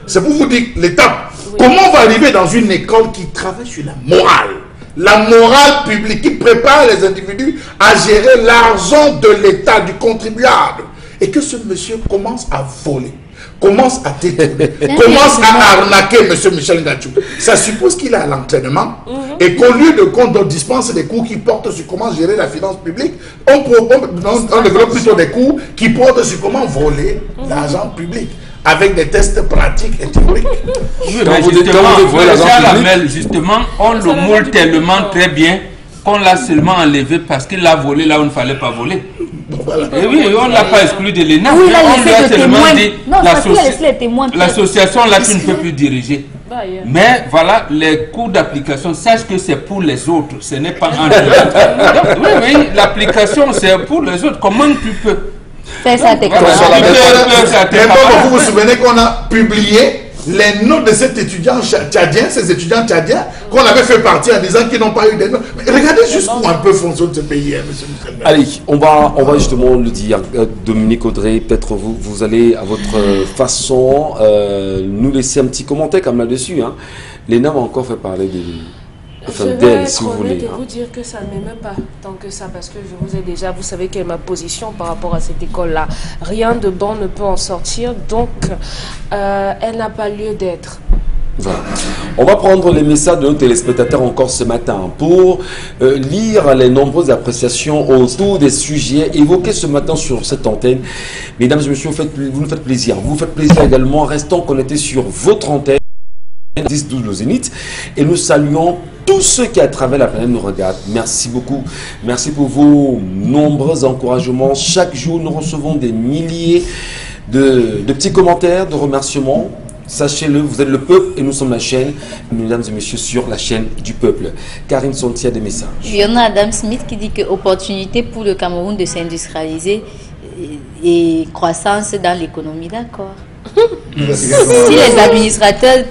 [SPEAKER 5] C'est pour vous dire l'étape. Oui. Comment on va arriver dans une école qui travaille sur la morale? La morale publique qui prépare les individus à gérer l'argent de l'État, du contribuable. Et que ce monsieur commence à voler, commence à détourner, commence à arnaquer monsieur Michel Gadjou. Ça suppose qu'il a l'entraînement et qu'au lieu de qu'on dispense des cours qui portent sur comment gérer la finance publique, on développe plutôt des cours qui portent sur comment voler l'argent public avec des tests pratiques et théoriques.
[SPEAKER 1] Justement, on le moule tellement très bien qu'on l'a seulement enlevé parce qu'il l'a volé là où il ne fallait pas voler. Voilà. Et oui, on ne l'a pas exclu de l'ENAM.
[SPEAKER 3] Oui,
[SPEAKER 1] on lui a seulement dit
[SPEAKER 3] l'association
[SPEAKER 1] là tu ne peux plus diriger. Mais voilà, les cours d'application, sache que c'est pour les autres, ce n'est pas entre eux. Oui, l'application c'est pour les autres. Comment tu peux
[SPEAKER 3] faire ça?
[SPEAKER 5] Vous vous souvenez qu'on a publié les noms de cet étudiant tchadien, ces étudiants tchadiens, qu'on avait fait partir en disant qu'ils n'ont pas eu des noms. Mais regardez jusqu'où un peu fonctionne ce pays, hein, monsieur Michel.
[SPEAKER 2] Allez, on va justement le dire. Dominique Audrey, peut-être vous allez à votre façon nous laisser un petit commentaire comme là-dessus. Hein. Léna m'a encore fait parler de lui. Enfin,
[SPEAKER 4] je vais
[SPEAKER 2] d'elle,
[SPEAKER 4] être
[SPEAKER 2] si vous
[SPEAKER 4] honnête
[SPEAKER 2] voulez.
[SPEAKER 4] et vous dire que ça ne m'aime pas tant que ça, parce que je vous ai déjà, vous savez quelle est ma position par rapport à cette école-là. Rien de bon ne peut en sortir, donc elle n'a pas lieu d'être.
[SPEAKER 2] Voilà. On va prendre les messages de nos téléspectateurs encore ce matin pour lire les nombreuses appréciations autour des sujets évoqués ce matin sur cette antenne. Mesdames et messieurs, vous nous faites plaisir. Vous faites plaisir également. Restons connectés sur votre antenne 10-12 le Zénith et nous saluons tous ceux qui à travers la planète nous regardent. Merci beaucoup. Merci pour vos nombreux encouragements. Chaque jour, nous recevons des milliers de petits commentaires, de remerciements. Sachez-le, vous êtes le peuple et nous sommes la chaîne, mesdames et messieurs, sur la chaîne du peuple. Karine Sontia, des messages.
[SPEAKER 3] Il y en a Adam Smith qui dit que opportunité pour le Cameroun de s'industrialiser et croissance dans l'économie, d'accord. Si les administrateurs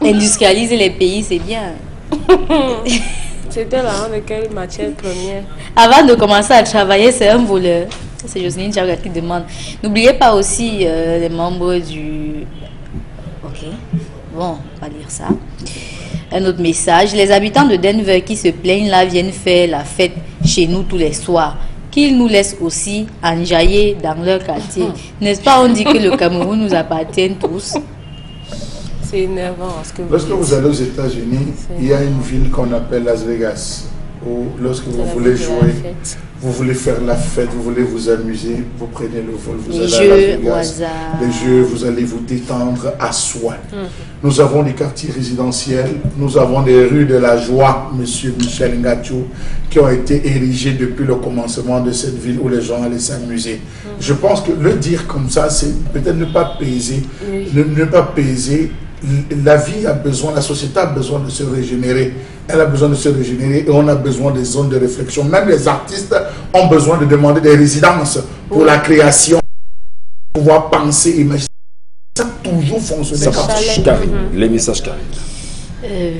[SPEAKER 3] industrialisent les pays, c'est bien.
[SPEAKER 4] C'était là, de quelle matière première?
[SPEAKER 3] Avant de commencer à travailler, c'est un voleur. C'est Jocelyne Diaga qui demande. N'oubliez pas aussi les membres du... Ok, bon, on va lire ça. Un autre message. Les habitants de Denver qui se plaignent là viennent faire la fête chez nous tous les soirs. Qu'ils nous laissent aussi enjailler dans leur quartier. N'est-ce pas, on dit que le Cameroun nous appartient tous?
[SPEAKER 4] C'est énervant ce que vous
[SPEAKER 5] Lorsque
[SPEAKER 4] dites.
[SPEAKER 5] vous allez aux États-Unis, il y a une ville qu'on appelle Las Vegas, où lorsque vous voulez jouer, vous voulez faire la fête, vous voulez vous amuser, vous prenez le vol, vous
[SPEAKER 3] Les
[SPEAKER 5] allez
[SPEAKER 3] jeux
[SPEAKER 5] à Las
[SPEAKER 3] au
[SPEAKER 5] Vegas,
[SPEAKER 3] hasard.
[SPEAKER 5] les jeux, vous allez vous détendre à soi. Nous avons des quartiers résidentiels, nous avons des rues de la joie, monsieur Michel Ngachou, qui ont été érigées depuis le commencement de cette ville où les gens allaient s'amuser. Je pense que le dire comme ça, c'est peut-être ne pas peser, ne pas peser. La vie a besoin, la société a besoin de se régénérer. Elle a besoin de se régénérer et on a besoin des zones de réflexion. Même les artistes ont besoin de demander des résidences pour la création, pour pouvoir penser, imaginer. Ça a toujours fonctionné
[SPEAKER 2] Ça
[SPEAKER 5] comme ça.
[SPEAKER 2] marche, Karine. Les messages, Karine.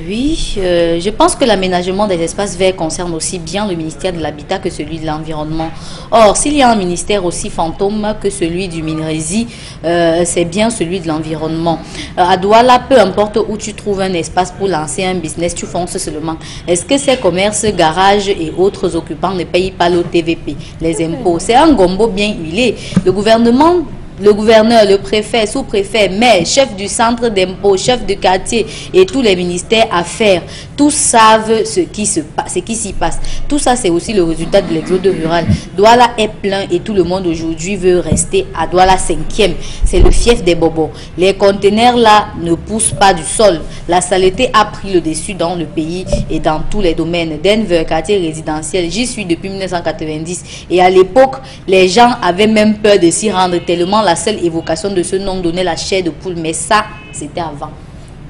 [SPEAKER 3] Oui, je pense que l'aménagement des espaces verts concerne aussi bien le ministère de l'Habitat que celui de l'Environnement. Or, s'il y a un ministère aussi fantôme que celui du Minérésie, c'est bien celui de l'Environnement. À Douala, peu importe où tu trouves un espace pour lancer un business, tu fonces seulement. Est-ce que ces commerces, garages et autres occupants ne payent pas l'OTVP, les impôts? C'est un gombo bien huilé. Le gouvernement... Le gouverneur, le préfet, sous-préfet, maire, chef du centre d'impôt, chef de quartier et tous les ministères affaires, tous savent ce qui s'y passe. Tout ça, c'est aussi le résultat de l'exode rural. Douala est plein et tout le monde aujourd'hui veut rester à Douala 5e. C'est le fief des bobos. Les conteneurs là ne poussent pas du sol. La saleté a pris le dessus dans le pays et dans tous les domaines. Denver, quartier résidentiel, j'y suis depuis 1990 et à l'époque, les gens avaient même peur de s'y rendre tellement la seule évocation de ce nom donnait la chair de poule, mais ça, c'était avant.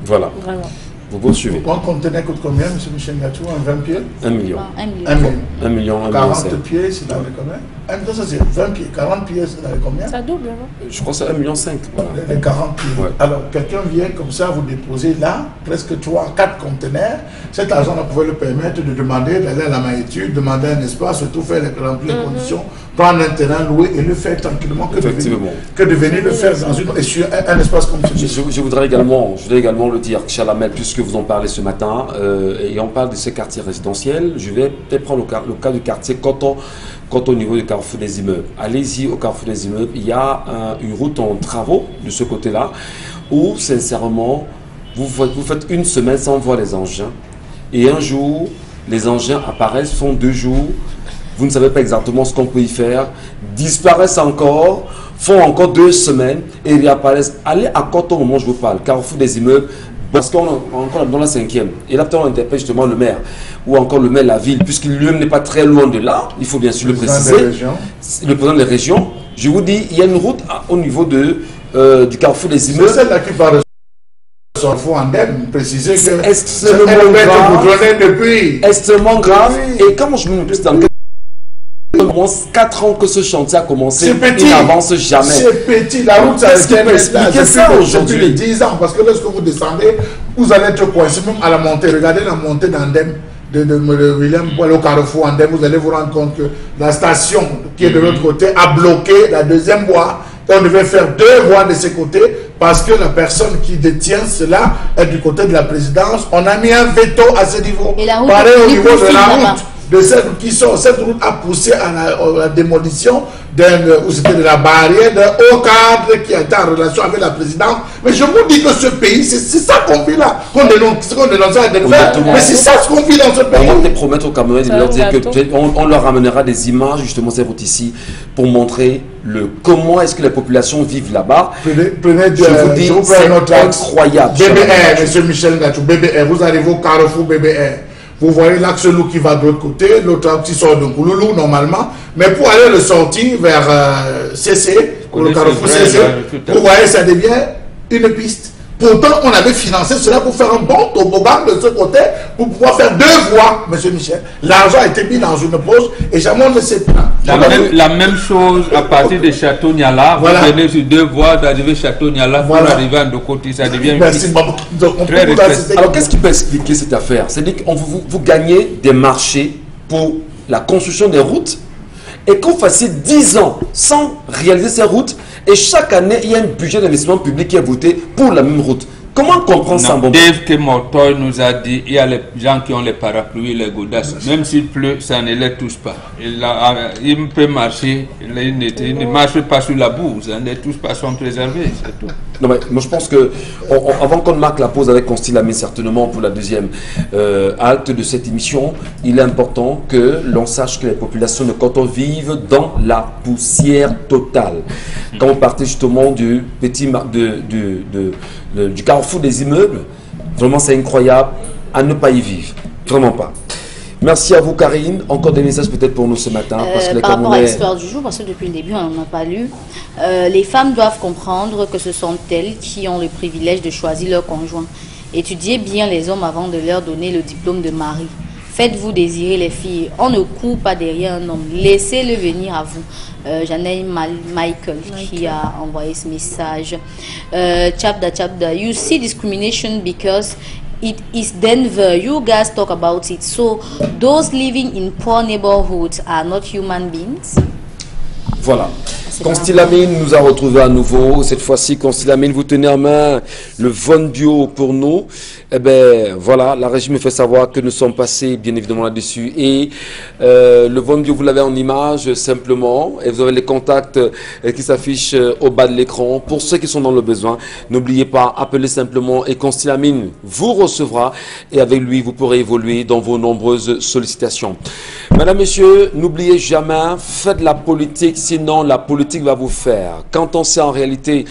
[SPEAKER 2] Voilà.
[SPEAKER 4] Vraiment.
[SPEAKER 2] Vous poursuivez.
[SPEAKER 5] Un conteneur coûte combien, M. Michel Ngachou? Un 20 pieds?
[SPEAKER 2] 1 million.
[SPEAKER 3] 1 million.
[SPEAKER 5] 1 million.
[SPEAKER 2] 1 million, 1 million
[SPEAKER 5] 40
[SPEAKER 2] 5.
[SPEAKER 5] pieds, c'est dans les combien? En même temps, ça c'est 20 pieds. 40 pieds, c'est dans les combien?
[SPEAKER 4] Ça double, non?
[SPEAKER 2] Je crois que c'est 1 million 5. Voilà.
[SPEAKER 5] Les 40 pieds.
[SPEAKER 2] Ouais.
[SPEAKER 5] Alors, quelqu'un vient comme ça, vous déposez là, presque 3-4 conteneurs. Cet argent-là pouvait le permettre de demander d'aller à la maïtude, demander un espace, surtout faire remplir les conditions, prendre un terrain loué et le faire tranquillement que de venir le faire dans sur un espace comme celui-ci.
[SPEAKER 2] Je voudrais également le dire, Chalamel, puisque vous en parlez ce matin, et on parle de ces quartiers résidentiels, je vais peut-être prendre le cas du quartier Coton au niveau du carrefour des immeubles. Allez-y au carrefour des immeubles, il y a une route en travaux de ce côté-là, où sincèrement, vous faites une semaine sans voir les engins, et un jour, les engins apparaissent, font 2 jours, vous ne savez pas exactement ce qu'on peut y faire, disparaissent encore, font encore 2 semaines et réapparaissent. Allez à Coton au moment où je vous parle, carrefour des immeubles, parce qu'on est encore dans la 5e. Et là, peut-être on interpelle justement le maire, ou encore le maire de la ville, puisqu'il lui-même n'est pas très loin de là, il faut bien sûr le préciser. Le président des régions. Je vous dis, il y a une route au niveau du carrefour des immeubles.
[SPEAKER 5] C'est celle-là qui parle de son fond en dème, préciser que
[SPEAKER 2] c'est extrêmement grave. Et quand je me dis dans le 4 ans que ce chantier a commencé, il n'avance jamais.
[SPEAKER 5] C'est petit, la route, ça
[SPEAKER 2] expliquer ça aujourd'hui.
[SPEAKER 5] 10 ans, parce que lorsque vous descendez, vous allez être coincé même à la montée. Regardez la montée d'Andem de William Boile au carrefour Andem, vous allez vous rendre compte que la station qui est de l'autre côté a bloqué la deuxième voie. on devait faire 2 voies de ce côté parce que la personne qui détient cela est du côté de la présidence. On a mis un veto à ce niveau. Pareil au niveau de la route. De cette route a poussé à la démolition de la barrière d'un haut cadre qui était en relation avec la présidence. Mais je vous dis que ce pays, c'est ça qu'on vit là, qu'on dénonce à des faire. Mais c'est ça ce qu'on vit dans ce pays.
[SPEAKER 2] On va les promettre aux Camerounais de leur dire qu'on leur ramènera des images, justement, ces routes ici, pour montrer comment est-ce que les populations vivent là-bas. Je vous dis, c'est incroyable.
[SPEAKER 5] BBR, M. Michel Ngatou, BBR, vous arrivez au carrefour BBR. Vous voyez l'axe loup qui va de l'autre côté, l'autre qui sort de Kouloulou normalement. Mais pour aller le sortir vers CC, le carrefour CC, vous voyez, ça devient une piste. Pourtant, on avait financé cela pour faire un bon toboggan de ce côté, pour pouvoir faire 2 voies, M. Michel. L'argent a été mis dans une poche et jamais on ne sait pas.
[SPEAKER 1] La même chose à partir de Château Niala. Voilà. Vous venez sur 2 voies d'arriver Château Niala pour arriver à Ndokoti. Ça devient
[SPEAKER 5] très
[SPEAKER 2] Alors, qu'est-ce qui peut expliquer cette affaire? C'est-à-dire que vous gagnez des marchés pour la construction des routes et qu'on fasse 10 ans sans réaliser ces routes. Et chaque année, il y a un budget d'investissement public qui est voté pour la même route. Comment comprendre ça, bon?
[SPEAKER 1] Dave Kemotoy nous a dit il y a les gens qui ont les parapluies, les godasses. Même s'il pleut, ça ne les touche pas. Il peut marcher, il ne marche pas sur la boue, ça ne les touche pas, sont préservés, c'est tout.
[SPEAKER 2] Non, mais moi je pense que, avant qu'on marque la pause avec Consti Lamine, certainement pour la deuxième halte de cette émission, il est important que l'on sache que les populations de Koto vivent dans la poussière totale. Quand on partait justement du carrefour des immeubles, vraiment c'est incroyable, à ne pas y vivre, vraiment pas. Merci à vous Karine, encore des messages peut-être pour nous ce matin. Parce que
[SPEAKER 3] par rapport à l'histoire du jour, parce que depuis le début on n'en a pas lu, les femmes doivent comprendre que ce sont elles qui ont le privilège de choisir leur conjoint. Étudiez bien les hommes avant de leur donner le diplôme de mari. Faites-vous désirer les filles, on ne court pas derrière un homme, laissez-le venir à vous. Janelle Michael qui a envoyé ce message. Chapda, you see discrimination because it is Denver. You guys talk about it. So those living in poor neighborhoods are not human beings.
[SPEAKER 2] Voilà. Consti Lamine nous a retrouvés à nouveau. Cette fois-ci, Consti Lamine, vous tenez en main le Von Bio pour nous. Eh bien, voilà, la régie me fait savoir que nous sommes passés, bien évidemment, là-dessus. Et le Von Bio, vous l'avez en image, simplement. Et vous avez les contacts qui s'affichent au bas de l'écran. Pour ceux qui sont dans le besoin, n'oubliez pas, appelez simplement et Consti Lamine vous recevra. Et avec lui, vous pourrez évoluer dans vos nombreuses sollicitations. Mesdames, Messieurs, n'oubliez jamais, faites la politique, sinon la politique va vous faire. Quand on sait en réalité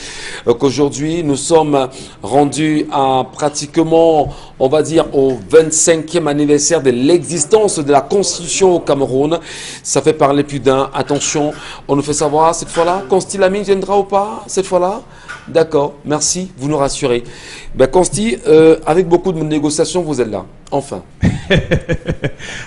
[SPEAKER 2] qu'aujourd'hui, nous sommes rendus à pratiquement, on va dire, au 25e anniversaire de l'existence de la Constitution au Cameroun, ça fait parler plus d'un. Attention, on nous fait savoir cette fois-là, Consti Lamine viendra ou pas cette fois-là? D'accord, merci, vous nous rassurez. Ben, Consti, avec beaucoup de négociations, vous êtes là, enfin.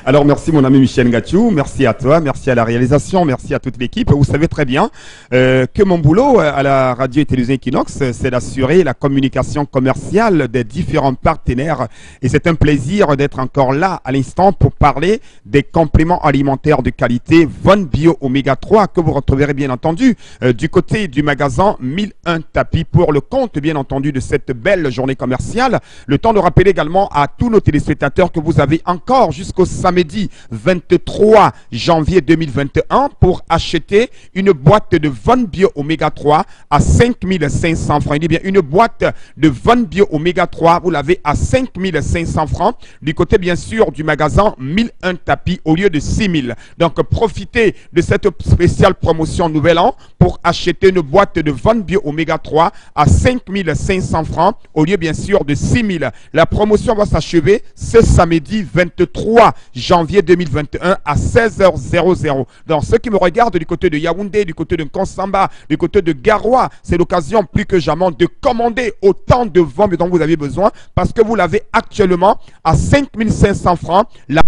[SPEAKER 6] Alors, merci mon ami Michel Ngatou, merci à toi, merci à la réalisation, merci à toute l'équipe. Vous savez très bien que mon boulot à la radio et télévision Equinox, c'est d'assurer la communication commerciale des différents partenaires. Et c'est un plaisir d'être encore là à l'instant pour parler des compléments alimentaires de qualité Von Bio Oméga 3 que vous retrouverez bien entendu du côté du magasin 1001 tapis pour le compte bien entendu de cette belle journée commerciale. Le temps de rappeler également à tous nos téléspectateurs que vous avez encore jusqu'au samedi 23 janvier 2021 pour acheter une boîte de Von Bio Oméga 3 à 5500 francs. Il dit bien une boîte de Von Bio Oméga 3, vous l'avez à 5500 francs du côté bien sûr du magasin 1001 tapis au lieu de 6000. Donc profitez de cette spéciale promotion nouvel an pour acheter une boîte de Von Bio Oméga 3 à 5500 francs au lieu bien sûr de 6000. La promotion va s'achever ce samedi 23 janvier 2021 à 16h00. Donc ceux qui me regardent du côté de Yaoundé, du côté de Konsamba, du côté de Garoua, c'est l'occasion plus que jamais de commander autant de Von Bio dont vous avez besoin parce que vous l'avez actuellement à 5500 francs. La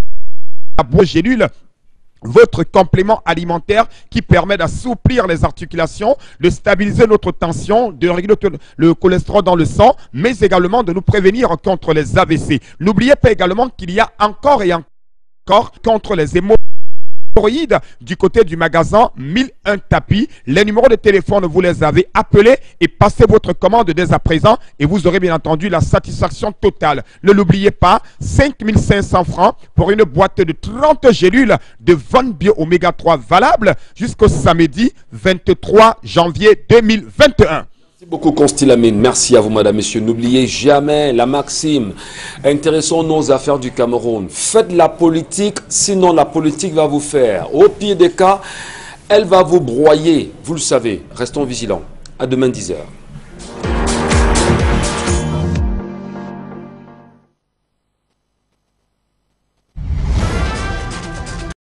[SPEAKER 6] boîte gélule, votre complément alimentaire qui permet d'assouplir les articulations, de stabiliser notre tension, de régler le cholestérol dans le sang, mais également de nous prévenir contre les AVC. N'oubliez pas également qu'il y a encore et encore contre les hémorroïdes hémorroïdes du côté du magasin 1001 tapis. Les numéros de téléphone, vous les avez appelés et passez votre commande dès à présent et vous aurez bien entendu la satisfaction totale. Ne l'oubliez pas, 5500 francs pour une boîte de 30 gélules de Von Bio Oméga 3 valable jusqu'au samedi 23 janvier 2021.
[SPEAKER 2] Merci beaucoup Constilamine, merci à vous madame, messieurs. N'oubliez jamais la maxime, intéressons-nous aux affaires du Cameroun. Faites la politique, sinon la politique va vous faire. Au pire des cas, elle va vous broyer, vous le savez. Restons vigilants. À demain 10h.